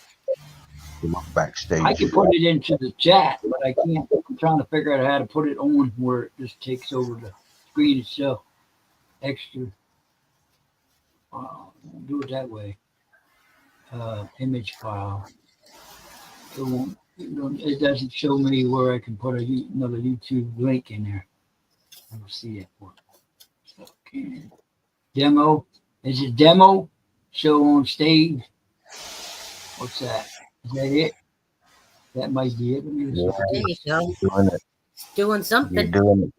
to look backstage. I can put it into the chat, but I can't. I'm trying to figure out how to put it on where it just takes over the screen itself. Extra. Do it that way. Image file. It doesn't show me where I can put another YouTube link in there. I don't see it. Okay. Demo. Is it demo? Show on stage. What's that? Is that it? That might be it. Let me Yeah, There you go. you're doing it. Doing You're something. doing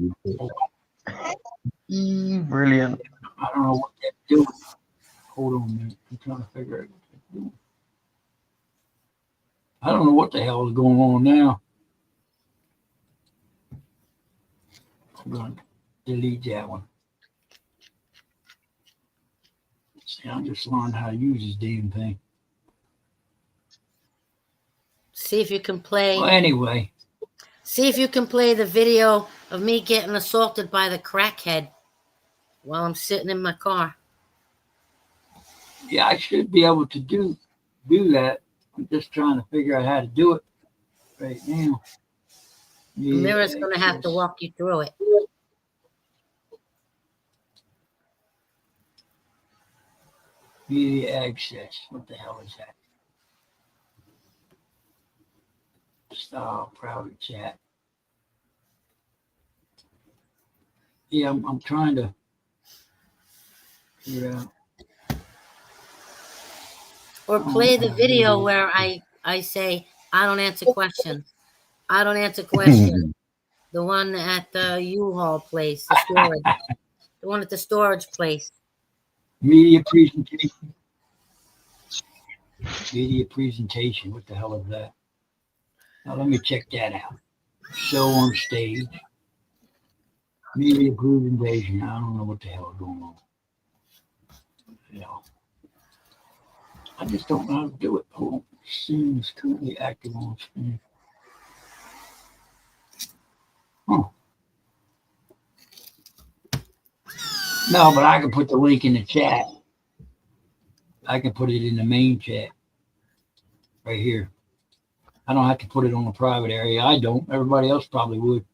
it. Brilliant. I don't know what that's doing. Hold on a minute. I'm trying to figure out what that's doing. I don't know what the hell is going on now. I'm going to delete that one. See, I'm just learning how to use this damn thing. See if you can play. Well, anyway, See if you can play the video of me getting assaulted by the crackhead while I'm sitting in my car. yeah, I should be able to do that. I'm just trying to figure out how to do it right now. Mira's going to have to walk you through it. Media access. What the hell is that? Style, private chat. Yeah, I'm trying to figure out. Or play the video where I say, I don't answer questions. I don't answer questions. The one at the U-Haul place, the storage. The one at the storage place. Media presentation. Media presentation. What the hell is that? Now let me check that out. Show on stage. Media presentation. I don't know what the hell is going on. You know, I just don't know how to do it. Hold on. Scene is currently active on screen. Huh. No, but I can put the link in the chat. I can put it in the main chat right here. I don't have to put it on a private area. I don't. Everybody else probably would.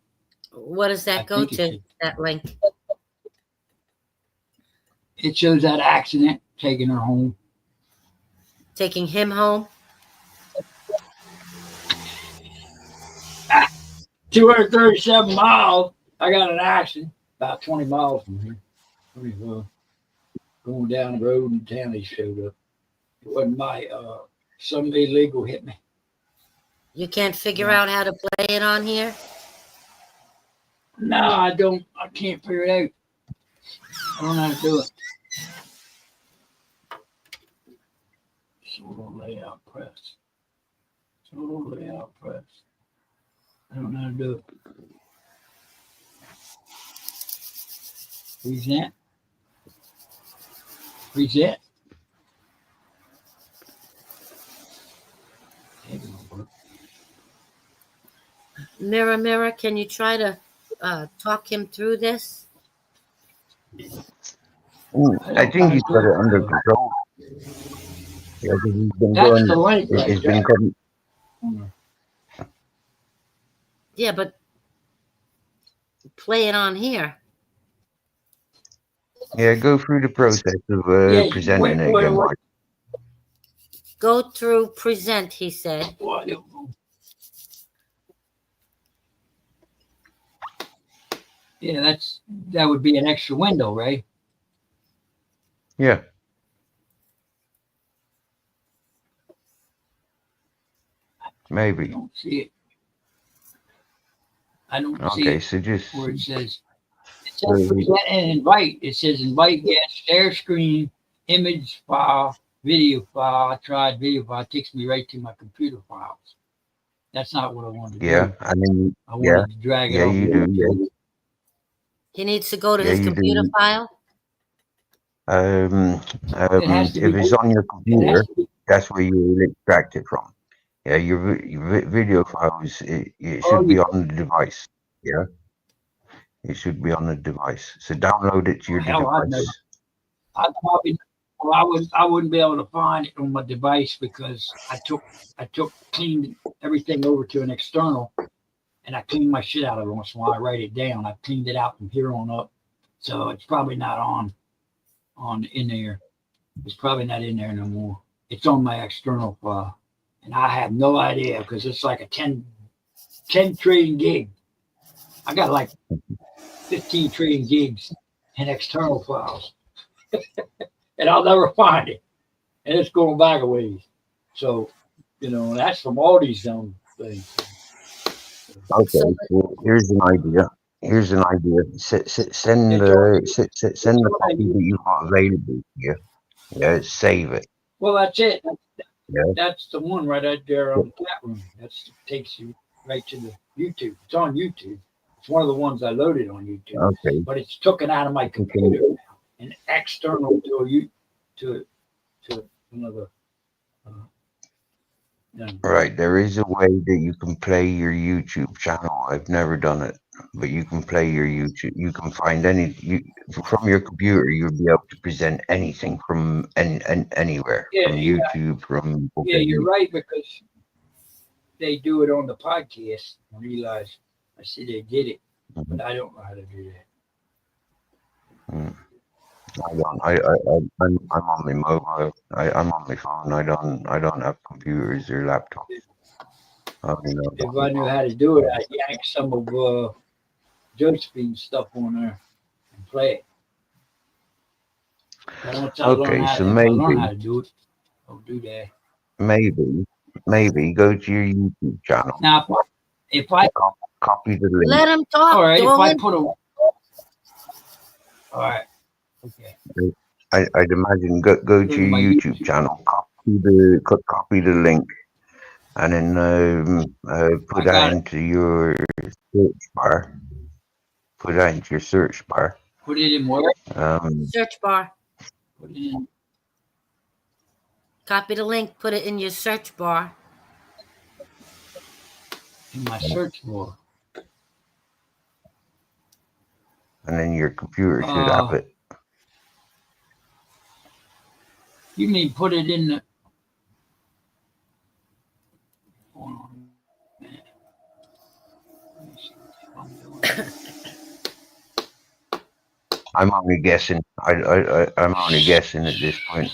What does that go to, that link? It shows that accident taking her home. Taking him home? 237 miles. I got an accident about 20 miles from here. Going down the road and town, he showed up. It wasn't my, some illegal hit me. You can't figure out how to play it on here? No, I don't. I can't figure it out. I don't know how to do it. Solo layout press. Solo layout press. I don't know how to do it. Present. Present. Mirror, mirror, can you try to talk him through this? I think he's got it under control. Yeah, 'cause he's been That's going. the link right It's been there. coming. Yeah, but play it on here. Yeah, go through the process of Yeah, presenting it again, Mike. Go through present, he said. What? Yeah, that would be an extra window, right? Yeah. I Maybe. don't see it. I don't see Okay, it so just where it says present and invite. It says invite guest, share screen, image file, video file. I tried video file. It takes me right to my computer files. That's not what I wanted to yeah, do. I mean, I wanted to drag it yeah, over you to do. He needs to go to Yeah, his you computer do. file. It has to If be. it's on your It computer, has to be. that's where you will extract it from. Yeah, your video files, it Oh, should be on the device. Yeah, it should be on the device. So download it to your hell, I'd never. device. I probably. Well, I wouldn't be able to find it on my device because I cleaned everything over to an external, and I cleaned my shit out every once in a while. I write it down. I cleaned it out from here on up, so it's probably not on in there. It's probably not in there no more. It's on my external file, and I have no idea because it's like a 10 trillion gig. I got like 15 trillion gigs in external files, and I'll never find it. And it's going back a ways. So, that's from all these things. Okay, so here's an idea. Here's an idea. Send It's the all copy that you've got available here. Yeah, save it. well, that's it. Yeah. That's the one right out there on the chat room. That takes you right to the YouTube. It's on YouTube. It's one of the ones I loaded on YouTube. Okay. But it's taken out of my computer now and external to another. Right, there is a way that you can play your YouTube channel. I've never done it, but you can play your YouTube. You can find from your computer. You'll be able to present anything from anywhere, from YouTube, from. Yeah, you're right because they do it on the podcast. I realize I see they did it, but I don't know how to do that. I'm on my mobile. I'm on my phone. I don't have computers or laptops. If I knew how to do it, I'd yank some of Josephine's stuff on there and play it. But once I learn how to do it, I'll do that. Maybe go to your YouTube channel. Now, if I copy the link. Let him talk. All right, Don't if I put a. All right. Okay. I'd imagine go to your YouTube channel, copy the link, and then put that into your search bar. Put that into your search bar. Put it in where? Search bar. Put it in. Copy the link. Put it in your search bar. In my search bar. And then your computer should have it. You mean put it in the. Hold on a minute. Let me see what I'm doing. I'm only guessing. I'm only guessing at this point.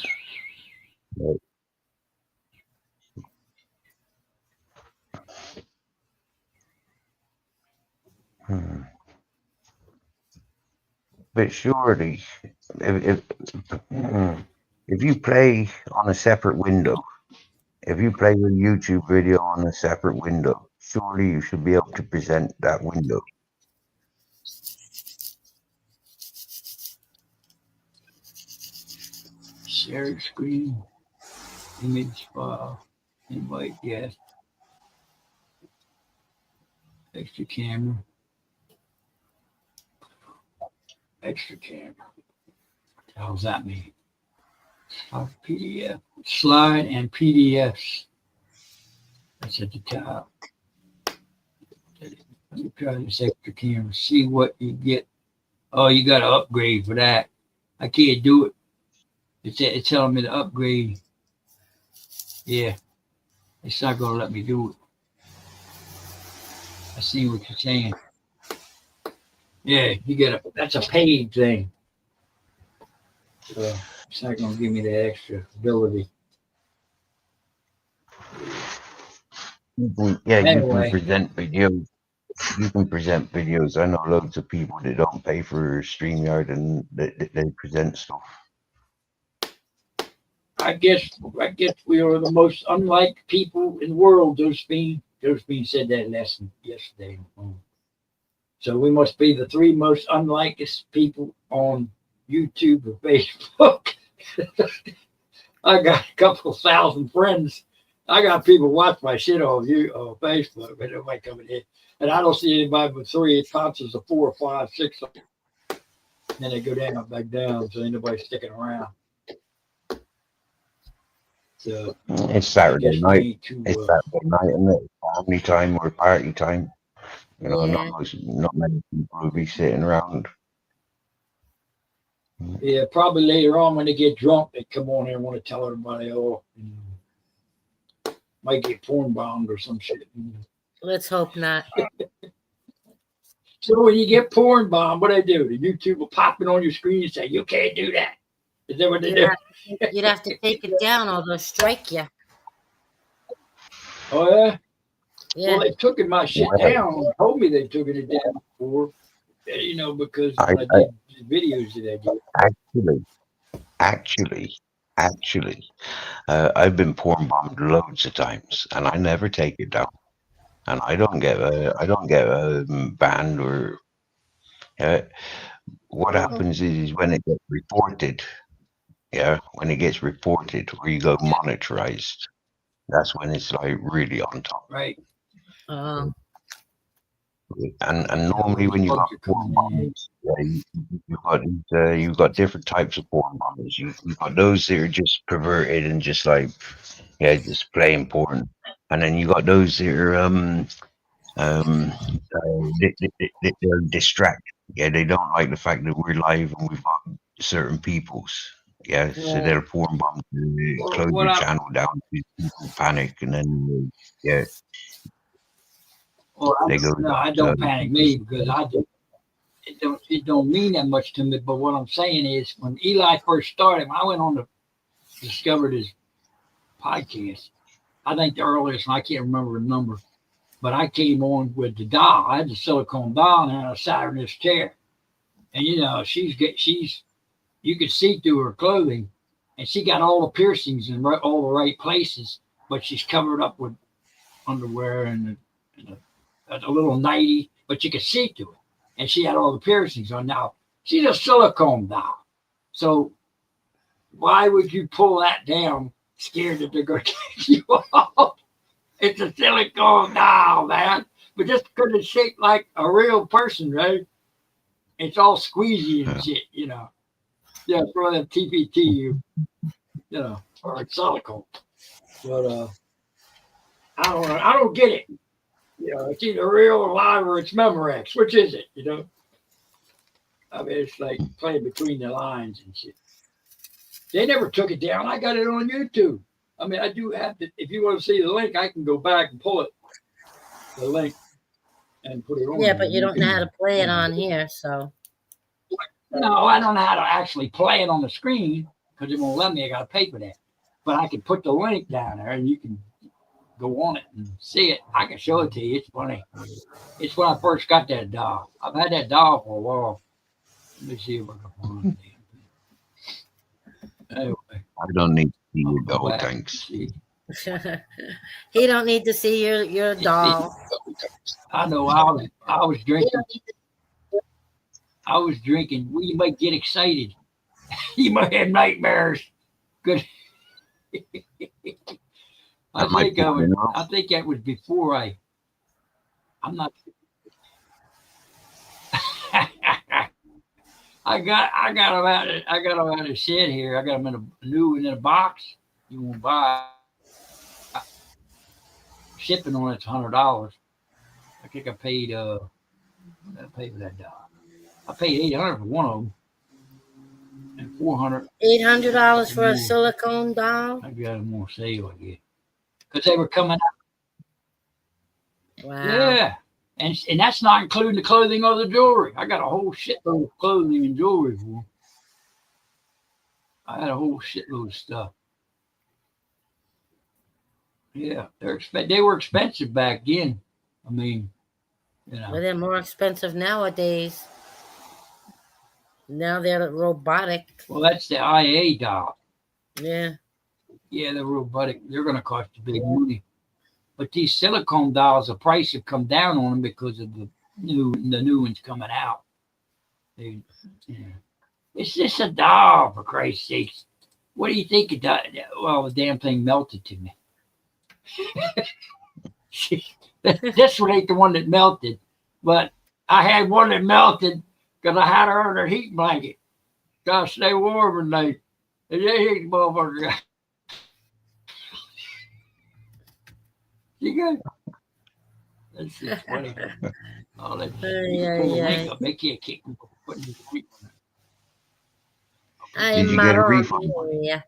But surely, if you play on a separate window, if you play your YouTube video on a separate window, surely you should be able to present that window. Share screen. Image file. Invite, yes. Extra camera. Extra camera. What the hell does that mean? PDF. Slide and PDFs. That's at the top. Let me try this extra camera. See what you get. Oh, you got to upgrade for that. I can't do it. It's telling me to upgrade. Yeah, it's not going to let me do it. I see what you're saying. Yeah, you get that's a paid thing. So it's not going to give me the extra ability. Yeah, you can Anyway, present videos. You can present videos. I know loads of people that don't pay for StreamYard and they present stuff. I guess we are the most unlike people in the world. Josephine said that lesson yesterday. So we must be the three most unlikest people on YouTube or Facebook. I got a couple thousand friends. I got people watch my shit on Facebook, but nobody coming in. And I don't see anybody but three. It counts as a 4 or 5, 6. Then they go down, back down. So ain't nobody sticking around. So It's Saturday night. It's Saturday night, and it's family time or party time. You know, Yeah. not many people will be sitting around. Yeah, probably later on when they get drunk, they come on here and want to tell everybody, might get porn bombed or some shit. Let's hope not. So when you get porn bombed, what do? The YouTube will pop it on your screen and say, you can't do that. Is that what they do? You'd have to take it down or they'll strike you. Oh, yeah? Yeah. Well, they took my shit down. Told me they took it down before, because I did videos that I did. Actually, I've been porn bombed loads of times, and I never take it down, and I don't get banned or. What happens is when it gets reported, when it gets reported or you go monetized, that's when it's like really on top. Right. And normally when you got porn bombers, you've got different types of porn bombers. You've got those that are just perverted and just like just playing porn, and then you got those that are they're distracted. Yeah, they don't like the fact that we're live and we've got certain peoples. Yeah, so they'll porn bomb to close your channel down. People panic, and then Well, I don't panic me because it don't mean that much to me. But what I'm saying is, when Eli first started, when I went on to discovered his podcast, I think the earliest, and I can't remember the number, but I came on with the doll. I had the silicone doll, and I sat her in this chair, and you could see through her clothing, and she got all the piercings in all the right places, but she's covered up with underwear and a little nightie, but you could see through it. And she had all the piercings on. Now, she's a silicone doll. So why would you pull that down scared that they're going to take you off? It's a silicone doll, man. But just because it's shaped like a real person, right? It's all squeezy and shit, Yeah, throw that TPT, or it's silicone. But I don't get it. It's either real or live or it's Memorex. Which is it? I mean, it's like playing between the lines and shit. They never took it down. I got it on YouTube. I mean, I do have to. If you want to see the link, I can go back and pull the link and put it on. Yeah, but you don't know how to play it on here, so. No, I don't know how to actually play it on the screen because it won't let me. I got to pay for that. But I can put the link down there and you can go on it and see it. I can show it to you. It's funny. It's when I first got that doll. I've had that doll for a while. Let me see if I can find it. Anyway, I don't need to see your doll, thanks. He don't need to see your doll. I know. I was drinking. Well, you might get excited. You might have nightmares. Good. That might be enough. I think that was before I'm not. I got them out. I got them out of the shed here. I got them in a new in a box. You won't buy. Shipping on it's $100. I think I paid. I paid for that dog. I paid $800 for one of them, and $400. $800 for a silicone doll. I got them on sale, I guess, because they were coming out. Wow. Yeah, and that's not including the clothing or the jewelry. I got a whole shitload of clothing and jewelry for them. I had a whole shitload of stuff. Yeah, they were expensive back then. I mean, you know. Well, they're more expensive nowadays. Now they're robotic. Well, that's the IA doll. Yeah. Yeah, they're robotic. They're going to cost you big money. But these silicone dolls, the price have come down on them because of the new ones coming out. It's just a doll, for Christ's sakes. What do you think it does? Well, the damn thing melted to me. This one ain't the one that melted, but I had one that melted because I had her under a heat blanket. Gotta stay warm at night. And that heat motherfucker. You good? That's just funny. Oh, that's makeup. They can't keep putting this heat on it. Did you get a refund? Yeah.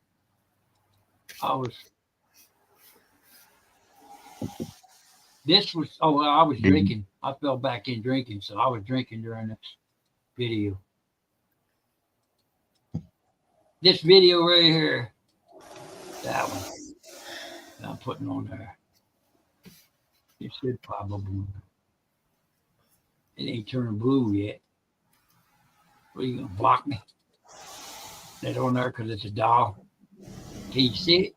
I was drinking. I fell back in drinking, so I was drinking during this video. This video right here, that one, that I'm putting on there. It should probably. It ain't turning blue yet. What are you gonna block me? That on there because it's a doll. Can you see it?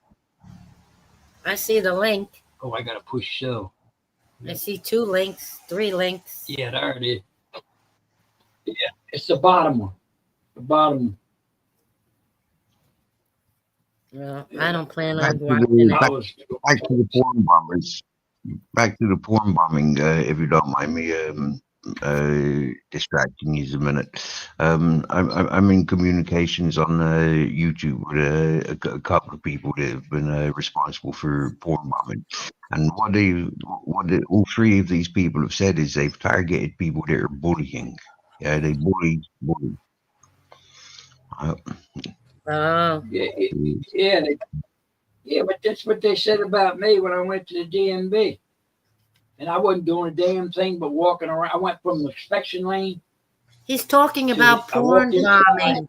I see the link. Oh, I gotta push show. I see 2 links, 3 links. Yeah, there it is. Yeah, it's the bottom one. The bottom one. Well, I don't plan on Back watching it. back to the porn bombers. Back to the porn bombing, if you don't mind me distracting you a minute. I'm in communications on YouTube with a couple of people that have been responsible for porn bombing, and what all 3 of these people have said is they've targeted people that are bullying. Yeah, they bully. Oh. Yeah, but that's what they said about me when I went to the DMV. And I wasn't doing a damn thing but walking around. I went from the inspection lane. He's talking about porn bombing.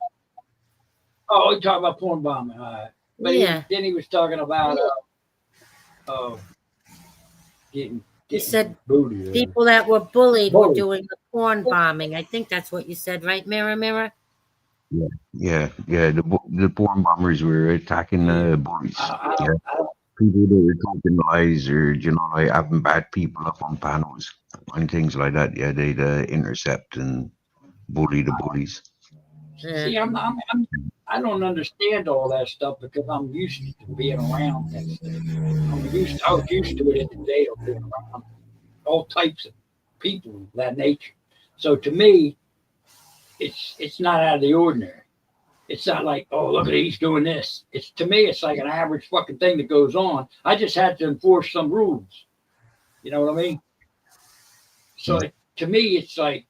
Oh, he talking about porn bombing. All right. But Yeah. then he was talking about getting He said booty. people that were bullied were doing the porn bombing. I think that's what you said, right, Mirror? Yeah. The porn bombers were attacking bullies. People that were talking lies or like having bad people up on panels and things like that. Yeah, they'd intercept and bully the bullies. Yeah. See, I don't understand all that stuff because I'm used to being around that stuff. I was used to it in the day of being around all types of people of that nature. So to me, it's not out of the ordinary. It's not like, oh, look at he's doing this. To me, it's like an average fucking thing that goes on. I just had to enforce some rules. You know what I mean? So to me, it's like,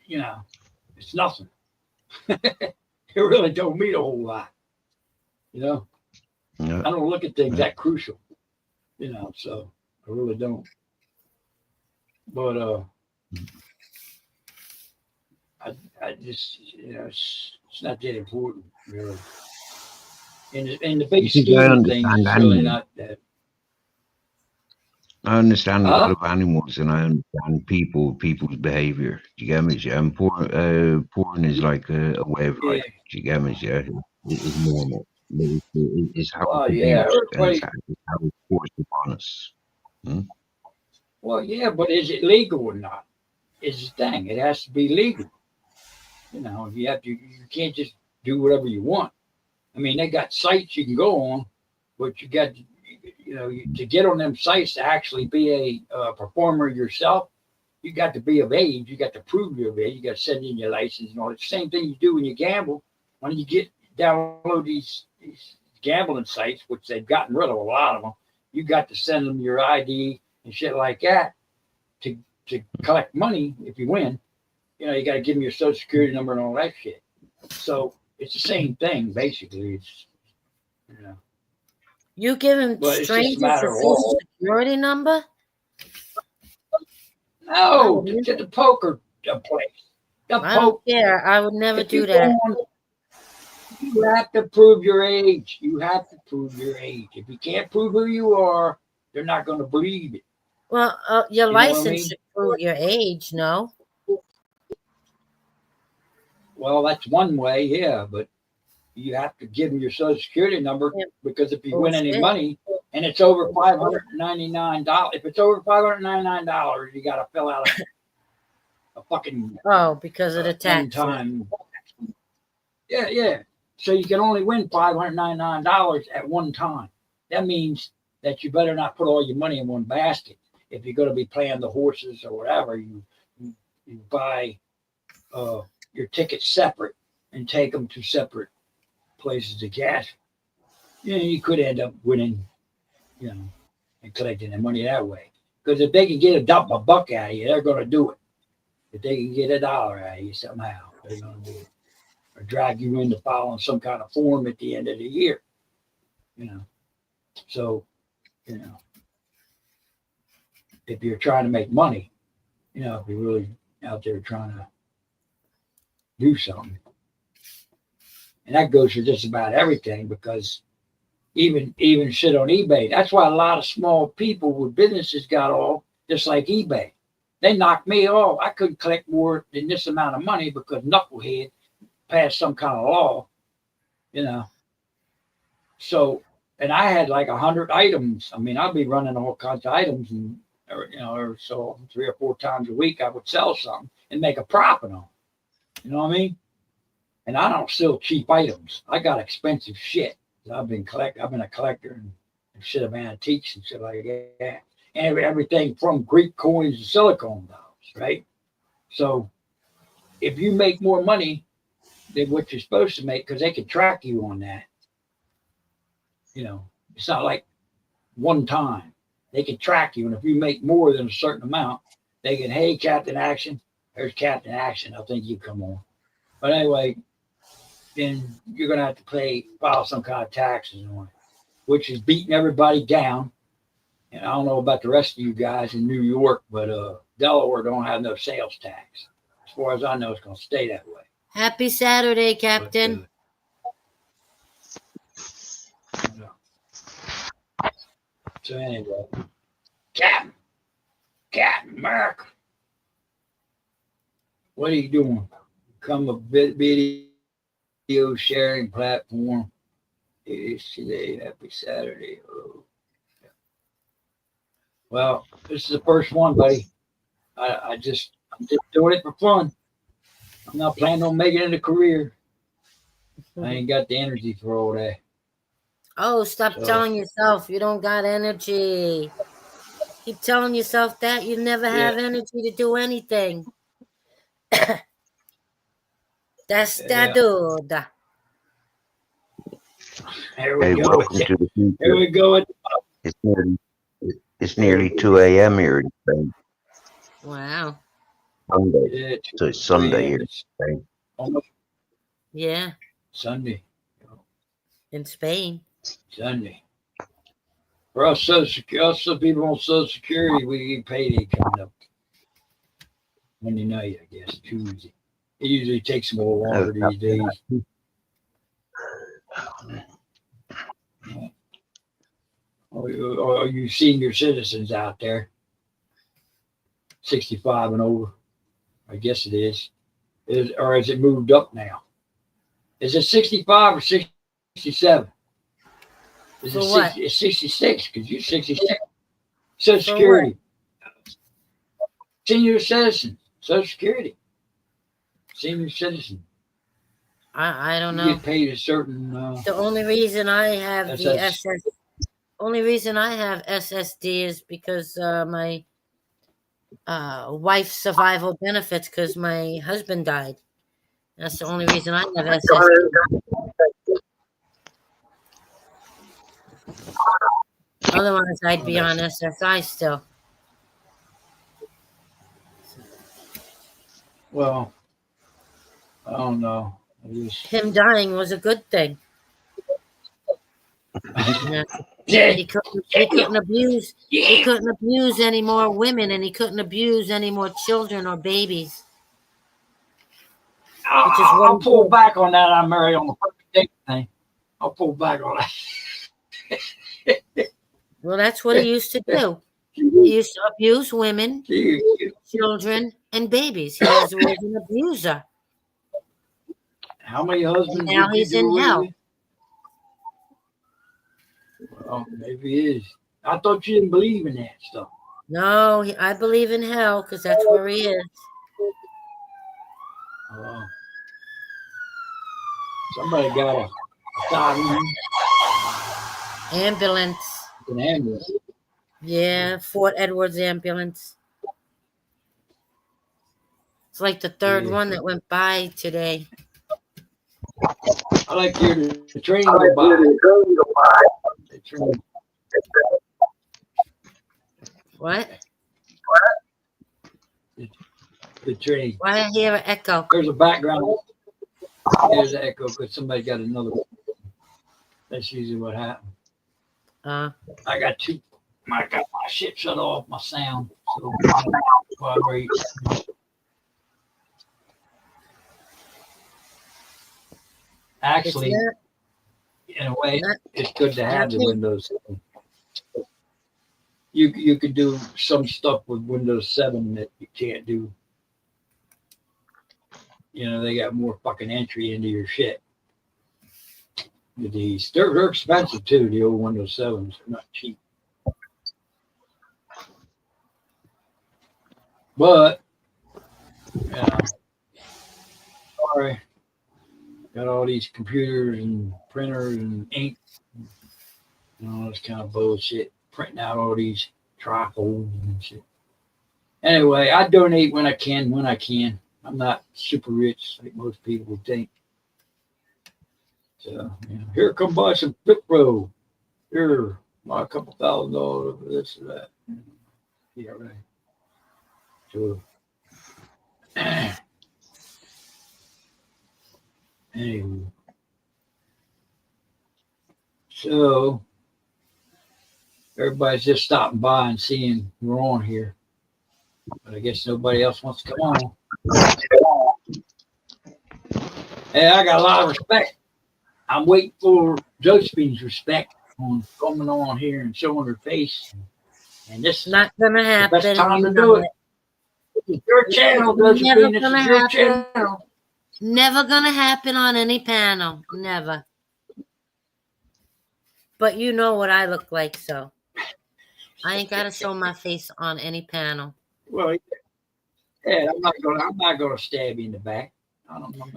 it's nothing. It really don't mean a whole lot. Yeah. I don't look at things that crucial. So I really don't. But I just, it's not that important, really. In the big scheme of things, it's really not that. I understand a lot of animals, and I understand people's behavior. Do you get me? Yeah, and porn is like a way of life. Do you get me? Yeah, it's normal. It's how it's how it's forced upon us. Well, yeah, but is it legal or not? Is the thing. It has to be legal. You can't just do whatever you want. I mean, they got sites you can go on, but you got, to get on them sites to actually be a performer yourself, you got to be of age. You got to prove you're of age. You got to send in your license and all. It's the same thing you do when you gamble. When you download these gambling sites, which they've gotten rid of a lot of them, you got to send them your ID and shit like that to collect money if you win. You got to give them your social security number and all that shit. So it's the same thing, basically. It's, You give him but it's just a strangers matter a of social security number? No, to the poker place. The I don't care. I would never do that. You have to prove your age. You have to prove your age. If you can't prove who you are, they're not going to believe it. Well, your You know what I license mean? should prove your age, no? Well, that's one way, yeah, but you have to give them your social security number because if you win any money and it's over $599, if it's over $599, you got to fill out a fucking because of the tax. time. Yeah. So you can only win $599 at one time. That means that you better not put all your money in one basket. If you're going to be playing the horses or whatever, you buy your tickets separate and take them to separate places to cash. You could end up winning, and collecting the money that way. Because if they can get a buck out of you, they're going to do it. If they can get $1 out of you somehow, they're going to do it. Or drag you into filing some kind of form at the end of the year. So, if you're trying to make money, if you're really out there trying to do something. And that goes for just about everything, because even shit on eBay. That's why a lot of small people with businesses got off, just like eBay. They knocked me off. I couldn't collect more than this amount of money because Knucklehead passed some kind of law, So, and I had like 100 items. I mean, I'd be running all kinds of items, and or so 3 or 4 times a week I would sell something and make a profit on it. You know what I mean? And I don't sell cheap items. I got expensive shit. I've been a collector and shit of antiques and shit like that. And everything from Greek coins to silicone dollars, right? So if you make more money than what you're supposed to make, because they can track you on that. It's not like one time. They can track you, and if you make more than a certain amount, they can, hey, Captain Action, there's Captain Action. I think you come on. But anyway, then you're gonna have to file some kind of taxes on it, which is beating everybody down. And I don't know about the rest of you guys in New York, but Delaware don't have no sales tax. As far as I know, it's gonna stay that way. Happy Saturday, Captain. So anyway, Captain America, what are you doing? Become a video sharing platform. It is today. Happy Saturday. Oh. Well, this is the first one, buddy. I'm just doing it for fun. I'm not planning on making it a career. I ain't got the energy for all that. Oh, stop telling yourself you don't got energy. Keep telling yourself that you never have energy to do anything. That's the dude. Here we go. Welcome to the future. Here we go. It's nearly 2 a.m. here in Spain. Wow. Sunday. So it's Sunday here in Spain. Yeah. Sunday. In Spain. Sunday. For us, some people on Social Security, we get payday coming up Monday night, I guess, Tuesday. It usually takes them a little longer these days. Are you senior citizens out there? 65 and over. I guess it is. Or has it moved up now? Is it 65 or 67? Is it 60, it's 66 because you're 66. Social Security. Senior citizen. Social Security. Senior citizen. I don't You know. get paid a certain. The only reason I have the SS. only reason I have SSD is because my wife's survival benefits because my husband died. That's the only reason I have SSD. Otherwise, I'd be on SSI still. Well, I don't know. Him dying was a good thing. Yeah. He couldn't abuse any more women, and he couldn't abuse any more children or babies. Which is what I'll he pull did. back on that. I'm married on the perfect date thing. I'll pull back on that. Well, that's what he used to do. He used to abuse women, children, and babies. He was an abuser. How many husbands And now did you he's do in away hell. with? Well, maybe he is. I thought you didn't believe in that stuff. No, I believe in hell because that's where he is. Somebody got a siren. Ambulance. An ambulance. Yeah, Fort Edwards ambulance. It's like the third one that went by today. I like to hear the train go by. The train. What? The train. Why I hear an echo? There's a background. There's an echo because somebody got another one. That's usually what happens. I got my shit shut off, my sound. So vibrate. Actually, in a way, it's good to have the Windows 7. You could do some stuff with Windows 7 that you can't do. You know, they got more fucking entry into your shit. These they're expensive too. The old Windows 7s are not cheap. But sorry, got all these computers and printers and ink and all this kind of bullshit. Printing out all these trifolds and shit. Anyway, I donate when I can. I'm not super rich like most people would think. So here, come buy some Flipro. Here, buy a couple $1,000 for this or that. Yeah, right. So anyway, so everybody's just stopping by and seeing we're on here, but I guess nobody else wants to come on. Hey, I got a lot of respect. I'm waiting for Josephine's respect on coming on here and showing her face. And this is not gonna happen. The best time to do it. It's your channel, Josephine. This is your channel. Never gonna happen on any panel. Never. But you know what I look like, so I ain't gotta show my face on any panel. Well, yeah, I'm not gonna stab you in the back.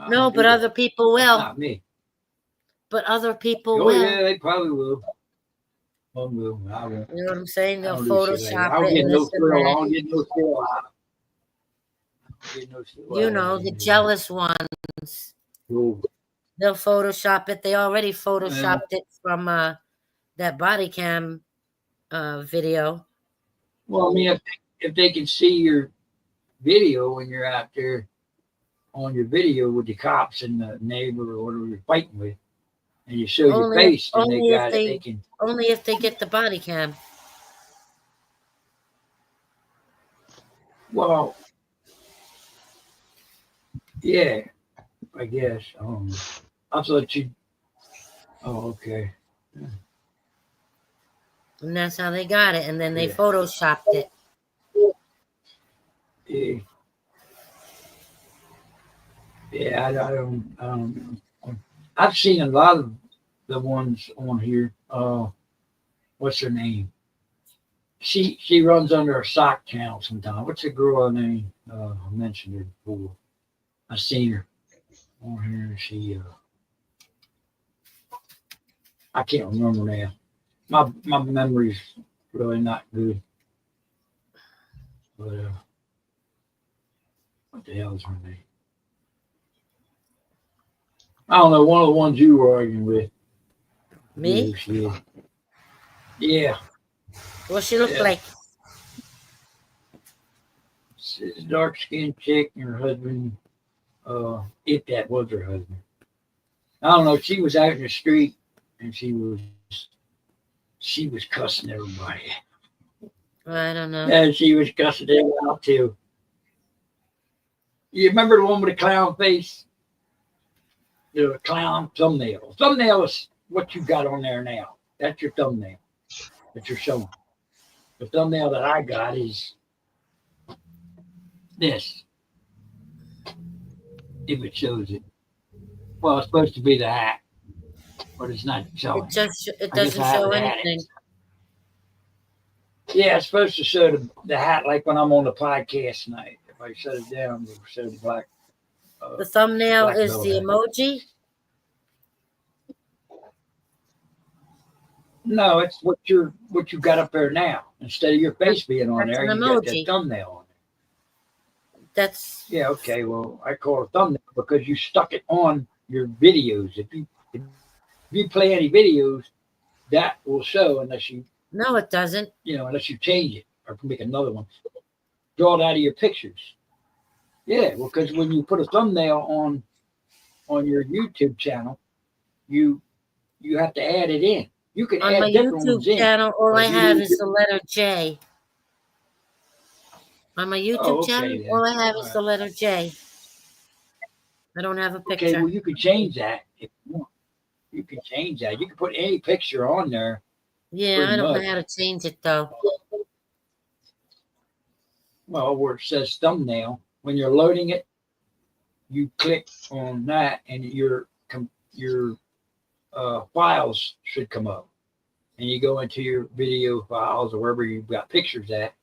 No, but other people will. Not me. But other people will. Yeah, they probably will. One will. I won't. You know what I'm saying? They'll Photoshop it. I'll get no thrill. I'll get no thrill out. You know, the jealous ones. Ooh. They'll Photoshop it. They already Photoshopped it from that body cam video. Well, I mean, if they can see your video when you're out there on your video with the cops and the neighbor or whatever you're fighting with, and you show your face, and they can. Only if they get the body cam. Well, yeah, I guess. I thought you. Oh, okay. Yeah. And that's how they got it, and then they Photoshopped it. Yeah. Yeah, I don't. I've seen a lot of the ones on here. What's her name? She runs under a sock channel sometimes. What's the girl name? I mentioned her before. I've seen her. On here, I can't remember now. My memory's really not good. But what the hell is her name? I don't know. One of the ones you were arguing with. Me? Who she is. Yeah. What she look Yeah. like? She's a dark skinned chick and her husband, if that was her husband. I don't know. She was out in the street and she was cussing everybody. I don't know. And she was cussing them out too. You remember the one with the clown face? The clown thumbnail. Thumbnail is what you got on there now. That's your thumbnail that you're showing. The thumbnail that I got is this. If it shows it. Well, it's supposed to be the hat, but it's not showing. It doesn't show anything. Yeah, it's supposed to show the hat like when I'm on the podcast tonight. If I shut it down, it'll show the black. The thumbnail black is belt the hat. emoji? No, it's what you got up there now. Instead of your face being on That's there, an you got emoji. that thumbnail on there. That's Yeah, okay. Well, I call it a thumbnail because you stuck it on your videos. If you play any videos, that will show unless you no, it doesn't. unless you change it or make another one. Draw it out of your pictures. Yeah, well, because when you put a thumbnail on your YouTube channel, you have to add it in. You can On add my different ones YouTube in. channel, all but I you have need is to- the letter J. On my YouTube okay channel, then. all I have All is right. the letter J. I don't have a Okay, picture. well, you can change that if you want. You can change that. You can put any picture on there. Yeah, pretty I don't much. know how to change it though. Well, where it says thumbnail, when you're loading it, you click on that, and your files should come up. And you go into your video files or wherever you've got pictures at,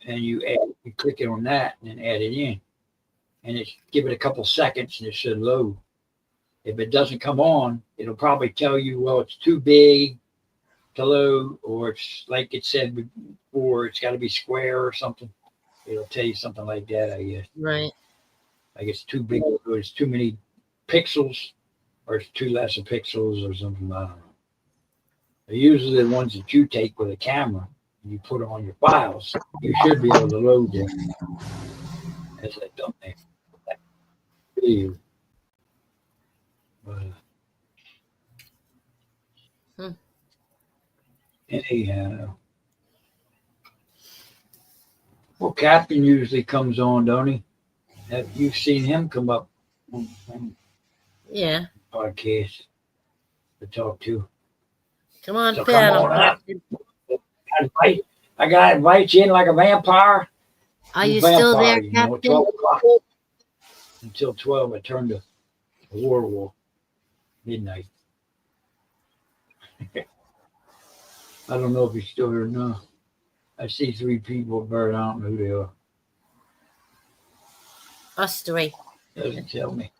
and you click it on that and then add it in, and give it a couple seconds, and it should load. If it doesn't come on, it'll probably tell you, well, it's too big to load, or it's like it said before, it's got to be square or something. It'll tell you something like that, I guess. Right. Like it's too big, or it's too many pixels, or it's too less of pixels, or something. I don't know. They're usually the ones that you take with a camera and you put on your files. You should be able to load them as a thumbnail. Video. But, anyhow. Well, Captain usually comes on, don't he? Have you seen him come up on Yeah. podcast to talk to? Come on, So Pat. come on up. I got to invite you in like a vampire. Are you still there, At Captain? 12 o'clock. Until 12, I turned to werewolf. Midnight. I don't know if he's still here or not. I see 3 people, but I don't know who they are. Us three. Doesn't tell me.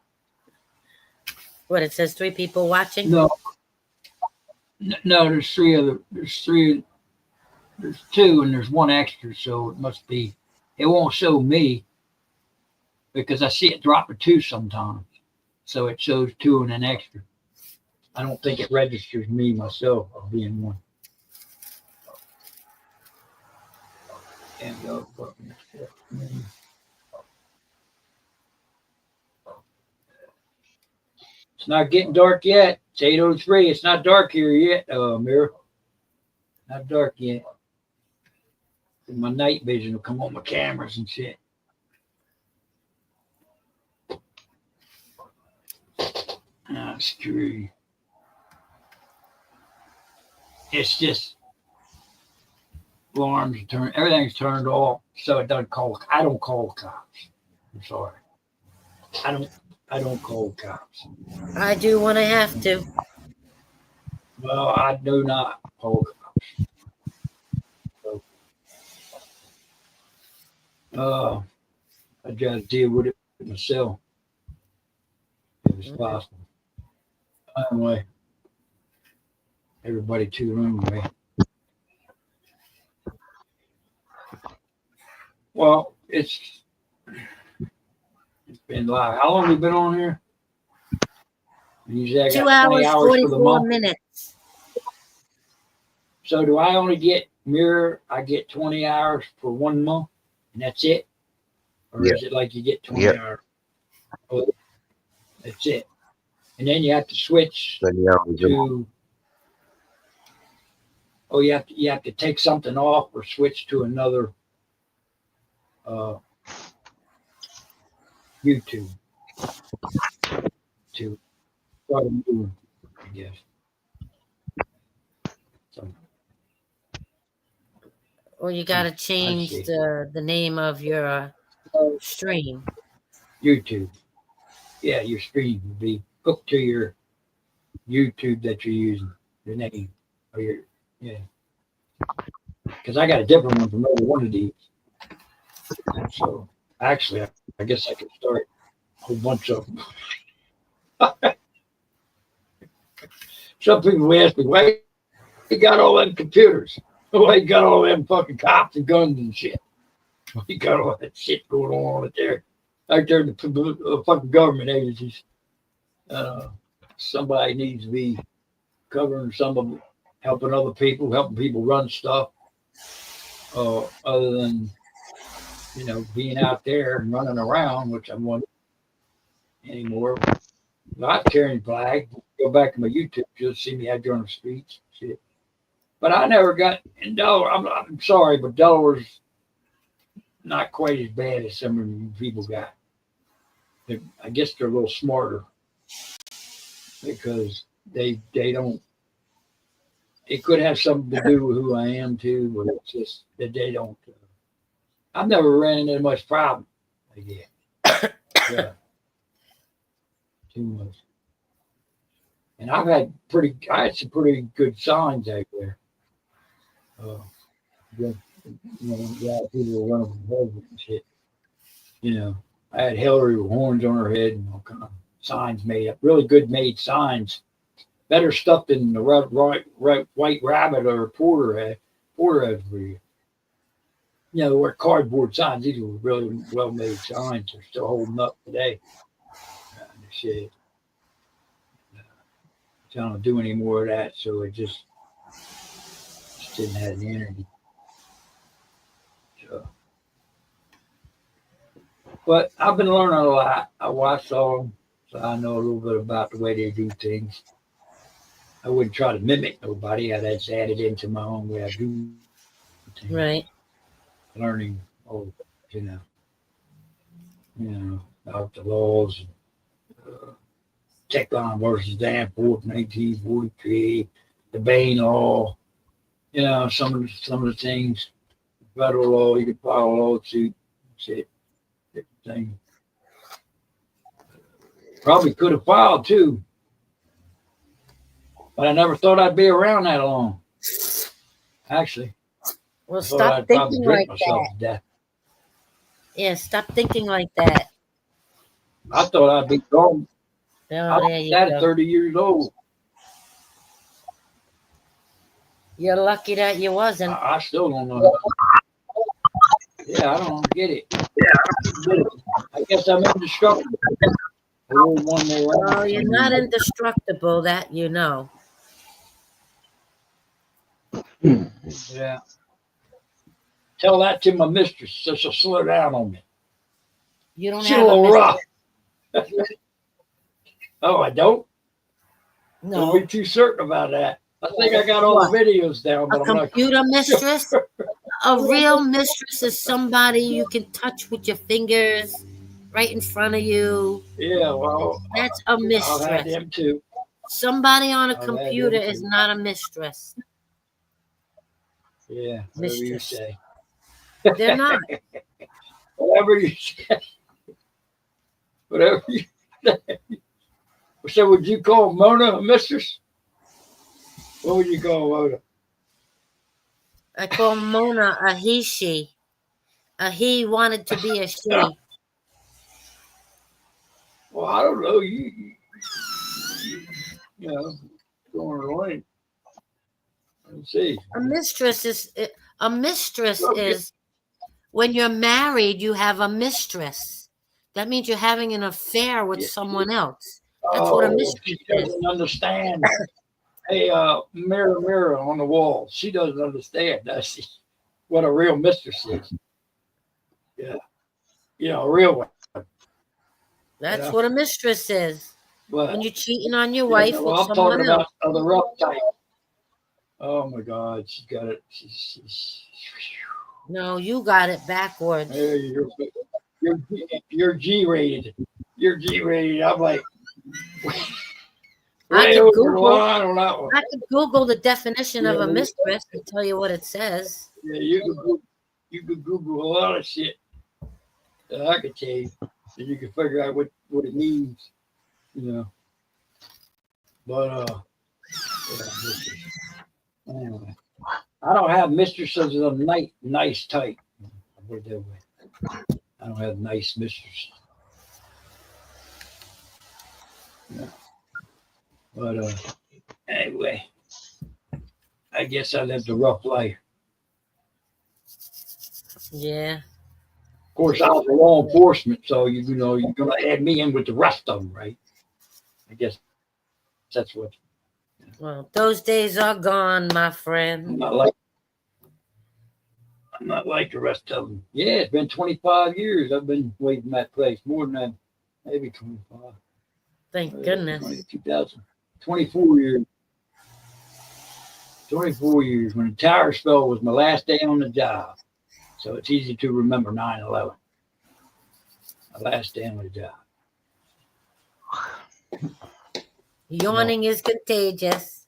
What, it says 3 people watching? No. No, there's 3 other. There's 2 and there's 1 extra, so it must be. It won't show me because I see it drop a 2 sometimes. So it shows 2 and an extra. I don't think it registers me myself of being 1. And go fucking shit. It's not getting dark yet. It's 8:03. It's not dark here yet, Mira. Not dark yet. My night vision will come on my cameras and shit. Ah, screw. It's just alarms are turned, everything's turned off, so it doesn't call. I don't call cops. I'm sorry. I don't call cops. I do when I have to. Well, I do not call cops. So, I try to deal with it myself. if it's possible. Anyway, everybody to their own way. Well, it's been live. How long have you been on here? Usually I 2 got 20 hours, hours for the 44 month. minutes. So do I only get mirror? I get 20 hours for 1 month, and that's it, or Yeah. is it like you get 20 Yeah. hours? Oh, that's it, and then you have to switch 20 hours a month. to. Oh, you have to take something off or switch to another YouTube to start a new one, I guess. So Or you got to change see. the name of your stream. YouTube, yeah, your stream would be hooked to your YouTube that you're using, your name or your Because I got a different one from every one of these. So actually, I guess I could start a whole bunch of them. Some people ask me, why you got all them computers? Why you got all them fucking cops and guns and shit? Why you got all that shit going on out there in the fucking government agencies? Somebody needs to be covering some of it, helping other people, helping people run stuff. Other than, being out there and running around, which I'm not anymore. Not carrying flag. Go back to my YouTube, you'll see me out there on the streets. Shit. But I never got in Delaware. I'm sorry, but Delaware's not quite as bad as some of you people got. I guess they're a little smarter because they don't. It could have something to do with who I am too, but it's just that they don't. I've never ran into much problem. I guess. Yeah. Too much. And I had some pretty good signs out there. People were running from home and shit. I had Hillary with horns on her head and all kind of signs made up. Really good made signs. Better stuff than the white rabbit or Porter had for you. They were cardboard signs. These were really well made signs. They're still holding up today. Shit. I don't do any more of that, so it just didn't have the energy. So, but I've been learning a lot. I watched all of them, so I know a little bit about the way they do things. I wouldn't try to mimic nobody. I just add it into my own way I do things. Right. Learning, about the laws. Tecton versus Danforth, 1943, the Bain Law, some of the things, federal law, you could file a lawsuit, shit, different things. Probably could have filed too, but I never thought I'd be around that long. Actually, well, stop thinking like that. Yeah, stop thinking like that. I thought I'd be gone. Oh, there you go. go. 30 years old. You're lucky that you wasn't. I still don't know. Yeah, I don't get it. I guess I'm indestructible. Well, you're not indestructible, that you know. Yeah. Tell that to my mistress so she'll slow down on me. You don't She's have a little a rough. Oh, I don't? No. Don't be too certain about that. I think I got all the videos down, but a computer mistress? A real mistress is somebody you can touch with your fingers right in front of you. Yeah, well, that's a mistress. I've had them too. Somebody on a computer is not a mistress. Yeah, whatever mistress. You say. They're not. Whatever you say. Whatever you say. So would you call Mona a mistress? What would you call Mona? I call Mona a he, she. A he wanted to be a she. Well, I don't know. You you know, going away. Let's see. A mistress is when you're married, you have a mistress. That means you're having an affair with someone else. That's what a mistress she is. doesn't understand. Hey, mirror, mirror on the wall. She doesn't understand, does she? What a real mistress is. Yeah. You know, a real one. That's Yeah. what a mistress is. But When you're cheating on your wife well, with I'm someone talking else. about the rough type. Oh my God, she's got it. She's No, you got it backwards. hey, you're G-rated. You're G-rated. I'm like I way could over the Google. line on that one. I could Google the definition of Yeah. a mistress and tell you what it says. Yeah, you could Google a lot of shit that I could tell you, and you can figure out what it means, you know. But yeah, anyway, I don't have mistresses of nice type. I'll put it that way. I don't have nice mistresses. Yeah. But anyway, I guess I lived a rough life. Yeah. Of course, I was a law enforcement, so you know you're gonna add me in with the rest of them, right? I guess that's what. Well, those days are gone, my I'm friend. not like the rest of them. Yeah, it's been 25 years I've been waiting that place. More than that, maybe 25. Thank goodness. 2000, 24 years. 24 years. When the tower spell was my last day on the job. So it's easy to remember 9/11. My last day on the job. Yawning is contagious.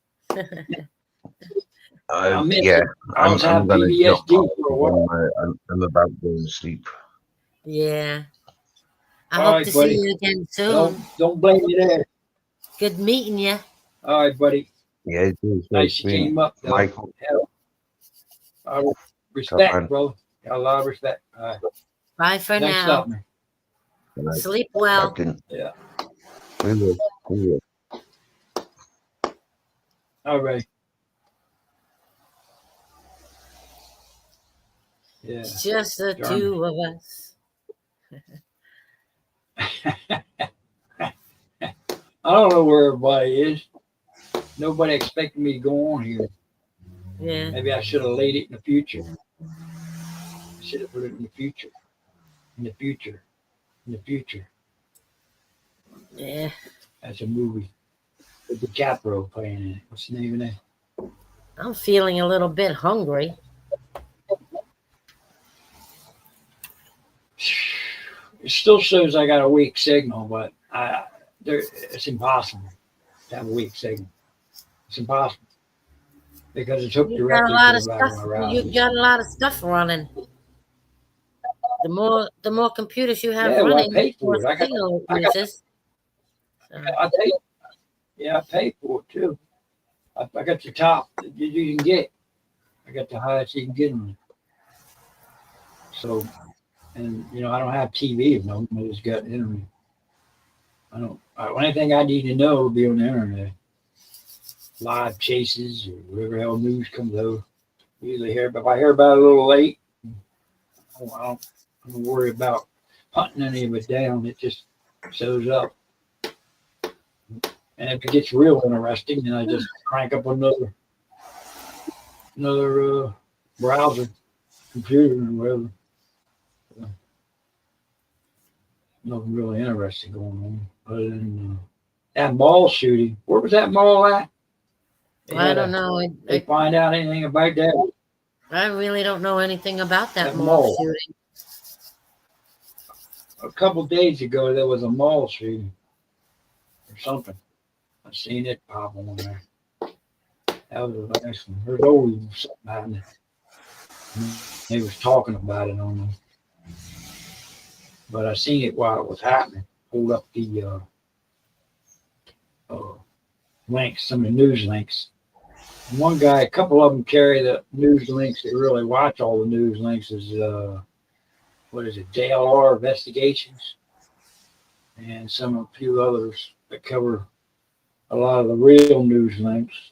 I miss Yeah, it. I was I'm having gonna jump PTSD off. for a while. I'm about to go to sleep. Yeah. I All hope right, to buddy. see you again soon. Don't blame me there. Good meeting you. All right, buddy. Yeah, it is. Nice you came up, though. Michael. Hell, I Come respect, on. bro. Got a lot of respect. All right. Bye for Thanks a now. lot, man. Sleep well. Talking. Yeah. We will. All right. Yeah. It's just the Darn. two of us. I don't know where everybody is. Nobody expected me to go on here. Yeah. Maybe I should have laid it in the future. I should have put it in the future. In the future. In the future. Yeah. That's a movie with DiCaprio playing in it. What's the name of that? I'm feeling a little bit hungry. It still shows I got a weak signal, but it's impossible to have a weak signal. It's impossible because it's hooked You got a directly lot to of the stuff. router. You got a lot of stuff running. The more computers you have Yeah, well, I running, paid the more for it. signal I it got- uses. So, I paid. Yeah, I paid for it too. I got the top that you can get. I got the highest you can get on it. So, and you know, I don't have TV. No, I just got internet. Anything I need to know will be on the internet. Live chases or whatever hell news comes over. Usually hear, but if I hear about it a little late, I don't worry about hunting any of it down. It just shows up. And if it gets real interesting, then I just crank up another browser, computer, or whatever. Nothing really interesting going on other than that mall shooting. Where was that mall at? I don't know. They find out anything about that? I really don't know anything about that That mall mall. shooting. A couple days ago, there was a mall shooting or something. I seen it pop on there. That was the last one. There's always something happening. They was talking about it on them. But I seen it while it was happening. Hold up the links, some of the news links. And one guy, a couple of them carry the news links that really watch all the news links is, what is it, JLR Investigations. And a few others that cover a lot of the real news links,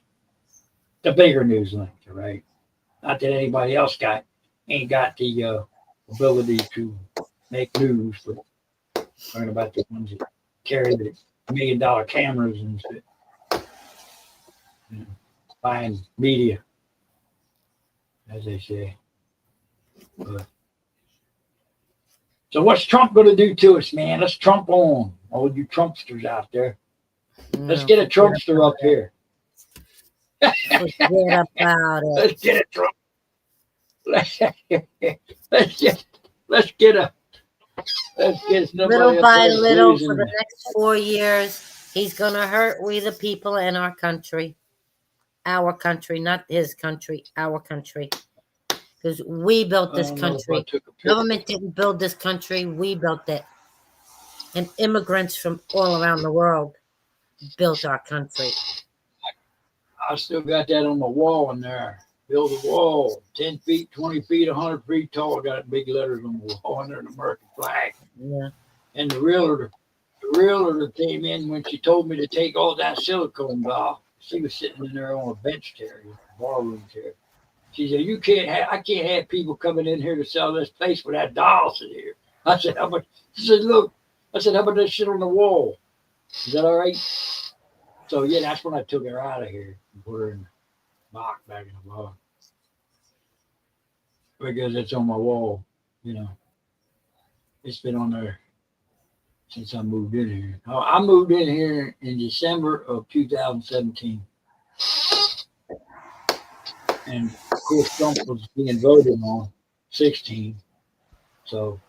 the bigger news links, right? Not that anybody else ain't got the ability to make news, but talking about the ones that carry the $1 million cameras and shit, buying media, as they say. But, so what's Trump going to do to us, man? Let's Trump on, all you Trumpsters out there. Let's get a Trumpster up here. Forget about it. Let's get a Trump. Let's get Little by little for the next 4 years, he's gonna hurt we the people and our country. Our country, not his country, our country. Because we built this country. Government didn't build this country, we built it. And immigrants from all around the world built our country. I still got that on the wall in there. Build a wall, 10 feet, 20 feet, 100 feet tall. Got big letters on the wall under an American flag. Yeah. And the realtor came in when she told me to take all that silicone off. She was sitting in there on a bench chair, a ballroom chair. She said, I can't have people coming in here to sell this place with that doll sitting here. I said, how much? She said, look. I said, how about that shit on the wall? Is that all right? So, yeah, that's when I took her out of here and put her in the box back in the box. Because it's on my wall, you know. It's been on there since I moved in here. I moved in here in December of 2017. And, of course, Trump was being voted on 16. So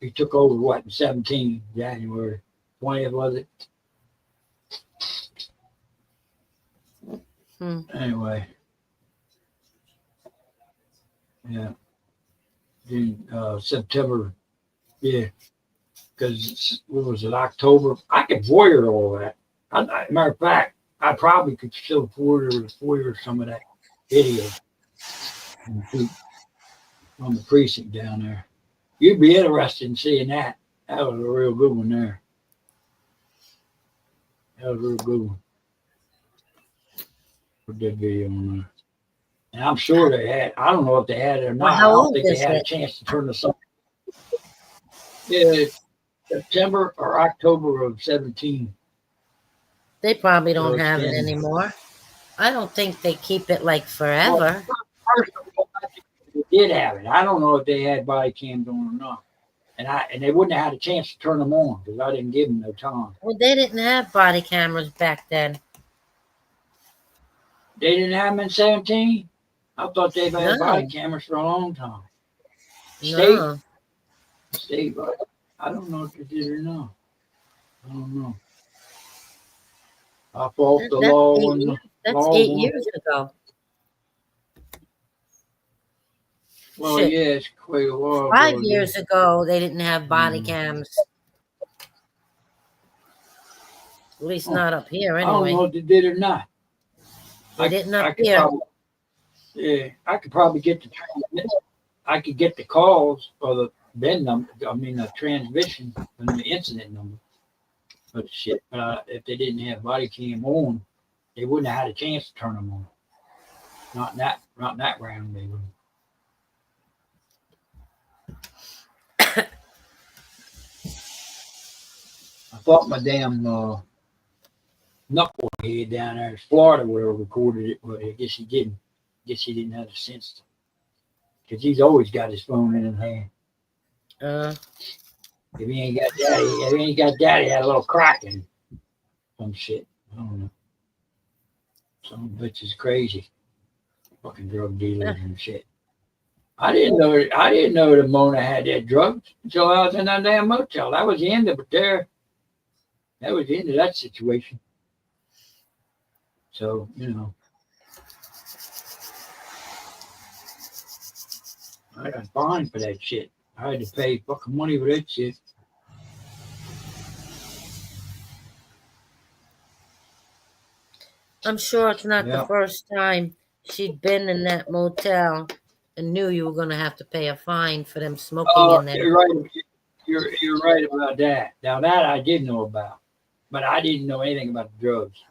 he took over, in 17, January 20th, was it? Anyway. Yeah. In September, yeah. Because, what was it, October? I could voyeur all that. Matter of fact, I probably could still voyeur some of that video on the precinct down there. You'd be interested in seeing that. That was a real good one there. That was a real good one. Put that video on there. And I'm sure they had, I don't know if they had it or not. I don't think they had a chance to turn this on. Yeah, September or October of 17. They probably don't have it anymore. I don't think they keep it like forever. Well, first of all, I think they did have it. I don't know if they had body cams on or not. And they wouldn't have had a chance to turn them on because I didn't give them no time. Well, they didn't have body cameras back then. They didn't have them in 17? I thought they've had body cameras for a long time. State, but I don't know if they did or not. I don't know. I fault the law. That's 8 years ago. Well, shit. Yeah, it's quite a while. 5 years ago, they didn't have body cams. At least not up here, anyway. I don't know if they did or not. They didn't up here. I could probably get the calls or the VIN number. I mean, the transmission and the incident number. But shit, if they didn't have body cam on, they wouldn't have had a chance to turn them on. Not in that round, they wouldn't. I thought my damn knucklehead down there in Florida would have recorded it, but I guess he didn't. Guess he didn't have the sense to, because he's always got his phone in his hand. If he ain't got daddy, had a little crack in some shit. I don't know. Some bitch is crazy. Fucking drug dealers and shit. I didn't know that Mona had that drug until I was in that damn motel. That was the end of it there. That was the end of that situation. So, you know. I got fined for that shit. I had to pay fucking money for that shit. I'm sure it's not the first time she'd been in that motel and knew you were going to have to pay a fine for them smoking in there. You're right. You're right about that. Now that I did know about. but I didn't know anything about the drugs.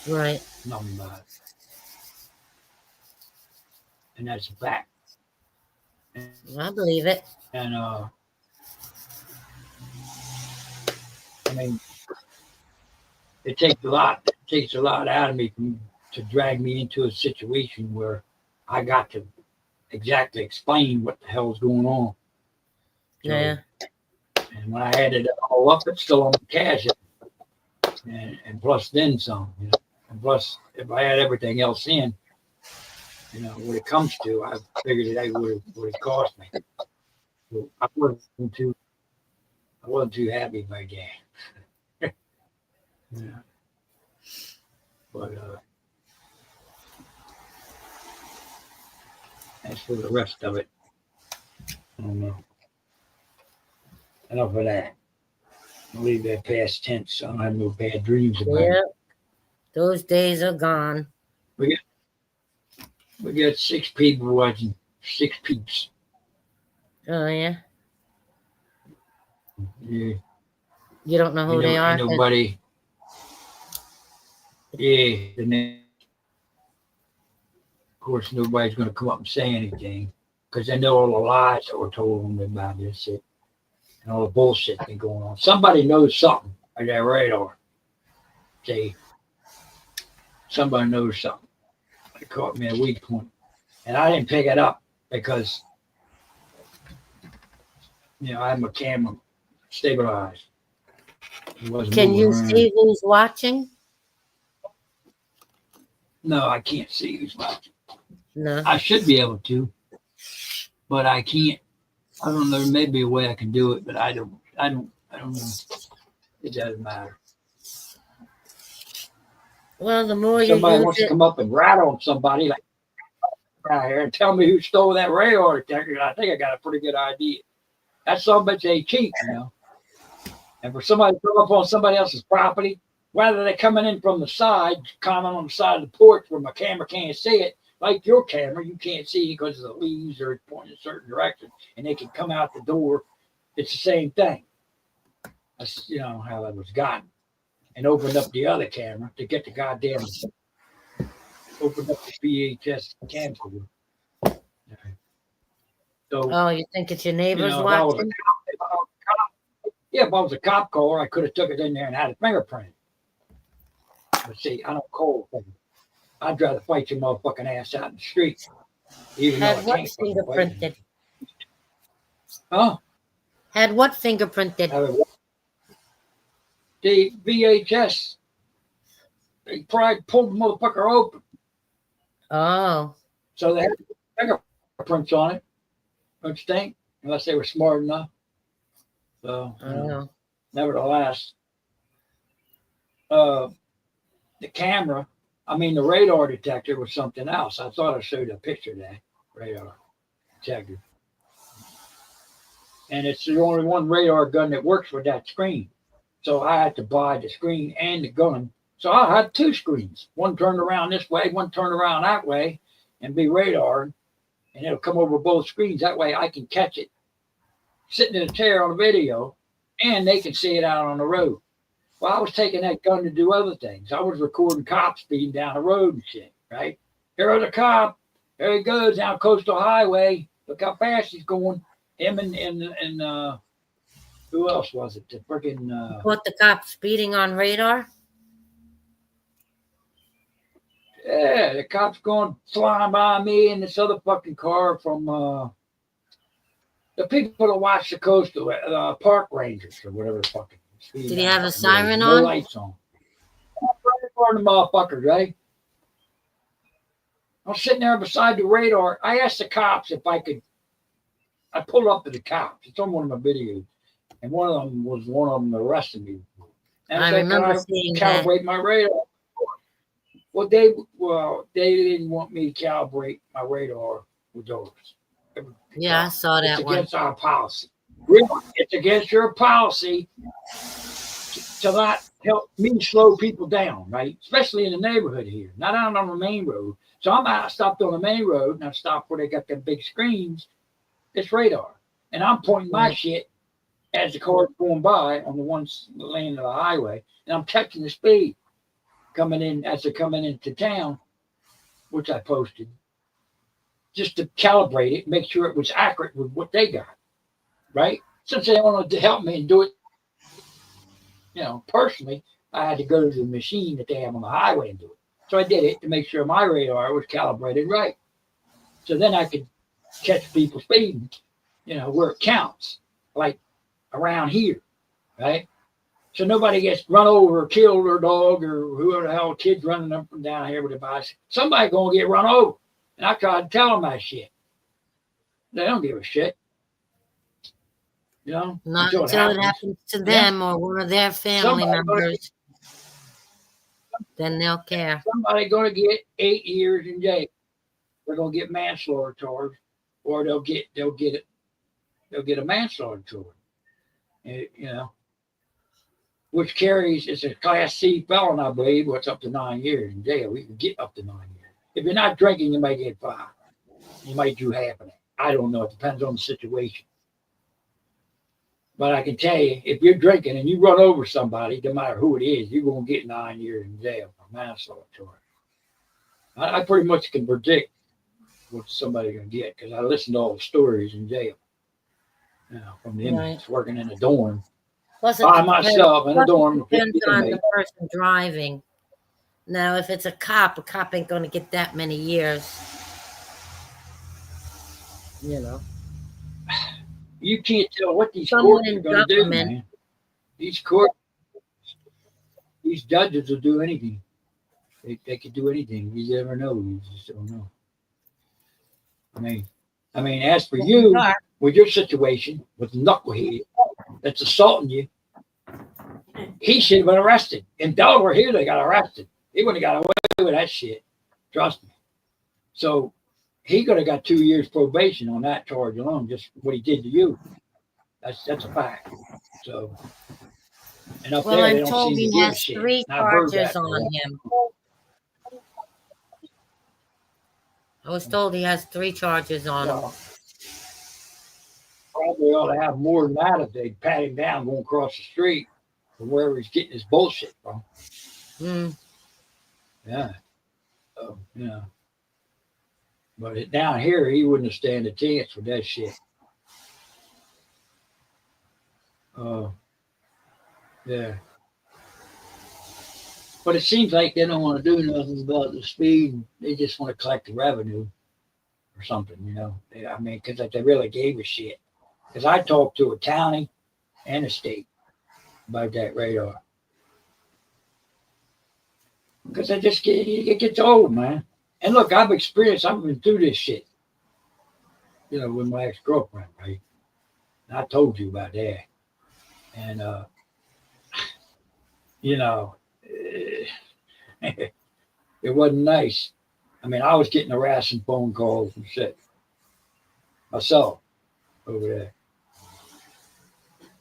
Right. Nothing about it. And that's a fact. I believe it. And I mean, it takes a lot. It takes a lot out of me to drag me into a situation where I got to exactly explain what the hell's going on. So, Yeah. And when I added it all up, it's still on the cash, and plus then some. You know, and plus if I had everything else in, you know, what it comes to, I figured it would have cost me. So I wasn't too happy by that. Yeah. But as for the rest of it, I don't know. Enough of that. I'll leave that past tense. So I don't have no bad dreams about it. Yeah. Those days are gone. We got 6 people watching. 6 peeps. Oh yeah. Yeah. You don't know who they are? Ain't nobody. Yeah. And then, of course, nobody's going to come up and say anything because they know all the lies that were told them about this shit and all the bullshit that's going on. Somebody knows something on that radar. See, somebody knows something. It caught me at a weak point, and I didn't pick it up because, you know, I had my camera stabilized. It wasn't Can you moving around. see who's watching? No, I can't see who's watching. No. I should be able to, but I can't. I don't know. There may be a way I can do it, but I don't know. It doesn't matter. Well, the more Somebody you wants use to it, come up and rat on somebody like right here and tell me who stole that radar detector. I think I got a pretty good idea. That somebody they cheat, you know. And for somebody to come up on somebody else's property, whether they're coming in from the side, comment on the side of the porch where my camera can't see it, like your camera, you can't see it because of the leaves or it's pointing in a certain direction, and they can come out the door. It's the same thing. That's, you know, how that was gotten. And opened up the other camera to get the goddamn, opened up the VHS camcorder. So, oh, you think it's your neighbors if I was a watching? if I was a cop caller, I could have took it in there and had it fingerprinted. But see, I don't call it. I'd rather fight your motherfucking ass out in the street. Even though I Had what can't fucking fight you. fingerprinted? Huh? Had what fingerprinted? The VHS. They probably pulled the motherfucker open. Oh, So they had fingerprints on it. Don't you think? Unless they were smart enough. So, I don't know. nevertheless, the camera, the radar detector was something else. I thought I showed a picture of that radar detector. And it's the only one radar gun that works with that screen. So I had to buy the screen and the gun. So I had 2 screens, one turned around this way, one turned around that way, and be radar. And it'll come over both screens. That way I can catch it sitting in a chair on a video, and they can see it out on the road. Well, I was taking that gun to do other things. I was recording cops speeding down the road and shit, right? Here's a cop. There he goes down Coastal Highway. Look how fast he's going. Him and who else was it? The freaking Caught the cop speeding on radar? yeah, the cops going flying by me and this other fucking car from the people that watch the coastal park rangers or whatever the fucking. Did he have a road. siren No on? lights on. The motherfuckers, right? I'm sitting there beside the radar. I asked the cops if I could. I pulled up to the cops. It's on one of my videos, and one of them arrested me. And I said, remember "Can I seeing that. calibrate my radar?" Well, they didn't want me to calibrate my radar with those. Yeah, I saw It's that one. against our policy. Really, it's against your policy to not help me slow people down, right? Especially in the neighborhood here, not out on the main road. So I stopped on the main road and I stopped where they got them big screens. It's radar. And I'm pointing my shit as the car's going by on the one lane of the highway, and I'm catching the speed coming in as they're coming into town, which I posted, just to calibrate it, make sure it was accurate with what they got, right? Since they wanted to help me and do it, personally, I had to go to the machine that they have on the highway and do it. So I did it to make sure my radar was calibrated right. So then I could catch people speeding, where it counts, like around here, right? So nobody gets run over or killed or dog or whoever the hell kids running up and down here with a bicycle. Somebody gonna get run over. And I tried to tell them that shit. They don't give a shit. Not until it happens to them or one of their family members. Then they'll care. Somebody gonna get 8 years in jail. They're gonna get manslaughter charge, or they'll get a manslaughter charge. Which carries it's a Class C felon, I believe. What's up to 9 years in jail? We can get up to 9 years. If you're not drinking, you might get 5. You might do half of it. I don't know. It depends on the situation. But I can tell you, if you're drinking and you run over somebody, no matter who it is, you're going to get 9 years in jail for manslaughter charge. I pretty much can predict what somebody's going to get because I listened to all the stories in jail. From the inmates working in a dorm. Plus by myself in a dorm. Depends on the person driving. Now, if it's a cop ain't going to get that many years. You can't tell what these courts are going to do, man. These judges will do anything. They could do anything. You never know. You just don't know. I mean, as for you, with your situation with Knucklehead that's assaulting you, he should have been arrested. In Delaware here, they got arrested. He wouldn't have got away with that shit. Trust me. So he could have got 2 years probation on that charge alone, just what he did to you. That's a fact. So, and up there, they I'm don't told seem to he give a has shit. 3 charges on him. I was told he has 3 charges on him. Probably ought to have more than that if they pat him down going across the street from wherever he's getting his bullshit from. Yeah. So, But down here, he wouldn't have stand a chance with that shit. Yeah. But it seems like they don't want to do nothing about the speed. They just want to collect the revenue or something, because they really gave a shit. Because I talked to a county and a state about that radar. Because it gets old, man. And look, I've been through this shit, with my ex-girlfriend, right? And I told you about that. And, it wasn't nice. I was getting harassing phone calls and shit myself over there.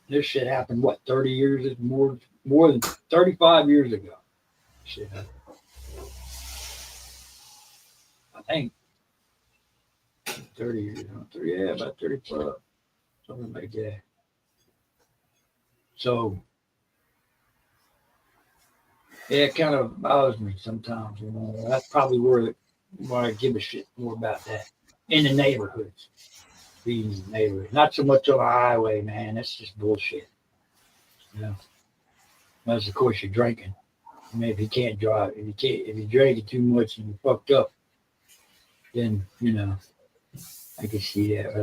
This shit happened, 30 years, more than 35 years ago. Shit happened. I think 30 years, about 35, something like that. So, it kind of bothers me sometimes, That's probably where I give a shit more about that. In the neighborhoods. Being in the neighborhood. Not so much on the highway, man. That's just bullshit. Unless, of course, you're drinking. If you can't drive, if you're drinking too much and you're fucked up, then, I can see that, but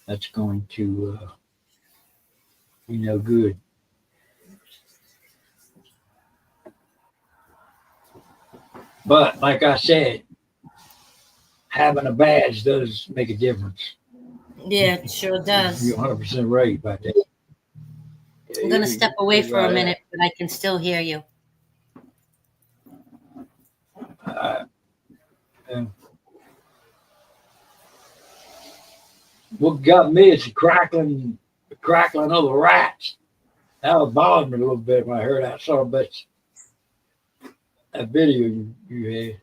that's going to be no good. But like I said, having a badge does make a difference. Yeah, it sure does. You're 100% right about that. I'm going to step away for a minute, but I can still hear you. What got me is the crackling of the rats. That was bothering me a little bit when I heard that son of a bitch. That video you had.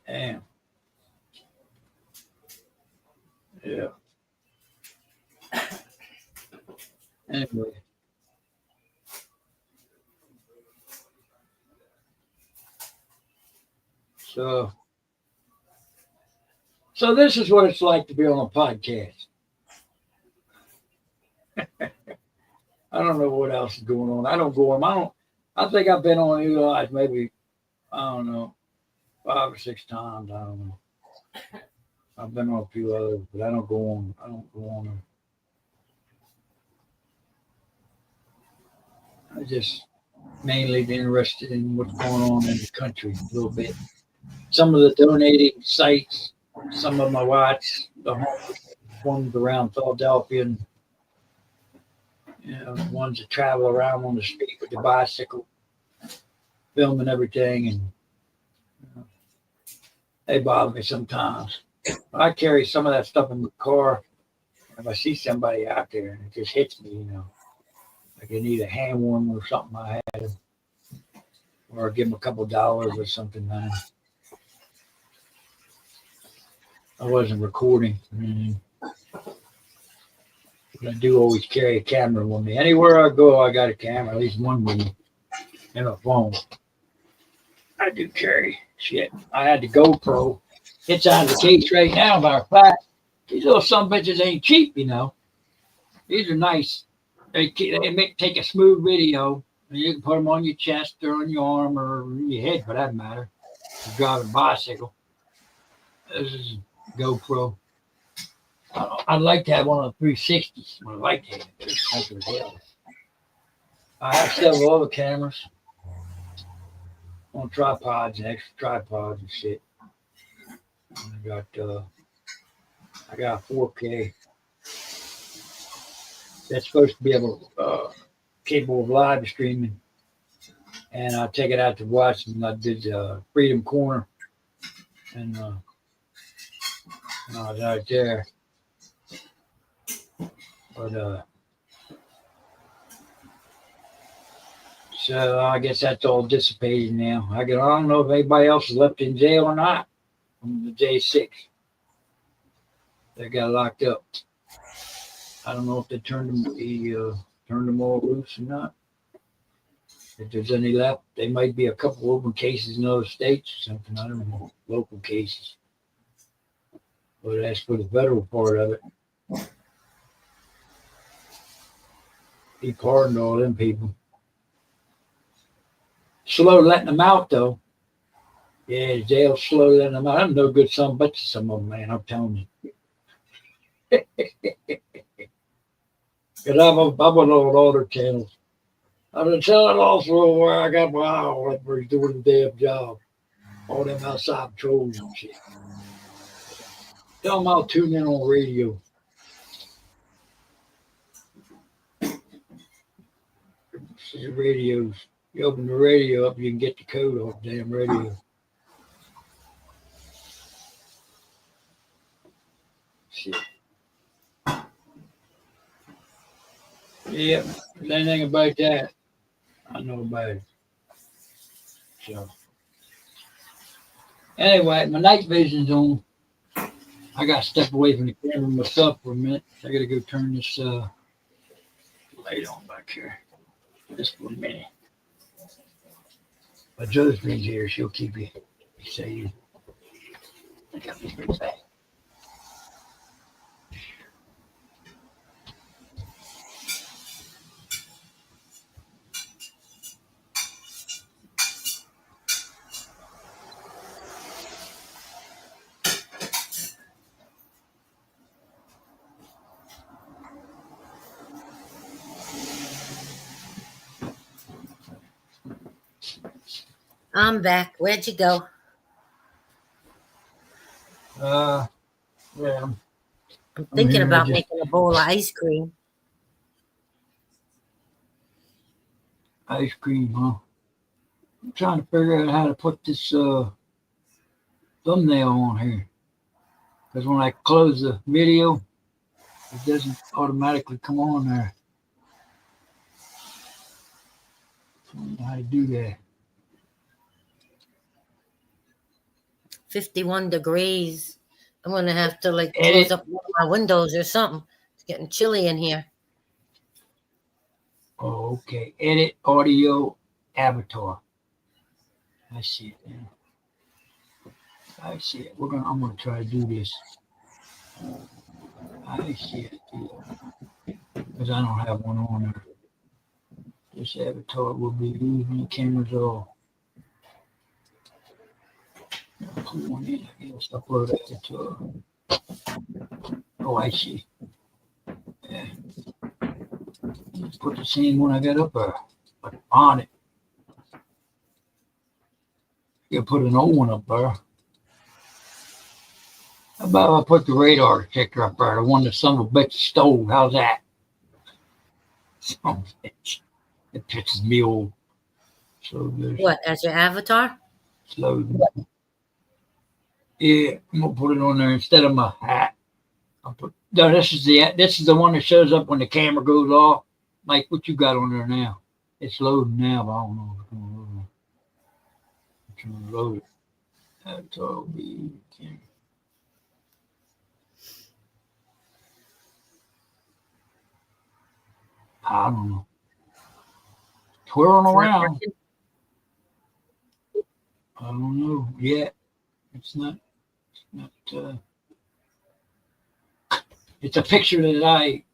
Damn. Yeah. Anyway. So this is what it's like to be on a podcast. I don't know what else is going on. I don't go on. I think I've been on you guys maybe, I don't know, 5 or 6 times. I don't know. I've been on a few others, but I don't go on. I don't go on them. I just mainly interested in what's going on in the country a little bit. Some of the donating sites, some of my watch, the homeless ones around Philadelphia, and the ones that travel around on the street with the bicycle, filming everything, and they bother me sometimes. I carry some of that stuff in the car. If I see somebody out there and it just hits me, like I need a hand warmer or something, I had, or give them a couple dollars or something. I wasn't recording. But I do always carry a camera with me. Anywhere I go, I got a camera, at least one with me, and a phone. I do carry shit. I had the GoPro. It's out of the case right now, matter of fact. These little some bitches ain't cheap, These are nice. They take a smooth video, and you can put them on your chest or on your arm or your head, for that matter. You're driving a bicycle. This is GoPro. I'd like to have one of the 360s. I'd like to have it. I have several other cameras on tripods and extra tripods and shit. I got 4K. That's supposed to be capable of live streaming. And I take it out to Washington. I did Freedom Corner, and I was out there. But so I guess that's all dissipated now. I don't know if anybody else is left in jail or not from the J6. They got locked up. I don't know if they turned them all loose or not. If there's any left, there might be a couple open cases in other states or something. I don't know, local cases. But as for the federal part of it, he pardoned all them people. Slow letting them out, though. Yeah, jail slow letting them out. I'm no good son but to some of them, man. I'm telling you. Because I'm on all their channels. I've been telling also where I got my eye on where he's doing the damn job. All them outside patrols and shit. Tell them I'll tune in on radio. See the radios. You open the radio up, you can get the code off the damn radio. Shit. Yeah, if there's anything about that, I know about it. So, anyway, my night vision's on. I got to step away from the camera myself for a minute. I got to go turn this light on back here. Just for a minute. But Josephine's here. She'll keep you safe. I got me back. I'm back. Where'd you go? Yeah. I'm thinking about making a bowl of ice cream. Ice cream, huh? I'm trying to figure out how to put this thumbnail on here. Because when I close the video, it doesn't automatically come on there. I don't know how to do that. 51 degrees I'm gonna have to like Edit. close up one of my windows or something. It's getting chilly in here. Oh, okay. Edit audio avatar. I see it now. I see it. I'm gonna try to do this. I see it. Because I don't have one on there. This avatar will be used when the camera's off. I'll put one in, I guess. Upload avatar. Oh, I see. Yeah. Let's put the same one I got up there. But on it. You put an old one up there. How about I put the radar detector up there, the one that son of a bitch stole? How's that? Son of a bitch. It pisses me off. So there's What, as your avatar? loading. Yeah, I'm gonna put it on there instead of my hat. No, this is the one that shows up when the camera goes off. Like what you got on there now. It's loading now, but I don't know if it's gonna load. It's gonna load it. That's all be camera. I don't know. Twirling around. I don't know yet. It's not. It's a picture that I.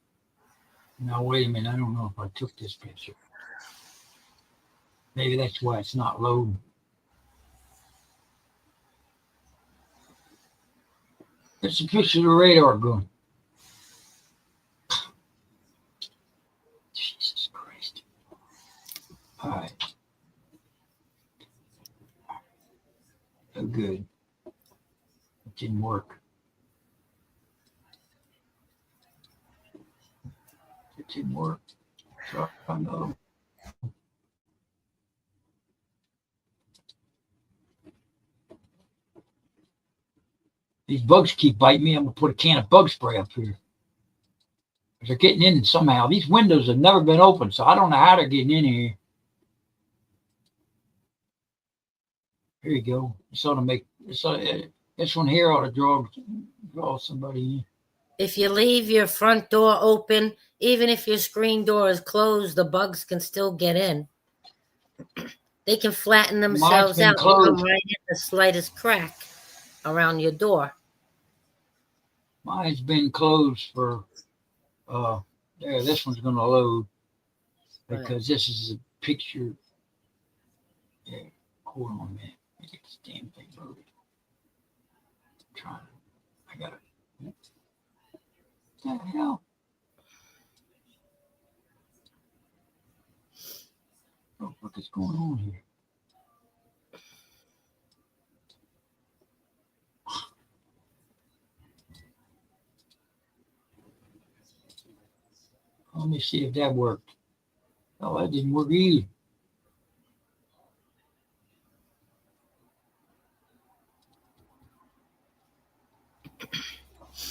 Now wait a minute. I don't know if I took this picture. Maybe that's why it's not loading. It's a picture of the radar gun. Jesus Christ. All right. Oh, good. It didn't work. It didn't work. So I know. These bugs keep biting me. I'm gonna put a can of bug spray up here. They're getting in somehow. These windows have never been open, so I don't know how they're getting in here. Here you go. This ought to make this one here ought to draw somebody in. If you leave your front door open, even if your screen door is closed, the bugs can still get in. They can flatten themselves out and come right in the slightest crack around your door. Mine's been closed for there. This one's gonna load because this is a picture. Yeah, hold on a minute. Let me get this damn thing loaded. I'm trying. I got it. What the hell? Oh, what is going on here? Let me see if that worked. Oh, that didn't work either.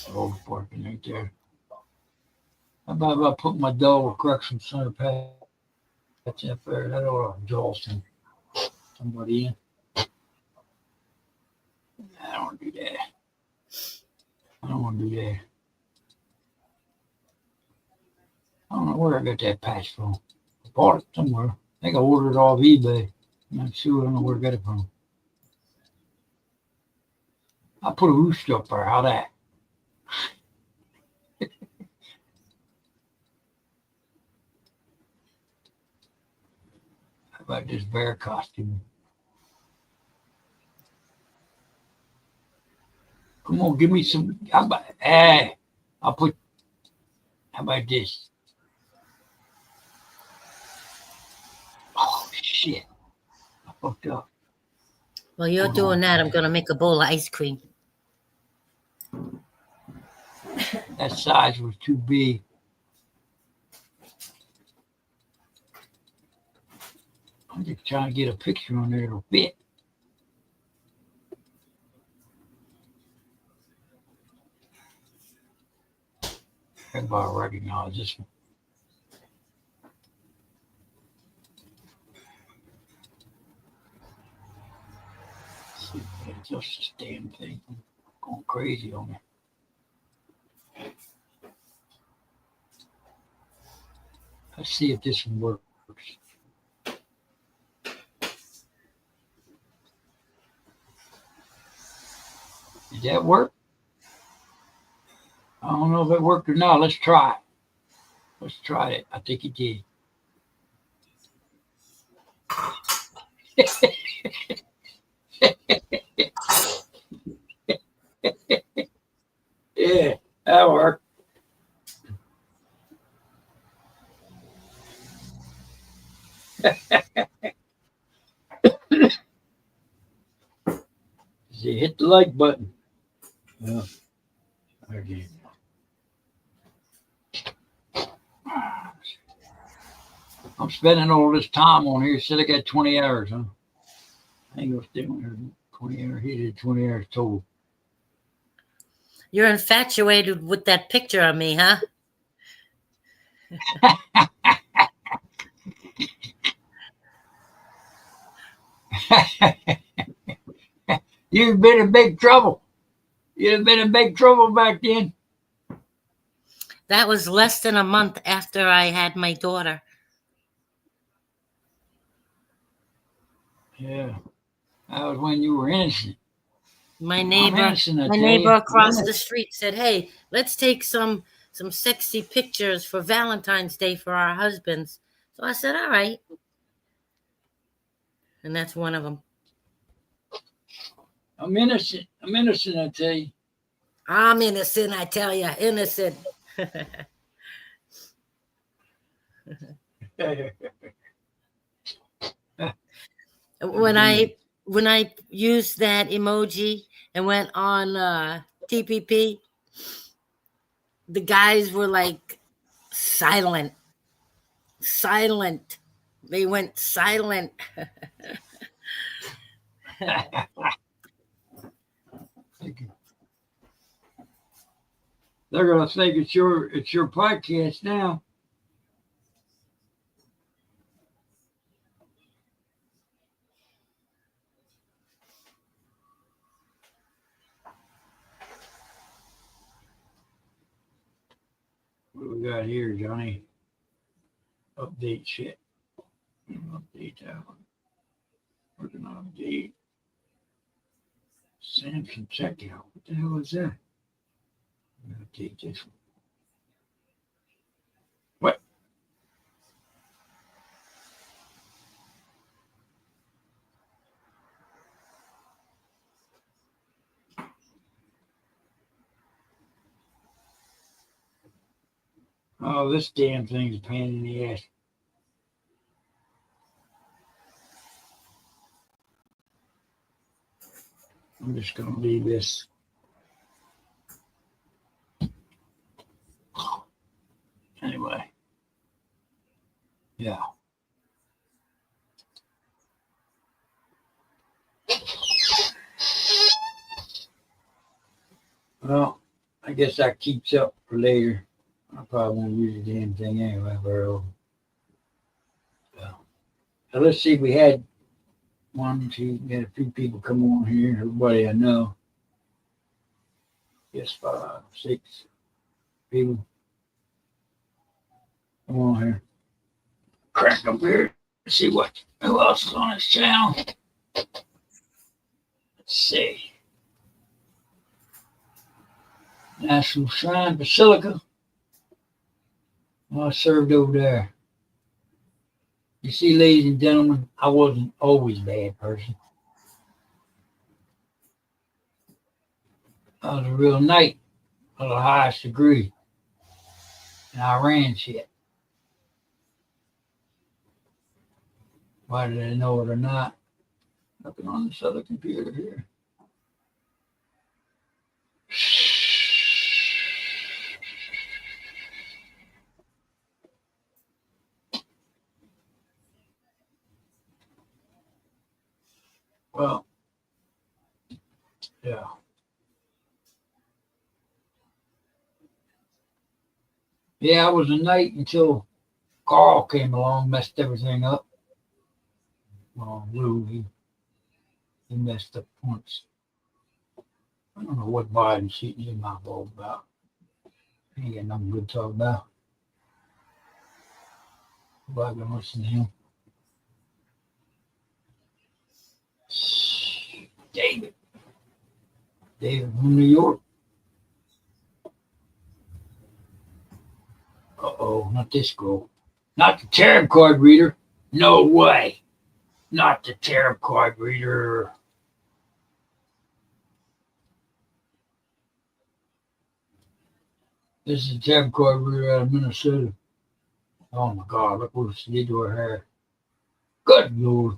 Oh, parking right there. How about if I put my double correction center patch up there? That ought to draw somebody in. I don't want to do that. I don't want to do that. I don't know where I got that patch from. I bought it somewhere. I think I ordered it off eBay. I'm not sure. I don't know where I got it from. I put a rooster up there. How that? How about this bear costume? Come on, give me some. How about, I'll put. How about this? Oh shit! I fucked up. While you're doing that, I'm gonna make a bowl of ice cream. That size was too big. I'm just trying to get a picture on there that'll fit. Everybody recognize this one. Let's see, adjust this damn thing. going crazy on me. Let's see if this one works. Did that work? I don't know if it worked or not. Let's try it. Let's try it. I think it did. Yeah, that worked. See, hit the like button. Well, again. I'm spending all this time on here. Said I got 20 hours, huh? I ain't gonna stay on here 20 hours. He did 20 hours total. You're infatuated with that picture of me, huh? You've been in big trouble. You'd have been in big trouble back then. That was less than a month after I had my daughter. Yeah, that was when you were innocent. My I'm neighbor, innocent, I my tell neighbor you. across the street said, "Hey, let's take some sexy pictures for Valentine's Day for our husbands." So I said, "All right," and that's one of them. I'm innocent. I'm innocent, I tell you. I'm innocent, I tell you, innocent. When I used that emoji and went on TPP, the guys were like silent. They went silent. They're gonna think it's your podcast now. What do we got here, Johnny? Update shit. Update that one. Working on update. Samson checkout. What the hell is that? I'm gonna take this one. What? Oh, this damn thing's a pain in the ass. I'm just gonna leave this. Anyway. Yeah. Well, I guess that keeps up for later. I probably won't use the damn thing anyway, bro. So let's see. We had we had a few people come on here. Everybody I know. Yes, 5, 6 people. Come on here. Crack up here. Let's see who else is on this channel. Let's see. National Shrine Basilica. I served over there. You see, ladies and gentlemen, I wasn't always a bad person. I was a real knight of the highest degree. And I ran shit. Whether they know it or not. Looking on this other computer here. Well, yeah. Yeah, I was a knight until Carl came along, messed everything up. Well, Lou, he messed up once. I don't know what Biden's shooting his mouth all about. He ain't got nothing good to talk about. Nobody gonna listen to him. David. David from New York. Uh-oh, not this girl. Not the tarot card reader. No way. Not the tarot card reader. This is a tarot card reader out of Minnesota. Oh my God, look what she did to her hair. Good Lord.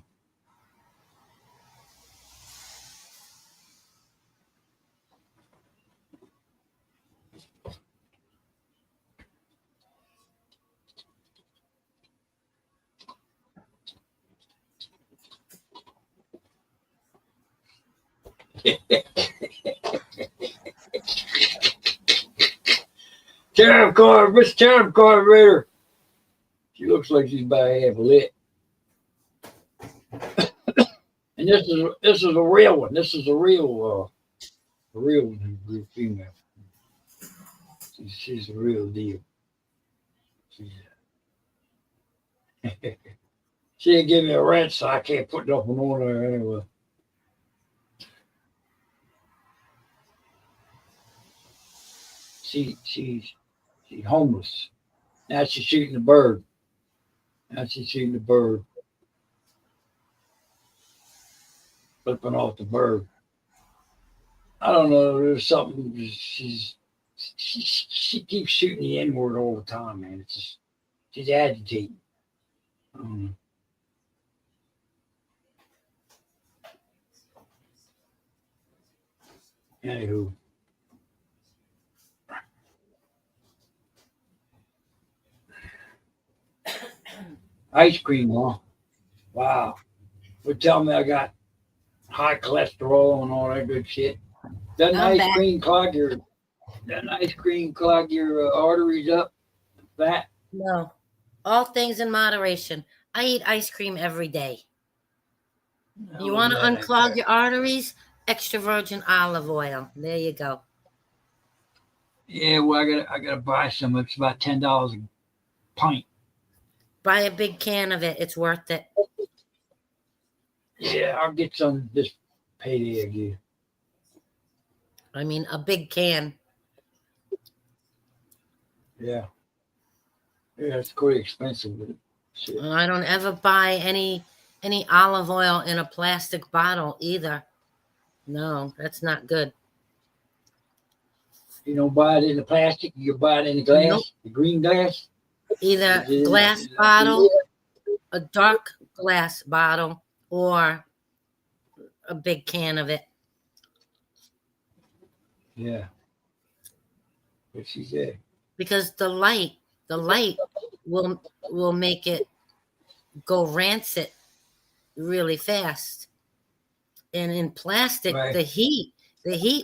Tarot card, Miss Tarot card reader. She looks like she's about half lit. And this is a real one. This is a real one, a real female. She's a real deal. She didn't give me a rent, so I can't put nothing on her anyway. She's homeless. Now she's shooting the bird. Flipping off the bird. I don't know. There's something. She keeps shooting the N-word all the time, man. It's just she's agitating. Anywho. Ice cream, huh? Wow. Would tell me I got high cholesterol and all that good shit. Doesn't ice cream clog your arteries up? Fat? No. All things in moderation. I eat ice cream every day. You want to unclog your arteries? Extra virgin olive oil. There you go. Yeah, well, I gotta buy some. It's about $10 a pint. Buy a big can of it. It's worth it. Yeah, I'll get some this payday again. I mean, a big can. Yeah. Yeah, it's quite expensive. But shit. I don't ever buy any olive oil in a plastic bottle either. No, that's not good. You don't buy it in the plastic. You buy it in the glass, Nope. The green glass. Either glass bottle, a dark glass bottle, or a big can of it. Yeah. What she said. Because the light will make it go rancid really fast. And in plastic, Right. the heat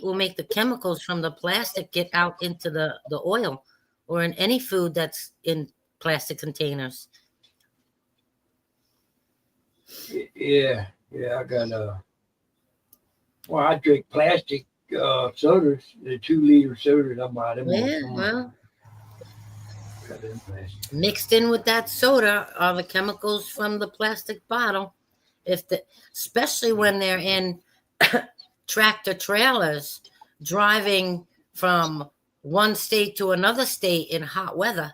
will make the chemicals from the plastic get out into the oil or in any food that's in plastic containers. Yeah, I got well, I drink plastic sodas, the 2-liter sodas. I buy them. Yeah, well, mixed in with that soda are the chemicals from the plastic bottle. Especially when they're in tractor trailers driving from one state to another state in hot weather.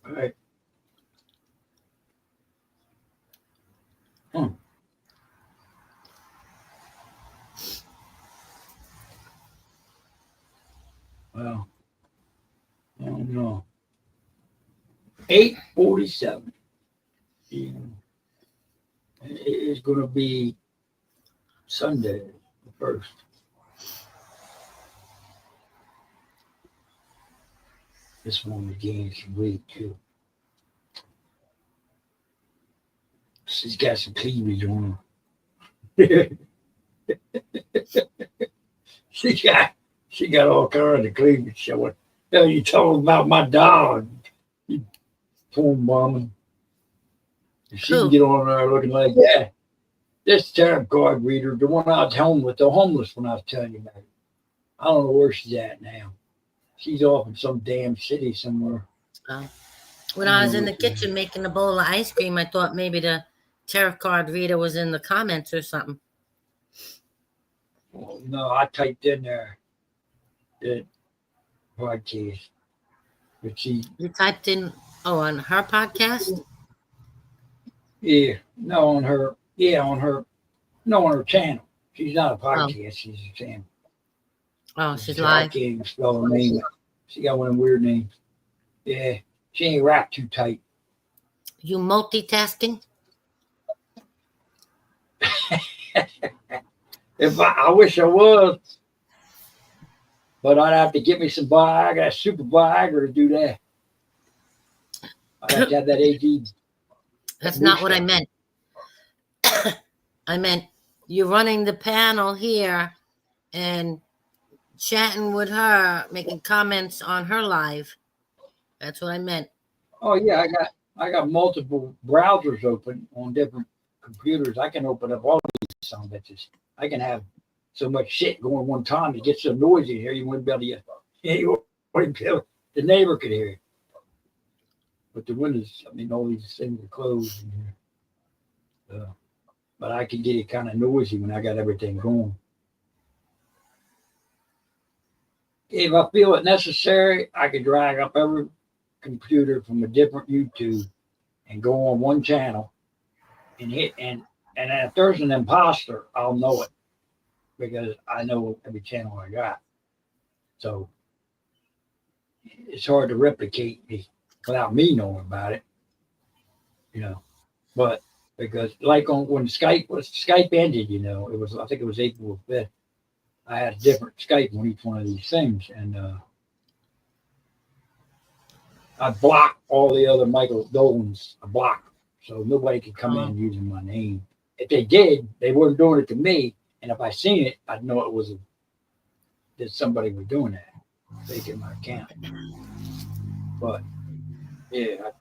Right. Well, I don't know. 8:47. It's going to be Sunday, the 1st. This one begins some weight too. She's got some cleavage on her. She got all kinds of cleavage showing. Hell, you talking about my dog? You porn bombing. If she can get on there looking like that, This tarot card reader, the one I was home with, the homeless one I was telling you about. I don't know where she's at now. She's off in some damn city somewhere. When I was in the kitchen making a bowl of ice cream, I thought maybe the tarot card reader was in the comments or something. Well, no, I typed in there that podcast. But she, You typed in, on her podcast? yeah, no, on her, no, on her channel. She's not a podcast, she's a channel. Oh, she's So I live. can't even spell her name. She got one of them weird names. Yeah, she ain't wrapped too tight. You multitasking? If I wish I was, but I'd have to get me some Viagra, super Viagra to do that. I'd have to have that AD. That's not what I meant. I meant you running the panel here and chatting with her, making comments on her live. That's what I meant. Oh yeah, I got multiple browsers open on different computers. I can open up all these some bitches. I can have so much shit going one time. It gets so noisy here. You wouldn't be able to. You wouldn't be able, the neighbor could hear it. But the windows, I mean, all these things are closed in here. But I can get it kind of noisy when I got everything going. If I feel it necessary, I could drag up every computer from a different YouTube and go on one channel and hit and if there's an imposter, I'll know it because I know every channel I got. So it's hard to replicate me without me knowing about it, you know. But because like when Skype ended, you know, I think it was April 5th. I had a different Skype on each one of these things, and I blocked all the other Michael Dolans. I blocked them, so nobody could come in using my name. If they did, they weren't doing it to me, and if I seen it, I'd know it was that somebody was doing that, faking my account. But yeah, I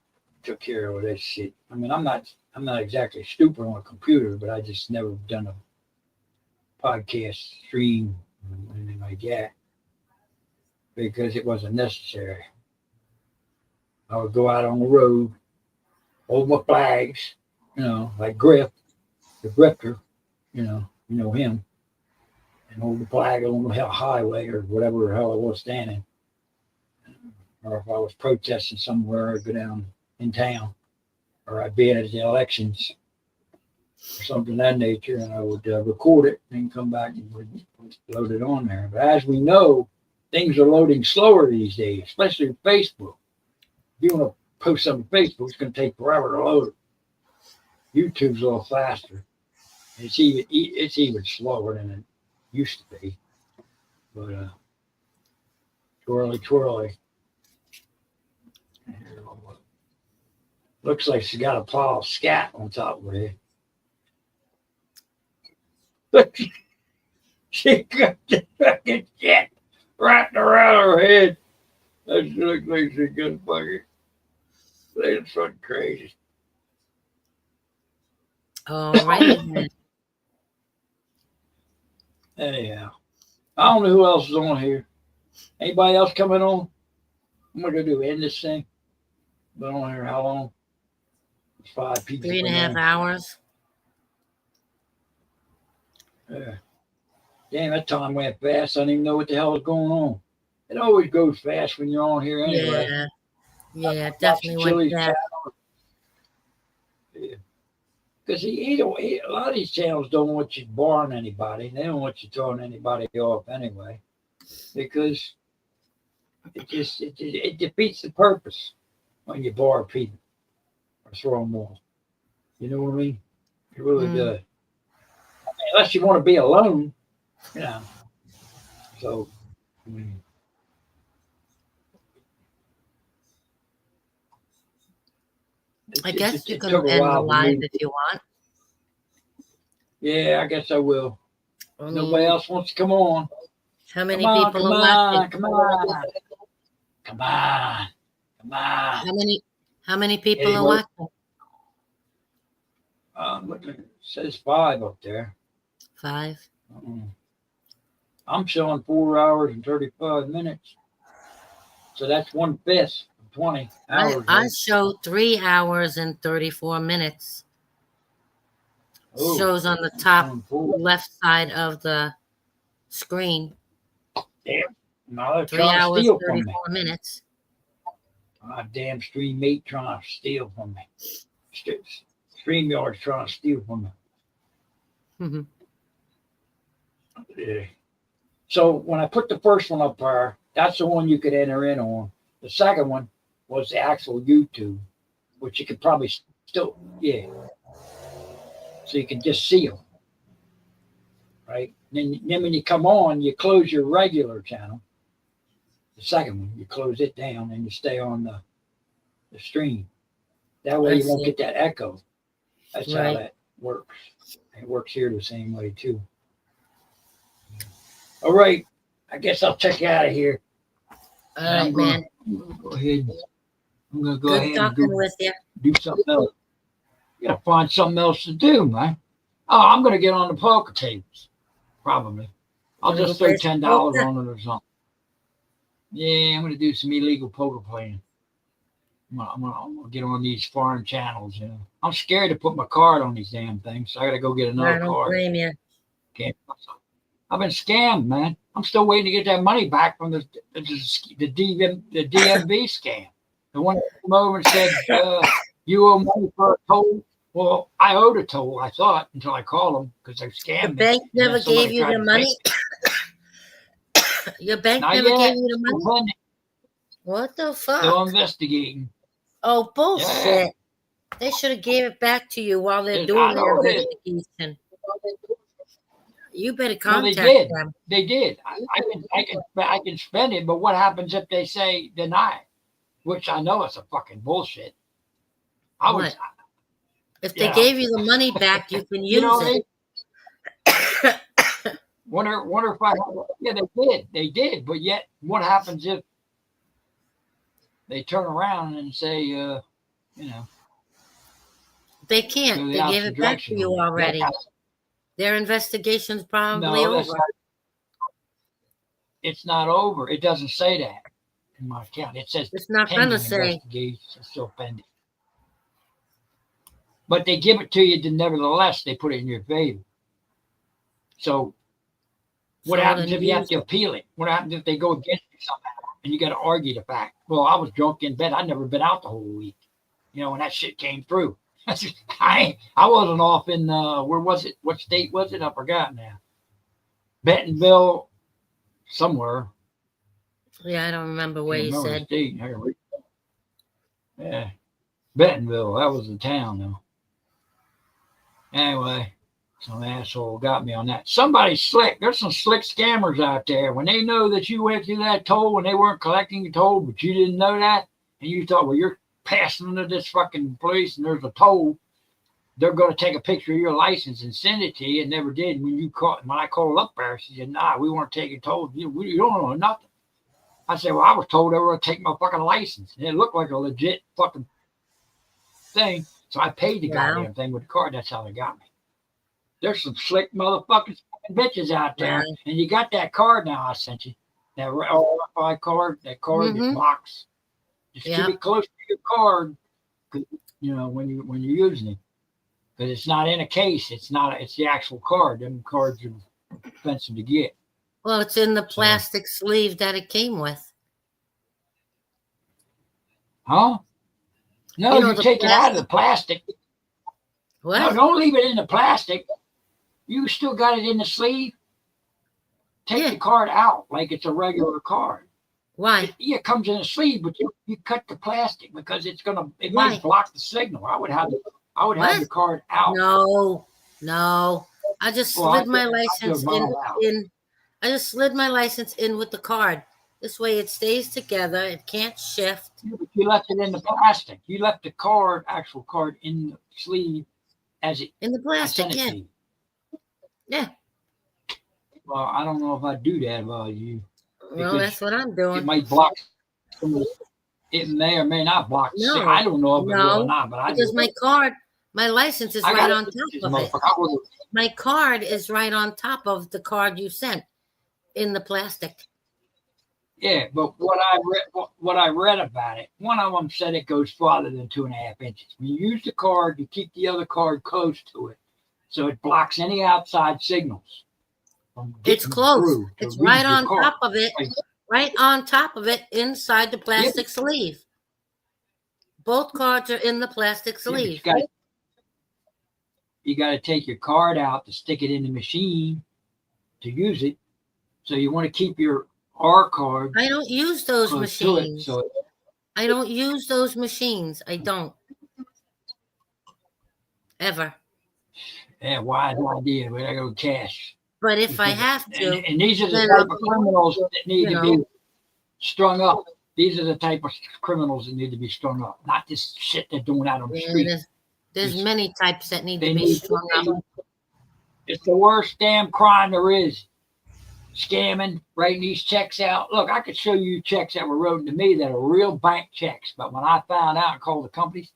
took care of all that shit. I mean, I'm not exactly stupid on a computer, but I just never done a podcast stream or anything like that because it wasn't necessary. I would go out on the road, hold my flags, you know, like Griff, the grifter, you know him, and hold the flag on the highway or whatever the hell I was standing. Or if I was protesting somewhere, I'd go down in town, or I'd be at the elections or something of that nature, and I would record it and come back and load it on there. But as we know, things are loading slower these days, especially Facebook. If you want to post something on Facebook, it's going to take forever to load it. YouTube's a little faster. It's even slower than it used to be. But twirly. Looks like she got a pile of scat on top of her head. Look, she got the fucking shit wrapped around her head. That looks like she got fucking. That's fucking crazy. All right. Anyhow, I don't know who else is on here. Anybody else coming on? I'm gonna do end this thing. Been on here how long? It's 5 people. 3.5 hours. Yeah. Damn, that time went fast. I didn't even know what the hell was going on. It always goes fast when you're on here anyway. Yeah, it definitely went fast. Yeah. Because a lot of these channels don't want you barring anybody. They don't want you throwing anybody off anyway. Because it defeats the purpose when you bar people or throw them off. You know what I mean? It really does. I mean, unless you want to be alone, you know. So, I mean. I guess you can end the live if you want. Yeah, I guess I will. Nobody else wants to come on. How many people are watching? Come on. How many people are watching? I'm looking. says 5 up there. 5. I'm showing 4 hours and 35 minutes. So that's 1/5 of 20 hours. I show 3 hours and 34 minutes. Ooh, Shows on the top showing 4. left side of the screen. Damn. Now they're 3 trying to hours, steal from me. 34 minutes. My damn StreamMate trying to steal from me. StreamYard's trying to steal from me. Mhm. Yeah. So when I put the first one up there, that's the one you could enter in on. The second one was the actual YouTube, which you could probably still, yeah. So you can just see them, right? Then when you come on, you close your regular channel. The second one, you close it down and you stay on the stream. That way I you won't see. get that echo. That's how Right. that works. It works here the same way too. All right. I guess I'll check you out of here. All right, man. I'm gonna go ahead. I'm gonna go Good ahead and talking go with you. do something else. You gotta find something else to do, man. Oh, I'm gonna get on the poker tables. Probably. I'll Gonna just go throw play some $10 poker? on it or something. Yeah, I'm gonna do some illegal poker playing. I'm gonna get on these foreign channels, you know. I'm scared to put my card on these damn things, so I gotta go get I another don't card. blame you. Can't. I've been scammed, man. I'm still waiting to get that money back from the DMV scam. The one that came over and said, you owe money for a toll. Well, I owed a toll, I thought, until I called them because they scammed The me. bank And then never somebody gave you tried the to money? take it. Your bank Not never yet. gave you the Still money? pending. What the Still fuck? investigating. Oh, bullshit. Yeah. They should have gave it back to you while they're I doing their know it. investigation. You better Well, they contact did. them. They did. I can spend it, but what happens if they say deny? Which I know it's a fucking bullshit. I was, What? If they Yeah. gave you the money back, you can you know, use it. wonder if I, yeah, they did, but yet what happens if they turn around and say, you know, They go can't. the They gave opposite it back to direction? you already. That's- Their investigation's probably No, that's over. not, it's not over. It doesn't say that in my account. It says It's not pending gonna say. investigation, it's still pending. But they give it to you, nevertheless, they put it in your favor. So what So happens then if you have use to it. appeal it? What happens if they go against you somehow and you got to argue the fact? Well, I was drunk in bed. I'd never been out the whole week, you know, when that shit came through. I wasn't off in where was it? What state was it? I forgot now. Bentonville, somewhere. Yeah, I don't remember where Can't you remember the said. state. Yeah, Bentonville. That was the town, though. Anyway, some asshole got me on that. Somebody's slick. There's some slick scammers out there. When they know that you went through that toll when they weren't collecting your toll, but you didn't know that, and you thought, well, you're passing into this fucking place and there's a toll, they're going to take a picture of your license and send it to you, and never did. When I called up there, she said, nah, we weren't taking toll. You don't know nothing. I said, well, I was told they were going to take my fucking license. And it looked like a legit fucking thing. So I paid the goddamn thing with the card. That's how they got me. There's some slick motherfuckers bitches out there. Right. And you got that card now I sent you. That RFI card, that card, that box. Just keep it close to your card, you know, when you're using it. Because it's not in a case. It's the actual card. Them cards are expensive to get. Well, it's in the plastic sleeve that it came with. Huh? No, You know, you the take it out of the plastic. What? No, don't leave it in the plastic. You still got it in the sleeve. Take the card out like it's a regular card. Why? It comes in a sleeve, but you cut the plastic because it might block the signal. I would have the card out. No. I just slid my license in. I just slid my license in with the card. This way it stays together. It can't shift. Yeah, but you left it in the plastic. You left the actual card in the sleeve as it in the plastic. Yeah. Yeah. Well, I don't know if I'd do that about you. Well, that's what I'm doing. It might block. It may or may not block. No, I don't know if it will or not, but because my card My license is I right got on this top of it. motherfucker. I was- My card is right on top of the card you sent in the plastic. Yeah, but what I read about it, one of them said it goes farther than 2.5 inches. When you use the card, you keep the other card close to it, so it blocks any outside signals from It's getting close. through to It's read right your on card. top of it. Right on top of it, inside the plastic sleeve. Both cards are in the plastic Yeah, but sleeve. you got to take your card out to stick it in the machine to use it. So you want to keep your R card I don't use those close to it. machines. So I don't use those machines. I don't. Ever. yeah, wise idea. We got to go cash. But if I have to, And these are the then type I'll- of criminals that need you to know. be strung up. These are the type of criminals that need to be strung up, not this shit they're doing out on the Yeah, street. there's many types that need They to be need- strung up. It's the worst damn crime there is. Scamming, writing these checks out. Look, I could show you checks that were written to me that are real bank checks. But when I found out and called the companies,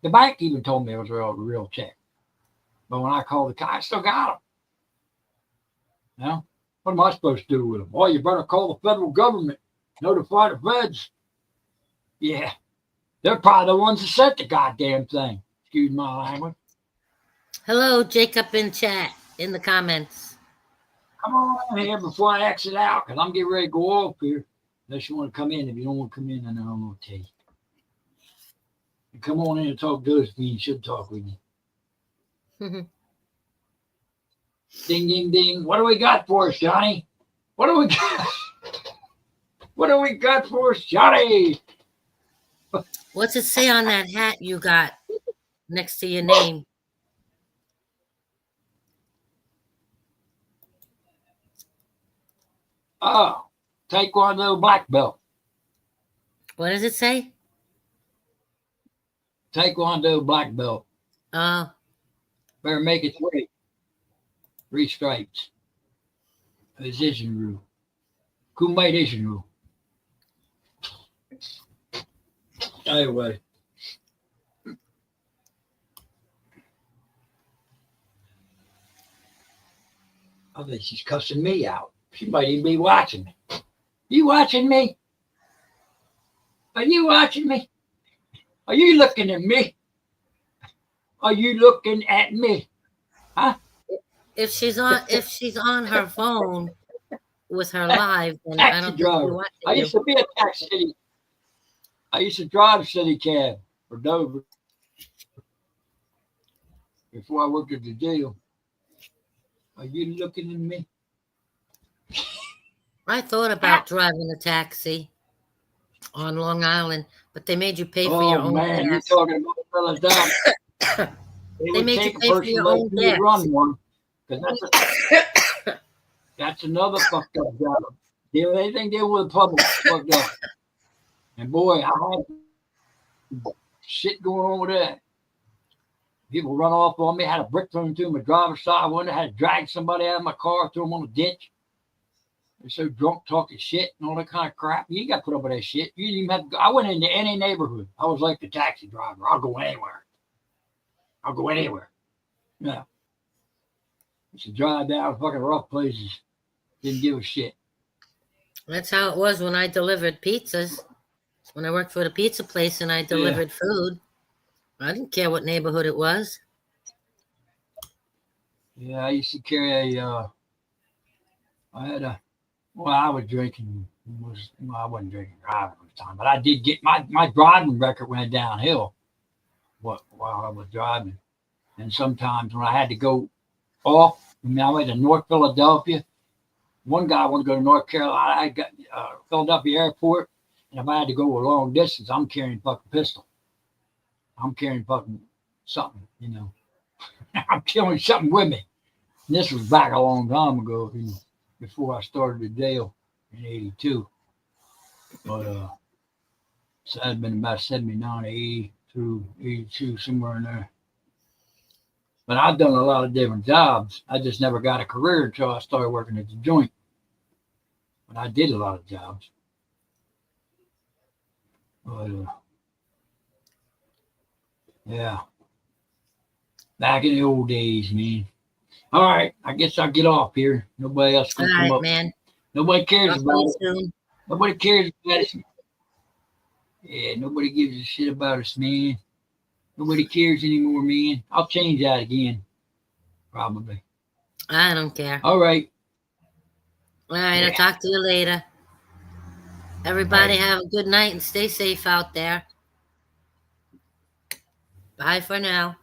the bank even told me it was a real check. But when I called the guy, I still got them. You know? What am I supposed to do with them? Well, you better call the federal government, notify the feds. Yeah, they're probably the ones that sent the goddamn thing. Excuse my language. Hello, Jacob in chat, in the comments. Come on in here before I exit out, because I'm getting ready to go off here. Unless you want to come in. If you don't want to come in, then I'm going to tell you. You come on in and talk to us. We should talk with you. Ding, ding, ding. What do we got for us, Johnny? What do we got? What do we got for us, Johnny? What's it say on that hat you got next to your name? Oh, Taekwondo black belt. What does it say? Taekwondo black belt. Oh, Better make its way. 3 stripes. Position rule. Kumatation rule. Anyway. I think she's cussing me out. She might even be watching me. You watching me? Are you watching me? Are you looking at me? Are you looking at me? Huh? if she's on her phone with her live, then I Taxi don't think driver. you're watching I you. used to be a taxi city. I used to drive a city cab for Dover before I worked at the jail. Are you looking at me? I thought about driving a taxi on Long Island, but they made you pay for your Oh own man, you're gas. talking about fellas down. They would made you take a pay for person your like own me to gas. run one, because that's another fucked up job. Deal anything dealing with the public fucked up. And boy, I had shit going on with that. People run off on me, had a brick thrown through my driver's side window, had to drag somebody out of my car, throw them on a ditch. They're so drunk talking shit and all that kind of crap. You got to put up with that shit. You didn't even have to go. I went into any neighborhood. I was like the taxi driver. I'll go anywhere. I'll go anywhere. Yeah. Used to drive down fucking rough places. Didn't give a shit. That's how it was when I delivered pizzas. When I worked for the pizza place and I delivered food, I didn't care what neighborhood it was. Yeah, I used to carry I was drinking. I wasn't drinking driving all the time, but I did get my driving record went downhill while I was driving. And sometimes when I had to go off, I went to North Philadelphia. One guy wanted to go to North Carolina. I got Philadelphia Airport, and if I had to go a long distance, I'm carrying fucking pistol. I'm carrying fucking something, you know. I'm killing something with me. And this was back a long time ago, you know, before I started the jail in '82. But so that had been about 79, 80 through 82, somewhere in there. But I've done a lot of different jobs. I just never got a career until I started working at the joint. But I did a lot of jobs. But Yeah. Back in the old days, man. All right, I guess I'll get off here. Nobody else All gonna come right, up. man. Nobody cares Talk to about you it. soon. Nobody cares about us. Yeah, nobody gives a shit about us, man. Nobody cares anymore, man. I'll change that again, probably. I don't care. All right. All right, I'll Yeah. talk to you later. Everybody have a good night and stay safe out there. Bye for now.